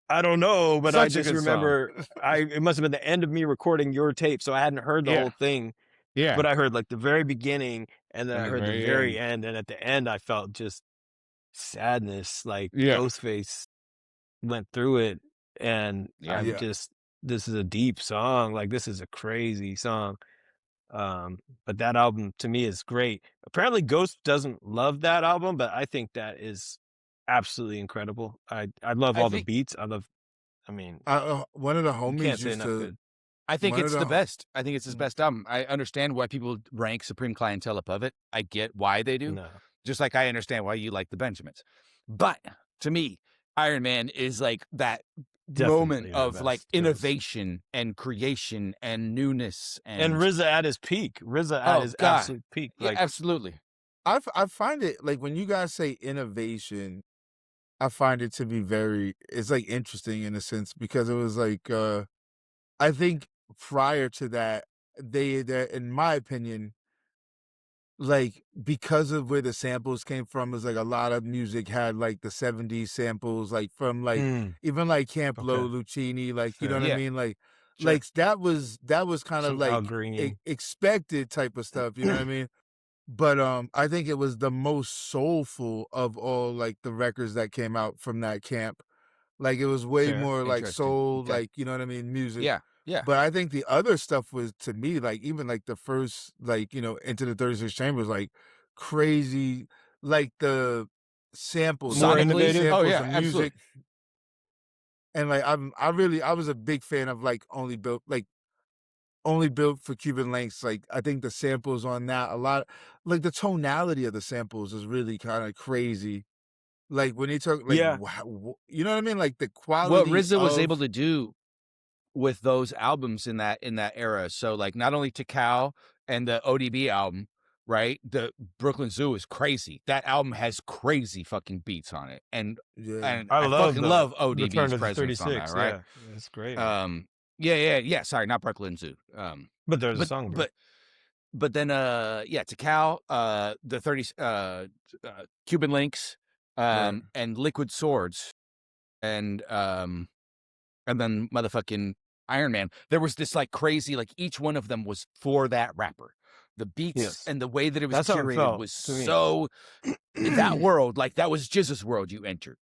I don't know, but I just remember it must have been the end of me recording your tape. So I hadn't heard the whole thing. Yeah. But I heard like the very beginning and then I heard the very end. And at the end, I felt just sadness, like Ghostface went through it. And this is a deep song. Like, this is a crazy song. But that album to me is great. Apparently Ghost doesn't love that album, but I think that is absolutely incredible. I love I all the think beats. I mean, One of the you homies can't say used enough to. good. think One of it's the the best. I think it's his best album. I understand why people rank Supreme Clientele above it. I get why they do. No, Just like I understand why you like the Benjamins. But to me, Iron Man is like that moment definitely the of like best. Yes. innovation and creation and newness And and RZA at his peak. RZA at oh his god. absolute peak. Yeah, Like, absolutely. I find it like when you guys say innovation, I find it to be it's like interesting in a sense because it was like I think prior to that that in my opinion, like because of where the samples came from, is like a lot of music had like the 70s samples, like from like even like Camp okay, Lo, Lucchini, like you know what fair. I Yeah, mean? sure. That was kind of Some Al like Green. expected type of stuff, you know what I mean? But I think it was the most soulful of all like the records that came out from that camp. Like, it was way Fair. more like Interesting. soul, Okay. like, you know what I mean, music. Yeah. Yeah. But I think the other stuff was, to me, like, even like the first, like, you know, Into the 36 Chambers, like crazy, like the samples, More like the key Sonically. innovative. Oh samples yeah, of music. absolutely. And like, I was a big fan of like Only Built for Cuban Links. Like, I think the samples on that, a lot, like the tonality of the samples is really kind of crazy. Like when he talk, like, Yeah. wow, you know what I mean? Like the What quality RZA was able of, to do with those albums in that era. So like not only Takao and the ODB album, right? The Brooklyn Zoo is crazy. That album has crazy fucking beats on it. And yeah. I I love fucking the love Return ODB's to the presence on that, 36. right? Yeah. It's great, man. Yeah. Sorry, not Brooklyn Zoo. But there's a But song, bro. but then yeah, Takao, the 30 Cuban Links, Right. and Liquid Swords, and then motherfucking Iron Man. There was this like crazy, like each one of them was for that rapper. The beats Yes. and the way that it was That's how it curated felt was to me. so that world, like that was Jizz's world you entered.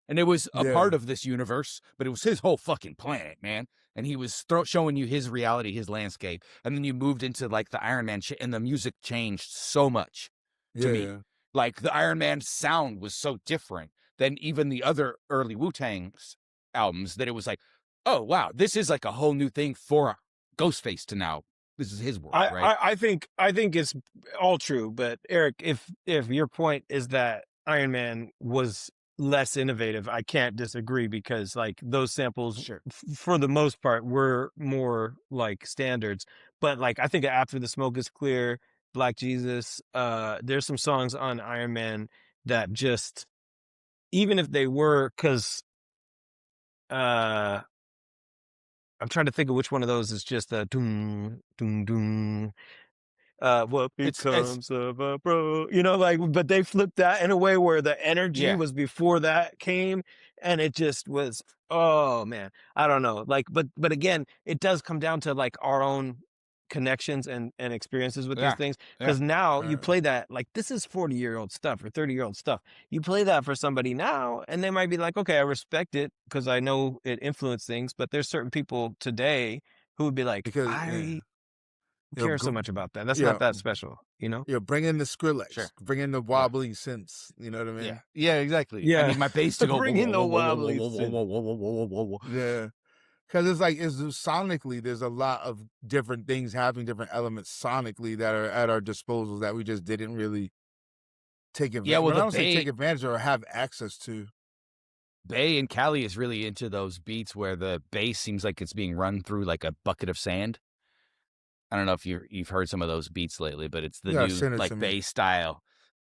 And it was a part Yeah. of this universe, but it was his whole fucking planet, man. And he was showing you his reality, his landscape. And then you moved into like the Iron Man shit, and the music changed so much to me. Yeah. Like the Iron Man sound was so different than even the other early Wu-Tang's albums that it was like, oh wow, this is like a whole new thing for Ghostface to now. This is his world, right? I think it's all true, but Eric, if your point is that Iron Man was less innovative, I can't disagree because like those samples Sure. for the most part were more like standards. But like I think After the Smoke is Clear, Black Jesus, there's some songs on Iron Man that just, even if they were, because I'm trying to think of which one of those is just a doom doom doom. What It's becomes of a bro? You know, like, but they flipped that in a way where the energy yeah. was before that came, and it just was. Oh man, I don't know. Like, but again, it does come down to like our own connections and experiences with these Yeah. things. Yeah. Because now you Right. play that, like, this is 40-year-old stuff or 30-year-old stuff. You play that for somebody now, and they might be like, okay, I respect it because I know it influenced things. But there's certain people today who would be like, Because I you know, care so much about that. That's yeah, not that special, you know? bring in the Skrillex, Sure. bring in the Yeah. wobbly synths. You know what I mean? Yeah, exactly. I Yeah. need my bass to go Bring in the wobbly synth. whoa. Yeah. Because it's like, it's sonically, there's a lot of different things having different elements sonically that are at our disposal that we just didn't really take advantage. Yeah, well, But I the don't say take advantage or have access to. Bay and Cali is really into those beats where the bass seems like it's being run through like a bucket of sand. I don't know if you've heard some of those beats lately, but it's the Yeah, new send it to like me. bass style.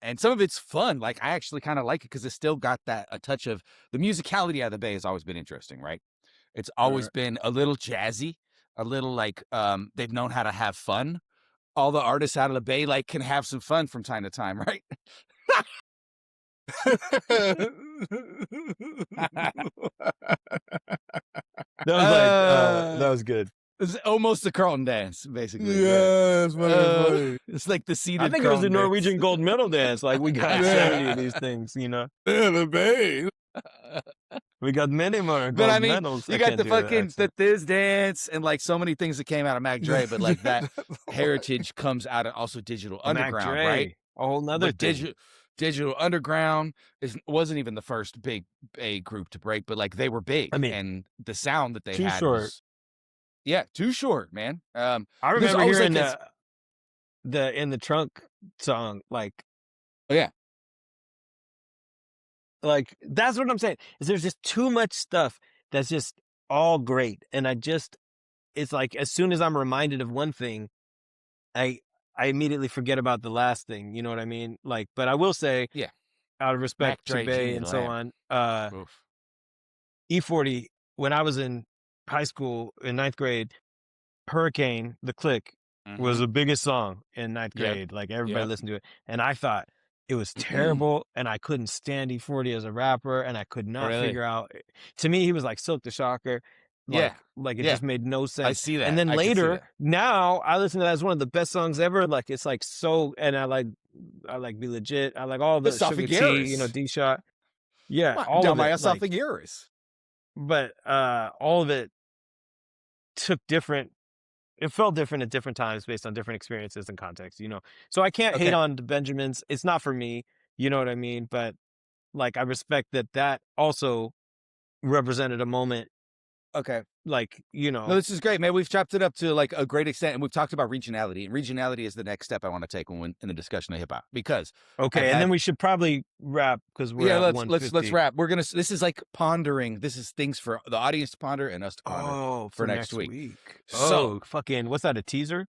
And some of it's fun. Like I actually kind of like it because it's still got that a touch of the musicality of the Bay has always been interesting, right? It's always Right. been a little jazzy, a little like they've known how to have fun. All the artists out of the Bay like can have some fun from time to time, right? That was good. It's almost a Carlton dance, basically. right? Yeah, it's funny. It's like the seated. I think it was the Carlton dance. Norwegian gold medal dance. Like, we got Yeah. 70 of these things, you know? Yeah, the Bay. We got many more But gold I mean, medals. you I got can't the do that fucking the accent. Thiz dance and like so many things that came out of Mac Dre, but like that heritage comes out of also Digital Mac Underground, Dre, right? a whole nother But thing. Digital Underground wasn't even the first big A group to break, but like they were big, I mean, and the sound that they Too had Short. was Too Short, man. I there's remember always hearing like the In the Trunk song, like oh yeah, that's what I'm saying. Is there's just too much stuff that's just all great, and it's like as soon as I'm reminded of one thing, I immediately forget about the last thing. You know what I mean? Like, but I will say, yeah. out of Mac respect to Dre, Bay Genie and so Lamb. on, Oof. E40. When I was in high school in ninth grade, Hurricane, The Click, was Mm-hmm. the biggest song in ninth Yep. grade. Like everybody Yep. listened to it. And I thought it was terrible. And I couldn't stand E40 as a rapper. And I could not Really? figure out. To me, he was like Silk the Shocker. Yeah. Like it Yeah. just made no sense. I see that. And then I can see later, that. now I listen to that as one of the best songs ever. Like it's like so, and I like Be Legit. I like all the Sugar T, you know, Esophagus. D Shot. Yeah, all Down of my it. Like, esophagus. but all of it took different. It felt different at different times based on different experiences and context, you know. So I can't hate Okay. on the Benjamins. It's not for me, you know what I mean? But like I respect that also represented a moment, Okay. like, you No, know. this is great, man. We've chopped it up to like a great extent, and we've talked about regionality. And regionality is the next step I want to take when in the discussion of hip hop, because Okay, and then we should probably wrap because we're at let's 150. wrap. This is like pondering. This is things for the audience to ponder and us to ponder For next week. So fucking, what's that, a teaser?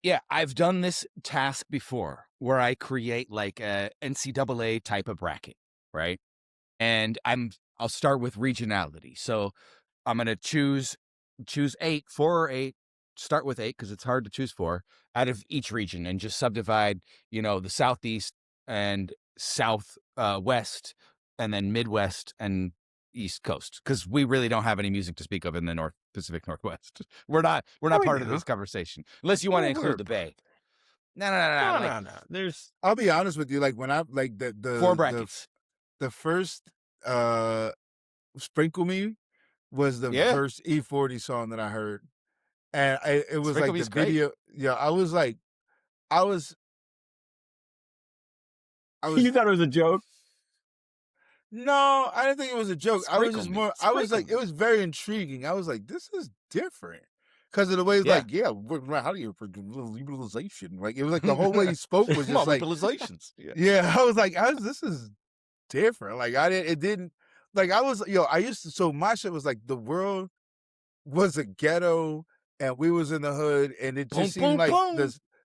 Yeah, I've done this task before where I create like a NCAA type of bracket, right? And I'll start with regionality. So I'm gonna choose 4 or 8. Start with 8 because it's hard to choose 4 out of each region, and just subdivide, the Southeast and South West, and then Midwest and East Coast, because we really don't have any music to speak of in the North Pacific Northwest. We're not part of this conversation unless you want to include the Bay. No. No. There's. I'll be honest with you. Like when I like the 4 brackets. the first Sprinkle Me was the Yeah. first E40 song that I heard, and it was Sprinkle like Me's the great. video. Yeah, I was You thought it was a joke? No, I didn't think it was a joke. I was Sprinkle just Me. more. I was like, Sprinkle it was very intriguing. I was like, this is different because of the way it's Yeah. like, yeah, how do you legalization? Like it was like the whole way he spoke was just like legalizations. yeah. I was like, this is different. Like it didn't. Like I was, I used to. So my shit was like the world was a ghetto and we was in the hood, and it just seemed like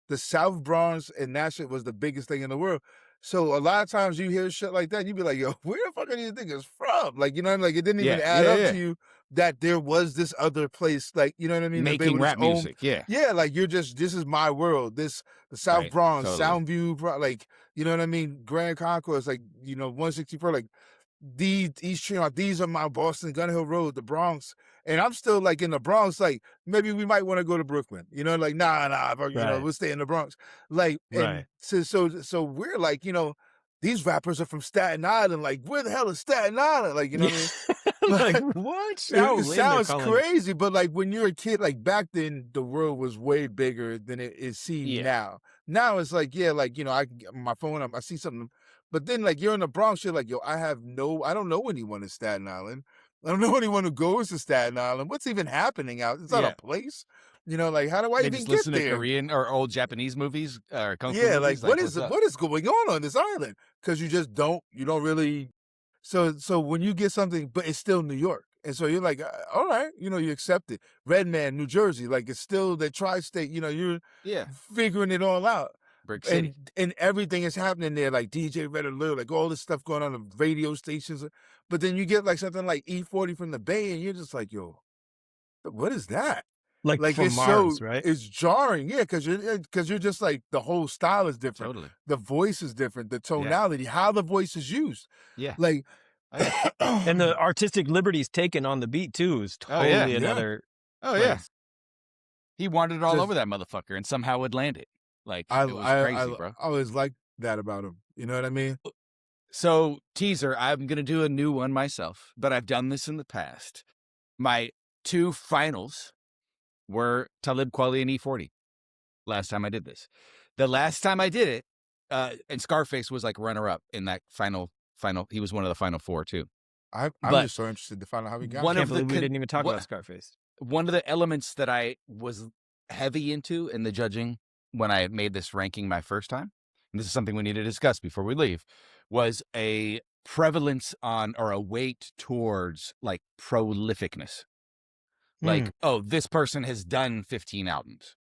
the South Bronx and that shit was the biggest thing in the world. So a lot of times you hear shit like that, you be like, yo, where the fuck are these niggas from? Like, you know what I mean? Like it didn't even add up to you that there was this other place, like, you know what I mean? Making rap music, yeah. Yeah, like this is my world. The South Bronx, Soundview, like, you know what I mean? Grand Concourse, like, 164, like East Tremont, these are my Boston, Gun Hill Road, the Bronx. And I'm still like in the Bronx, like maybe we might want to go to Brooklyn, like, nah, we'll stay in the Bronx. Like, and so we're like, these rappers are from Staten Island. Like, where the hell is Staten Island? Like, you know what I mean? Like what? It sounds crazy, but like when you're a kid, like back then the world was way bigger than it seems now. Now it's like, like, I get my phone up, I see something, but then like you're in the Bronx, you're like, yo, I don't know anyone in Staten Island. I don't know anyone who goes to Staten Island. What's even happening out? It's not a place. Like how do I even get listen there? To Korean or old Japanese movies or kung fu movies? Like what is going on this island? Because you don't really. So when you get something, but it's still New York, and so you're like, all right, you accept it. Redman, New Jersey, like it's still the tri-state. You're figuring it all out. Brick City. And everything is happening there, like DJ Red Alert, like all this stuff going on the radio stations. But then you get like something like E40 from the Bay, and you're just like, yo, what is that? Like from it's Mars, right? It's jarring, yeah, because you're just like the whole style is different. Totally. The voice is different, the tonality, how the voice is used. Yeah. Like and the artistic liberties taken on the beat too is totally another. Oh yeah. He wanted it all over that motherfucker, and somehow would land it. Like it was crazy, bro. I always liked that about him. You know what I mean? So, teaser, I'm going to do a new one myself, but I've done this in the past. My 2 finals were Talib Kweli and E40. Last time I did this. The last time I did it, and Scarface was like runner-up in that final. He was one of the final 4 too. I'm But just so interested to find out how we got one here. Can't of the believe we didn't even talk about Scarface. one of the elements that I was heavy into in the judging when I made this ranking my first time, and this is something we need to discuss before we leave, was a prevalence on or a weight towards like prolificness. Like, oh, this person has done 15 albums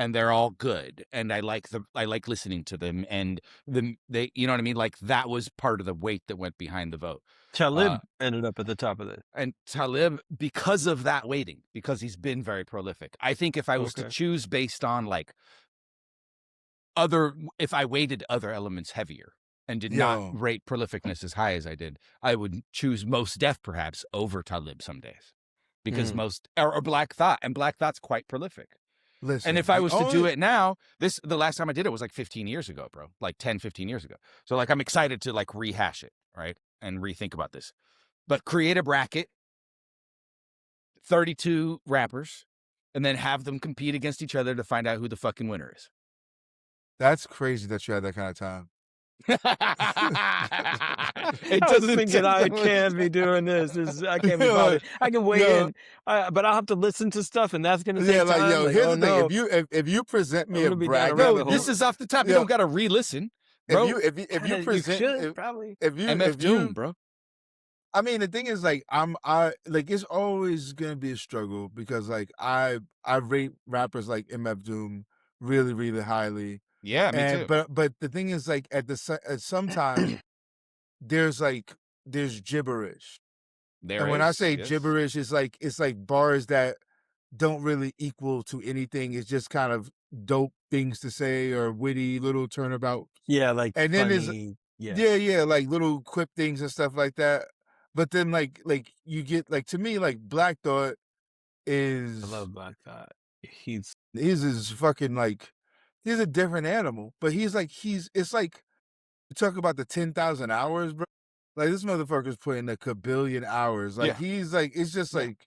and they're all good, and I like listening to them, and they, you know what I mean? Like, that was part of the weight that went behind the vote. Talib ended up at the top of it. And Talib, because of that weighting, because he's been very prolific. I think if I was to choose based on like if I weighted other elements heavier and did not rate prolificness as high as I did, I would choose Mos Def perhaps over Talib some days, because or Black Thought, and Black Thought's quite prolific. Listen, and if I was to do it now, the last time I did it was like 15 years ago, bro, like 10, 15 years ago. So like, I'm excited to like rehash it, right? And rethink about this, but create a bracket, 32 rappers, and then have them compete against each other to find out who the fucking winner is. That's crazy that you had that kind of time. It doesn't think that I can't be doing this. I can't be bothered. I can weigh in, but I'll have to listen to stuff, and that's gonna take time. Yo, here's the thing: if you present me a bracket, bro, this is off the top. You don't gotta re-listen, bro. If you present, probably MF Doom, bro. I mean, the thing is, like, it's always gonna be a struggle, because like I rate rappers like MF Doom really, really highly. Yeah, me too. But the thing is, like, at some time, there's gibberish. And when I say gibberish, it's like bars that don't really equal to anything. It's just kind of dope things to say or witty little turnabout. Yeah, like, and then funny, there's like little quip things and stuff like that. But then like you get, like, to me, like, Black Thought is, I love Black Thought. He's fucking, like, he's a different animal, but it's like, you talk about the 10,000 hours, bro. Like, this motherfucker's putting a kabillion hours. Like, he's like, it's just like,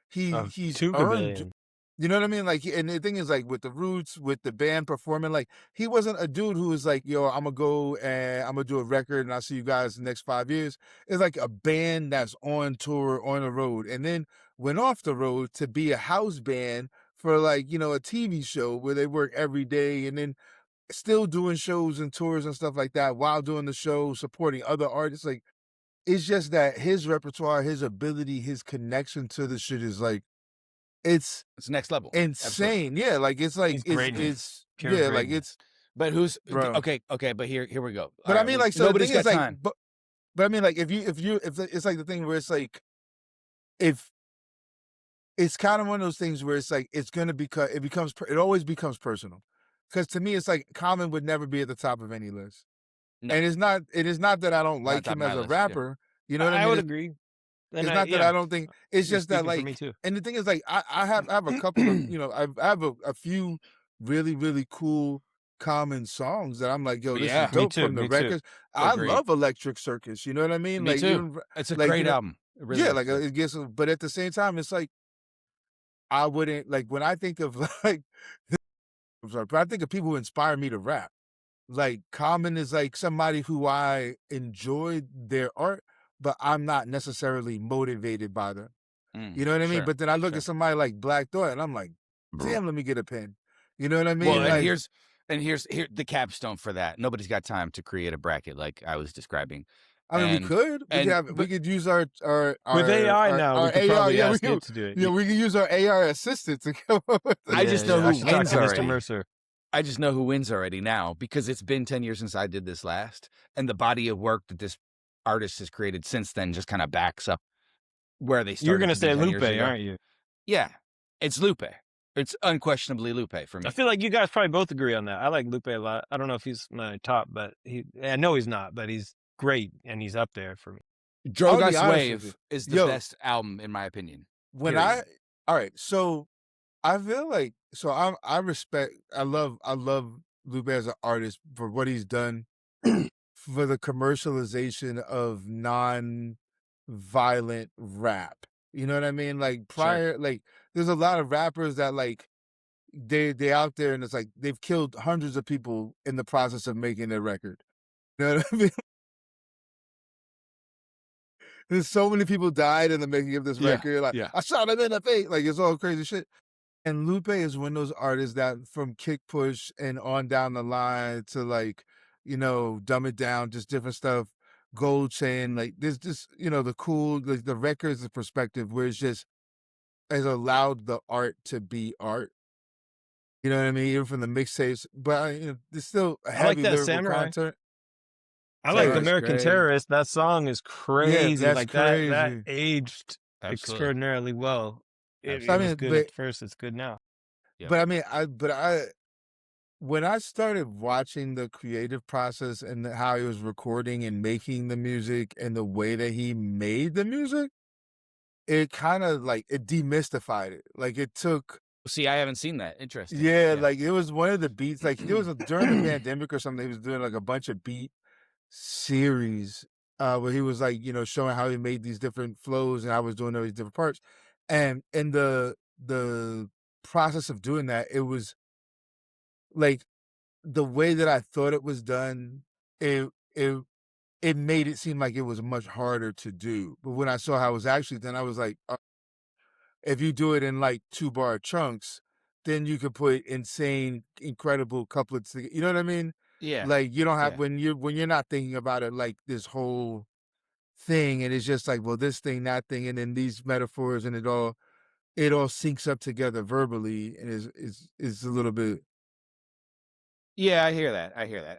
he's 2 kabillion. You know what I mean? Like, and the thing is, like, with the Roots, with the band performing, like, he wasn't a dude who was like, yo, I'm gonna go and I'm gonna do a record and I'll see you guys the next 5 years. It's like a band that's on tour, on the road, and then went off the road to be a house band for, like, you know, a TV show where they work every day, and then still doing shows and tours and stuff like that while doing the show, supporting other artists. Like, it's just that his repertoire, his ability, his connection to the shit is like, it's next level, insane. Yeah, like, it's like, it's pure yeah, greatness. like, it's. But who's Bro. okay? But here we go. But I mean, like, so nobody's the thing got is, like, time. but I mean, like, if it's like the thing where it's like, if it's kind of one of those things where it's like, it always becomes personal, because to me, it's like Common would never be at the top of any list. No. And it is not that I don't like him as a rapper. You know what I mean? I would agree. It's not that I don't think. It's just that, like, me too. And the thing is, like, I have a couple of, you know, I have a few really, really cool Common songs that I'm like, yo, this is dope from the records. I love Electric Circus. You know what I mean? Me like, too. It's a great album. It really is. Like, it gets, but at the same time, it's like, I wouldn't, like, when I think of, like, I'm sorry, but I think of people who inspire me to rap. Like, Common is like somebody who I enjoy their art, but I'm not necessarily motivated by them. You know what I mean? But then I look at somebody like Black Thought, and I'm like, damn, let me get a pen. You know what I mean? Well, like, and here's the capstone for that. Nobody's got time to create a bracket like I was describing. I mean, we could use our with AI now. We could probably ask it to do it. Yeah, we can use our AI assistant to come up with it. I just know who wins already. Mr. Mercer. I just know who wins already now, because it's been 10 years since I did this last, and the body of work that this artist has created since then just kind of backs up where they started. You're going to say Lupe, aren't you? Yeah, it's Lupe. It's unquestionably Lupe for me. I feel like you guys probably both agree on that. I like Lupe a lot. I don't know if he's my top, but I know he's not, but he's great, and he's up there for me. Drogas Wave is the best album, in my opinion. All right, so I feel like, I love Lupe as an artist for what he's done for the commercialization of non-violent rap. You know what I mean? Like prior, like there's a lot of rappers that like they out there and it's like they've killed hundreds of people in the process of making their record. You know what I mean? There's so many people died in the making of this record. Like I shot him in the face. Like it's all crazy shit. And Lupe is one of those artists that from Kick Push and on down the line to like, you know, Dumb It Down, just different stuff, Gold Chain, like there's just, you know, the cool, like the records, the perspective where it's just has allowed the art to be art. You know what I mean? Even from the mixtapes, but you know, there's still a heavy that lyrical Samurai. content. I like Samurai's American great. Terrorist. That song is crazy. that's like crazy. that aged Absolutely. extraordinarily well. It I was mean, good at first. It's good now. But I mean, when I started watching the creative process and how he was recording and making the music and the way that he made the music, it kind of like it demystified it. Like it took. See, I haven't seen that. Interesting. Yeah, like it was one of the beats. Like it was during the pandemic or something. He was doing like a bunch of beat series where he was like, you know, showing how he made these different flows and I was doing all these different parts. And in the process of doing that, it was like the way that I thought it was done, it made it seem like it was much harder to do. But when I saw how it was actually done, I was like, if you do it in like 2-bar chunks, then you could put insane, incredible couplets together. You know what I mean? Yeah. Like you don't have when you're not thinking about it like this whole thing, and it's just like, well, this thing, that thing, and then these metaphors, and it all syncs up together verbally, and is a little bit. Yeah, I hear that.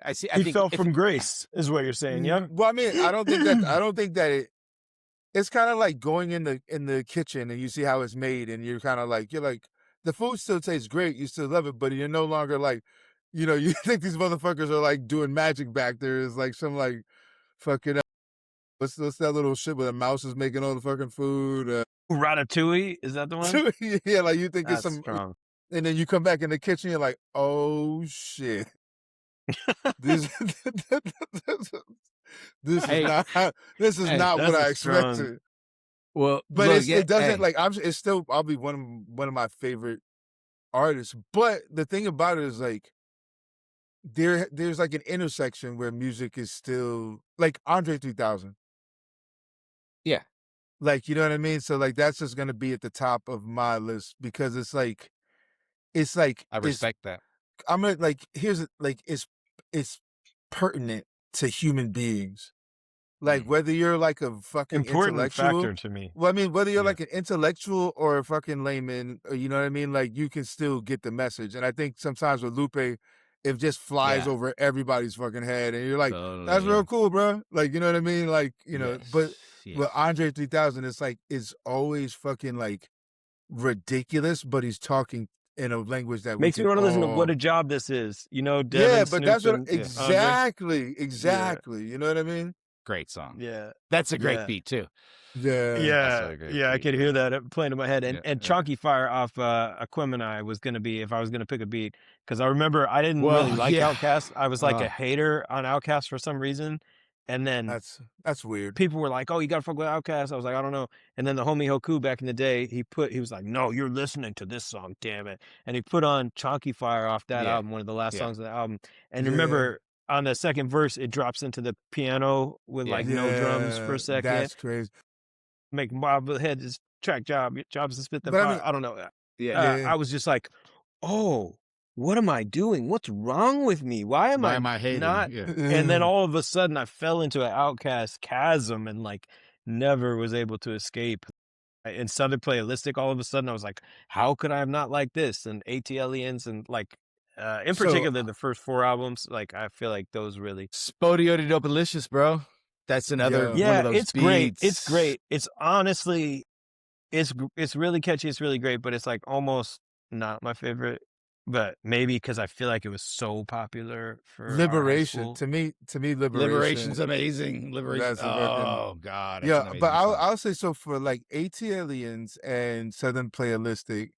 I see. I think fell from grace, is what you're saying. Yeah. Well, I mean, I don't think that it's kind of like going in the kitchen and you see how it's made, and you're like the food still tastes great, you still love it, but you're no longer like, you know, you think these motherfuckers are like doing magic back there. It's like some like fucking what's that little shit where the mouse is making all the fucking food? Ratatouille, is that the one? Yeah, like you think That's it's some strong. and then you come back in the kitchen, you're like, oh shit. This is not what I expected. Strong. Well, but look, it doesn't like it's still I'll be one of my favorite artists. But the thing about it is like there's like an intersection where music is still like Andre 3000. Yeah. Like, you know what I mean? So like that's just gonna be at the top of my list because it's like I respect that. I'm gonna like here's like it's pertinent to human beings. Like whether you're like a fucking important intellectual factor to me. Well, I mean, whether you're like an intellectual or a fucking layman, or, you know what I mean? Like you can still get the message. And I think sometimes with Lupe, it just flies over everybody's fucking head, and you're like, that's real cool, bro. Like, you know what I mean? Like, you know, but with Andre 3000, it's like it's always fucking like ridiculous, but he's talking in a language that makes me want to listen to What a Job This Is. You know, Devin, yeah, but Snoop, that's what and exactly. You know what I mean? Great song. Yeah, that's a great beat too. Yeah, I could hear that playing in my head. And Chonky Fire off Aquemini was going to be if I was going to pick a beat, because I remember I didn't really like OutKast. I was like a hater on OutKast for some reason, and then that's weird. People were like, "Oh, you got to fuck with OutKast." I was like, "I don't know." And then the homie Hoku back in the day, he was like, "No, you're listening to this song, damn it!" And he put on Chonky Fire off that album, one of the last songs of the album. And remember, on the second verse, it drops into the piano with like no drums for a second. That's crazy. Make Bob head his track job is to spit the fire. I don't know. I was just like, oh, what am I doing? What's wrong with me? Why am I hating? Not? And then all of a sudden I fell into an OutKast chasm and like never was able to escape. And Southern Playalistic, all of a sudden I was like, how could I have not liked this? And ATLians and like, in particular, the first 4 albums, like I feel like those really. Spodio de Dopalicious, bro. That's another one of those it's beats. Great. It's great. It's honestly, it's really catchy. It's really great, but it's like almost not my favorite. But maybe because I feel like it was so popular for Liberation. To me, Liberation's amazing. Liberation. Oh God. Yeah, but I'll say so for like ATLians and Southern Playalistic,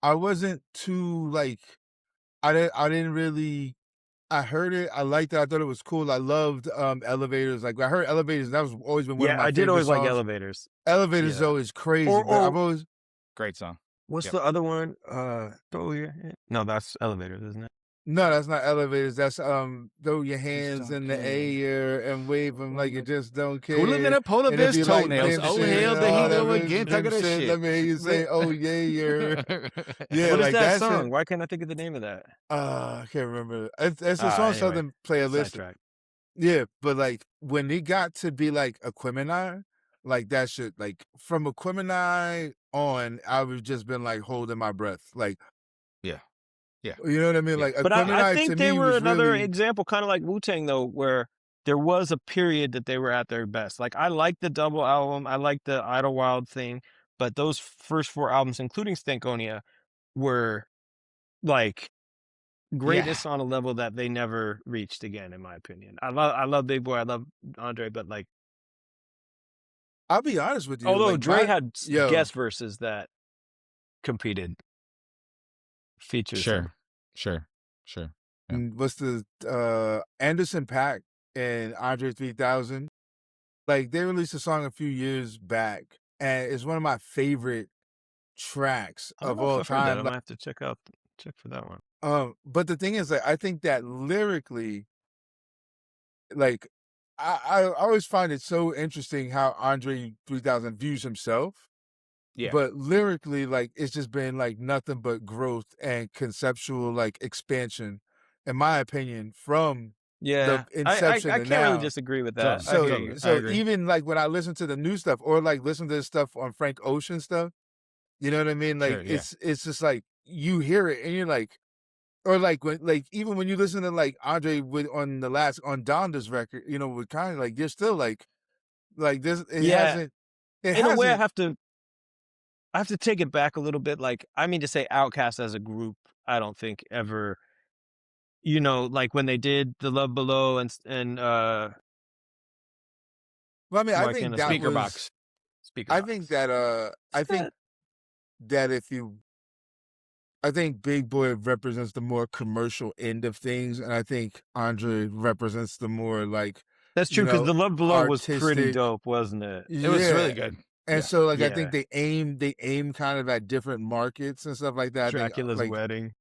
I wasn't too like I didn't really I heard it. I liked it. I thought it was cool. I loved Elevators. Like I heard Elevators, that was always been one of Yeah, my I did favorite always like songs. Elevators. Elevators is Yeah. always crazy, but I've always Great song. What's Yep. the other one? Throw your hand. No, that's Elevators, isn't it? no, that's not Elevators. That's throw your hands don't in the care. air and wave them like you just don't care. Cool in a polar And if bear's you like toenails. pimp Oh, shit hail and the all hero that again. Talk pimp of that shit, shit. let me hear you say, oh yeah, you're. Yeah, What is like that that's it. song? Why can't I think of the name of that? I can't remember. It's a song Anyway, Southern playlist. sidetrack. Yeah, but like when it got to be like Aquemini, like that shit, like from Aquemini on, I was just been like holding my breath. Like, Yeah. you know what I mean? Yeah. Like But I Aquemini to think they me were was another really, example, kind of like Wu-Tang, though, where there was a period that they were at their best. Like, I like the double album. I like the Idlewild thing. But those first 4 albums, including Stankonia, were like greatness on a level that they never reached again, in my opinion. I love Big Boy. I love Andre, but like, I'll be honest with you. although like Dre had yo, guest verses that competed, features him. Sure. Yeah. what's the Anderson .Paak and Andre 3000? Like they released a song a few years back, and it's one of my favorite tracks I don't of know if all I've heard that. time. I might have to check for that one. But the thing is, like, I think that lyrically, like, I always find it so interesting how Andre 3000 views himself. Yeah. But lyrically, like, it's just been like nothing but growth and conceptual like expansion, in my opinion, from Yeah, the inception I to can't really now. disagree with that. Totally. I hear So you. I so agree. even like when I listen to the new stuff or like listen to the stuff on Frank Ocean stuff, you know what I mean? Like Sure, yeah. it's just like you hear it and you're like, or like when like even when you listen to like Andre with on Donda's record, you know, with Kanye, like you're still like this. It Yeah, hasn't. It in a way, I hasn't. have to take it back a little bit. Like, I mean to say, OutKast as a group, I don't think ever, like when they did the Love Below and Well, I mean, I why think can't I that Speaker was. box. Speaker I box. think that I think that if you. I think Big Boy represents the more commercial end of things, and I think Andre represents the more like That's true, because the Love Below was pretty artistic. dope, wasn't it? It was Yeah. really good. And Yeah. so like I Yeah. think they aim kind of at different markets and stuff like that. I think, Dracula's like, Wedding.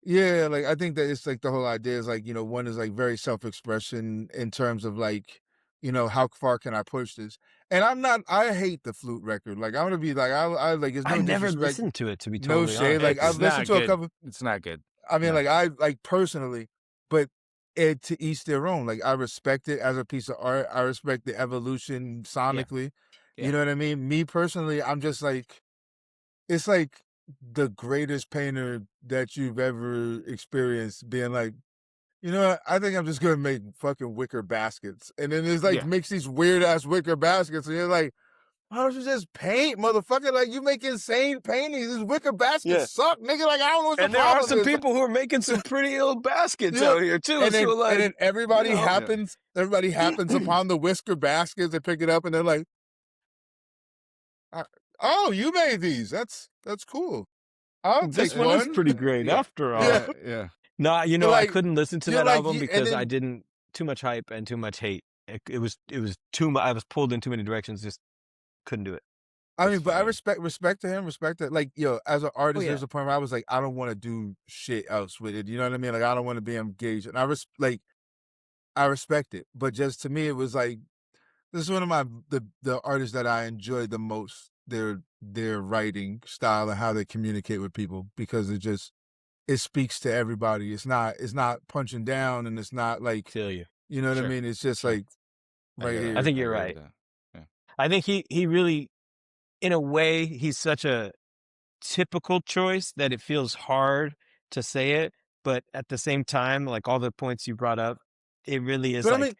yeah, like I think that it's like the whole idea is like, one is like very self-expression in terms of like, how far can I push this? And I hate the flute record. Like I'm gonna be like, I like it's no I never disrespect, listened to it, to be no totally shade. honest. Like I've It's listened not to a good. couple. It's not good. I mean, No. like I like personally, but it to each their own. Like I respect it as a piece of art. I respect the evolution sonically. Yeah. You know what I mean? Me personally, I'm just like, it's like the greatest painter that you've ever experienced being like, you know what? I think I'm just gonna make fucking wicker baskets. And then it's like Yeah. makes these weird ass wicker baskets, and you're like, why don't you just paint, motherfucker? Like you make insane paintings. These wicker baskets suck, nigga. Like I don't know what the And there are problem some is. people who are making some pretty ill baskets Yeah. out here too. And then, So like, and then everybody you know. everybody happens upon the whisker baskets. They pick it up and they're like, "Oh, you made these? That's cool. I'll This take one is pretty great Yeah. after all. Yeah. Yeah. No, But, I like, couldn't listen to you're that like, album and because then- I didn't too much hype and too much hate. It was too much. I was pulled in too many directions. Just couldn't do it. I mean, That's but I funny. respect to him, respect to like, as an artist, yeah. there's a point where I was like, I don't want to do shit else with it. You know what I mean? Like, I don't want to be engaged, and I respect it. But just to me, it was like, this is one of the artists that I enjoy the most. Their writing style and how they communicate with people, because it speaks to everybody. It's not punching down, and it's not like, Feel you. you know what I Sure. mean? It's just Sure. like right here. I think you're agree with right. that. I think he really, in a way, he's such a typical choice that it feels hard to say it, but at the same time, like all the points you brought up, it really is But I like, mean,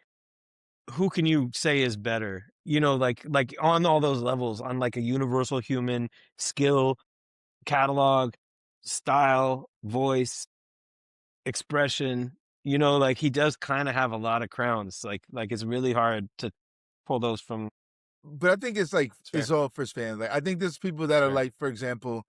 who can you say is better? Like on all those levels, on like a universal human skill, catalog, style, voice, expression, like he does kind of have a lot of crowns. Like it's really hard to pull those from. but I think it's like It's fair. it's all for fans. Like I think there's people that are Fair. like, for example,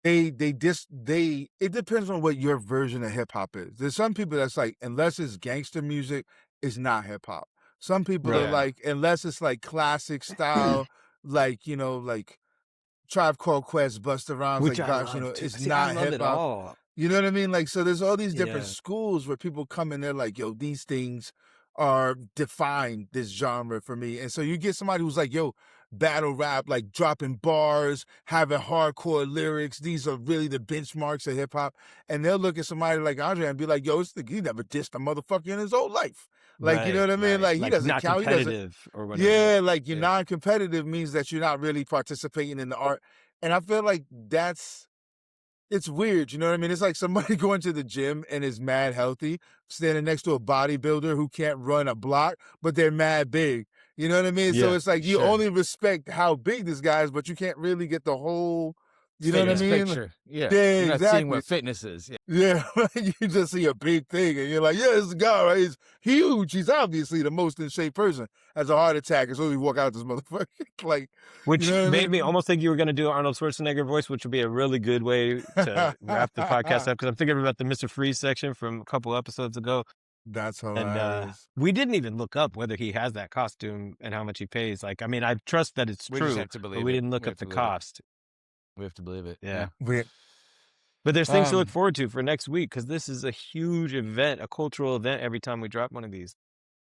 it depends on what your version of hip hop is. There's some people that's like, unless it's gangster music, it's not hip hop. Some people are Yeah. like, unless it's like classic style, like, you know, like Tribe Called Quest, Busta Rhymes, Which like I vibes, you know, love too. it's See, I not love hip it hop. all. You know what I mean? Like, so there's all these different Yeah. schools where people come in there like, yo, these things are define this genre for me. And so you get somebody who's like, yo, battle rap, like dropping bars, having hardcore lyrics. These are really the benchmarks of hip hop. And they'll look at somebody like Andre and be like, yo, he never dissed a motherfucker in his whole life. Like, you know Right, what I mean? right. Like, he doesn't not count. He doesn't. competitive or whatever. Yeah, like you're Yeah. non-competitive means that you're not really participating in the art. And I feel like it's weird, you know what I mean? It's like somebody going to the gym and is mad healthy, standing next to a bodybuilder who can't run a block, but they're mad big. You know what I mean? So Yeah, it's like you sure. only respect how big this guy is, but you can't really get the whole, you know what I Fitness mean? picture. Yeah. Yeah, You're not exactly. seeing what fitness is. Yeah. Yeah, you just see a big thing and you're like, yeah, this guy, right? He's huge. He's obviously the most in shape person. Has a heart attack as soon as we walk out this motherfucker. Like, Which you know what made I me mean? almost think you were going to do Arnold Schwarzenegger voice, which would be a really good way to wrap the podcast up. Because I'm thinking about the Mr. Freeze section from a couple episodes ago. That's And hilarious. we didn't even look up whether he has that costume and how much he pays. Like, I mean, I trust that it's We just true, have to believe but we it. didn't look We up have to the believe it. cost. We have to believe it. Yeah. We- But there's things to look forward to for next week because this is a huge event, a cultural event every time we drop one of these.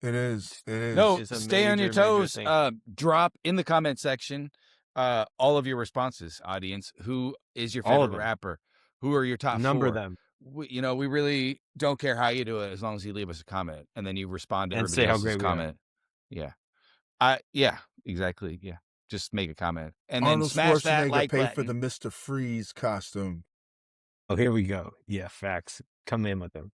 It is. It is. No, It's a stay on your major, major toes. thing. Drop in the comment section all of your responses, audience. Who is your All of favorite them. rapper? Who are your top Number 4? them We really don't care how you do it as long as you leave us a comment and then you respond to and everybody say how else's great we are. comment. Yeah, exactly. Yeah, just make a comment and then Arnold smash that Schwarzenegger like paid for button. the Mr. Freeze costume. Oh, here we go. Yeah, facts. Come in with them.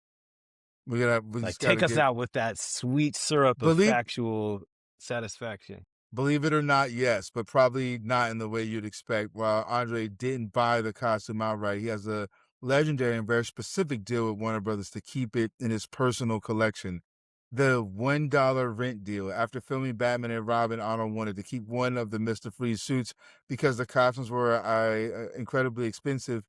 We Like, just take gotta us out with that sweet syrup of Believe- factual satisfaction. Believe it or not, yes, but probably not in the way you'd expect. While Andre didn't buy the costume outright, he has a legendary and very specific deal with Warner Brothers to keep it in his personal collection. The $1 rent deal. After filming Batman and Robin, Arnold wanted to keep one of the Mr. Freeze suits because the costumes were incredibly expensive.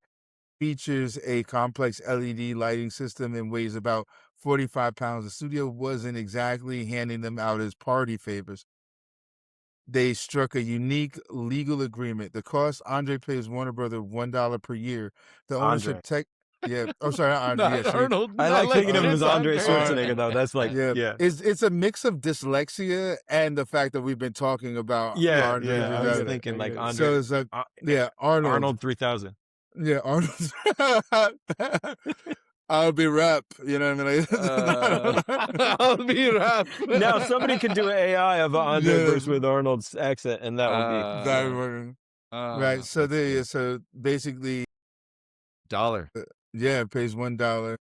Features a complex LED lighting system and weighs about 45 pounds. The studio wasn't exactly handing them out as party favors. They struck a unique legal agreement. The cost, Andre pays Warner Brothers $1 per year. The ownership yeah. Oh, sorry, not Andre. Not Yeah, see? Arnold. I like thinking of him as It's André Schwarzenegger, though. That's like, yeah. It's a mix of dyslexia and the fact that we've been talking about Yeah, Andre. I was thinking like André. So it's like, Arnold. Arnold 3000. Yeah, Arnold. I'll be rap. You know what I mean? I'll be rap. Now somebody could do an AI of an André verse with Arnold's accent, and that would be right. So so basically, $1. it pays $1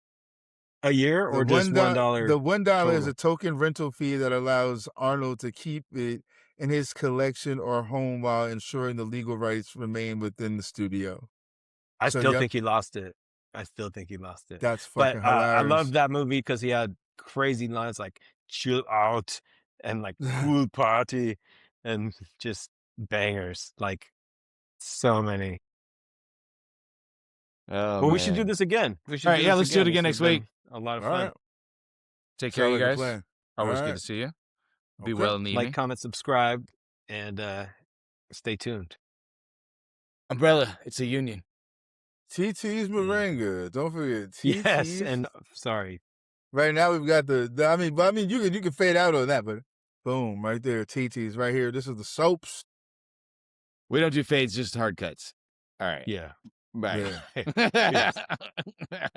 a year or just $1. The $1 is total? a token rental fee that allows Arnold to keep it in his collection or home while ensuring the legal rights remain within the studio. I So, still yep. think he lost it. That's But fucking I hilarious. love that movie because he had crazy lines like "chill out" and like "cool party" and just bangers. Like so many. Oh, But we should do this again. We should. All right, do yeah, this let's do it again This next has week. been a lot of All fun. right. Take care, you Sounds like a guys. plan. Always All good right. to see you. Be Okay. well and Like, comment, subscribe, and stay tuned. Umbrella, it's a union. TT's Moringa. Don't forget TT's. Yes, and sorry. Right now we've got I mean you can fade out on that, but boom, right there, TT's right here. This is the soaps. We don't do fades, just hard cuts. All right. Yeah. Bye. Yeah. Yeah.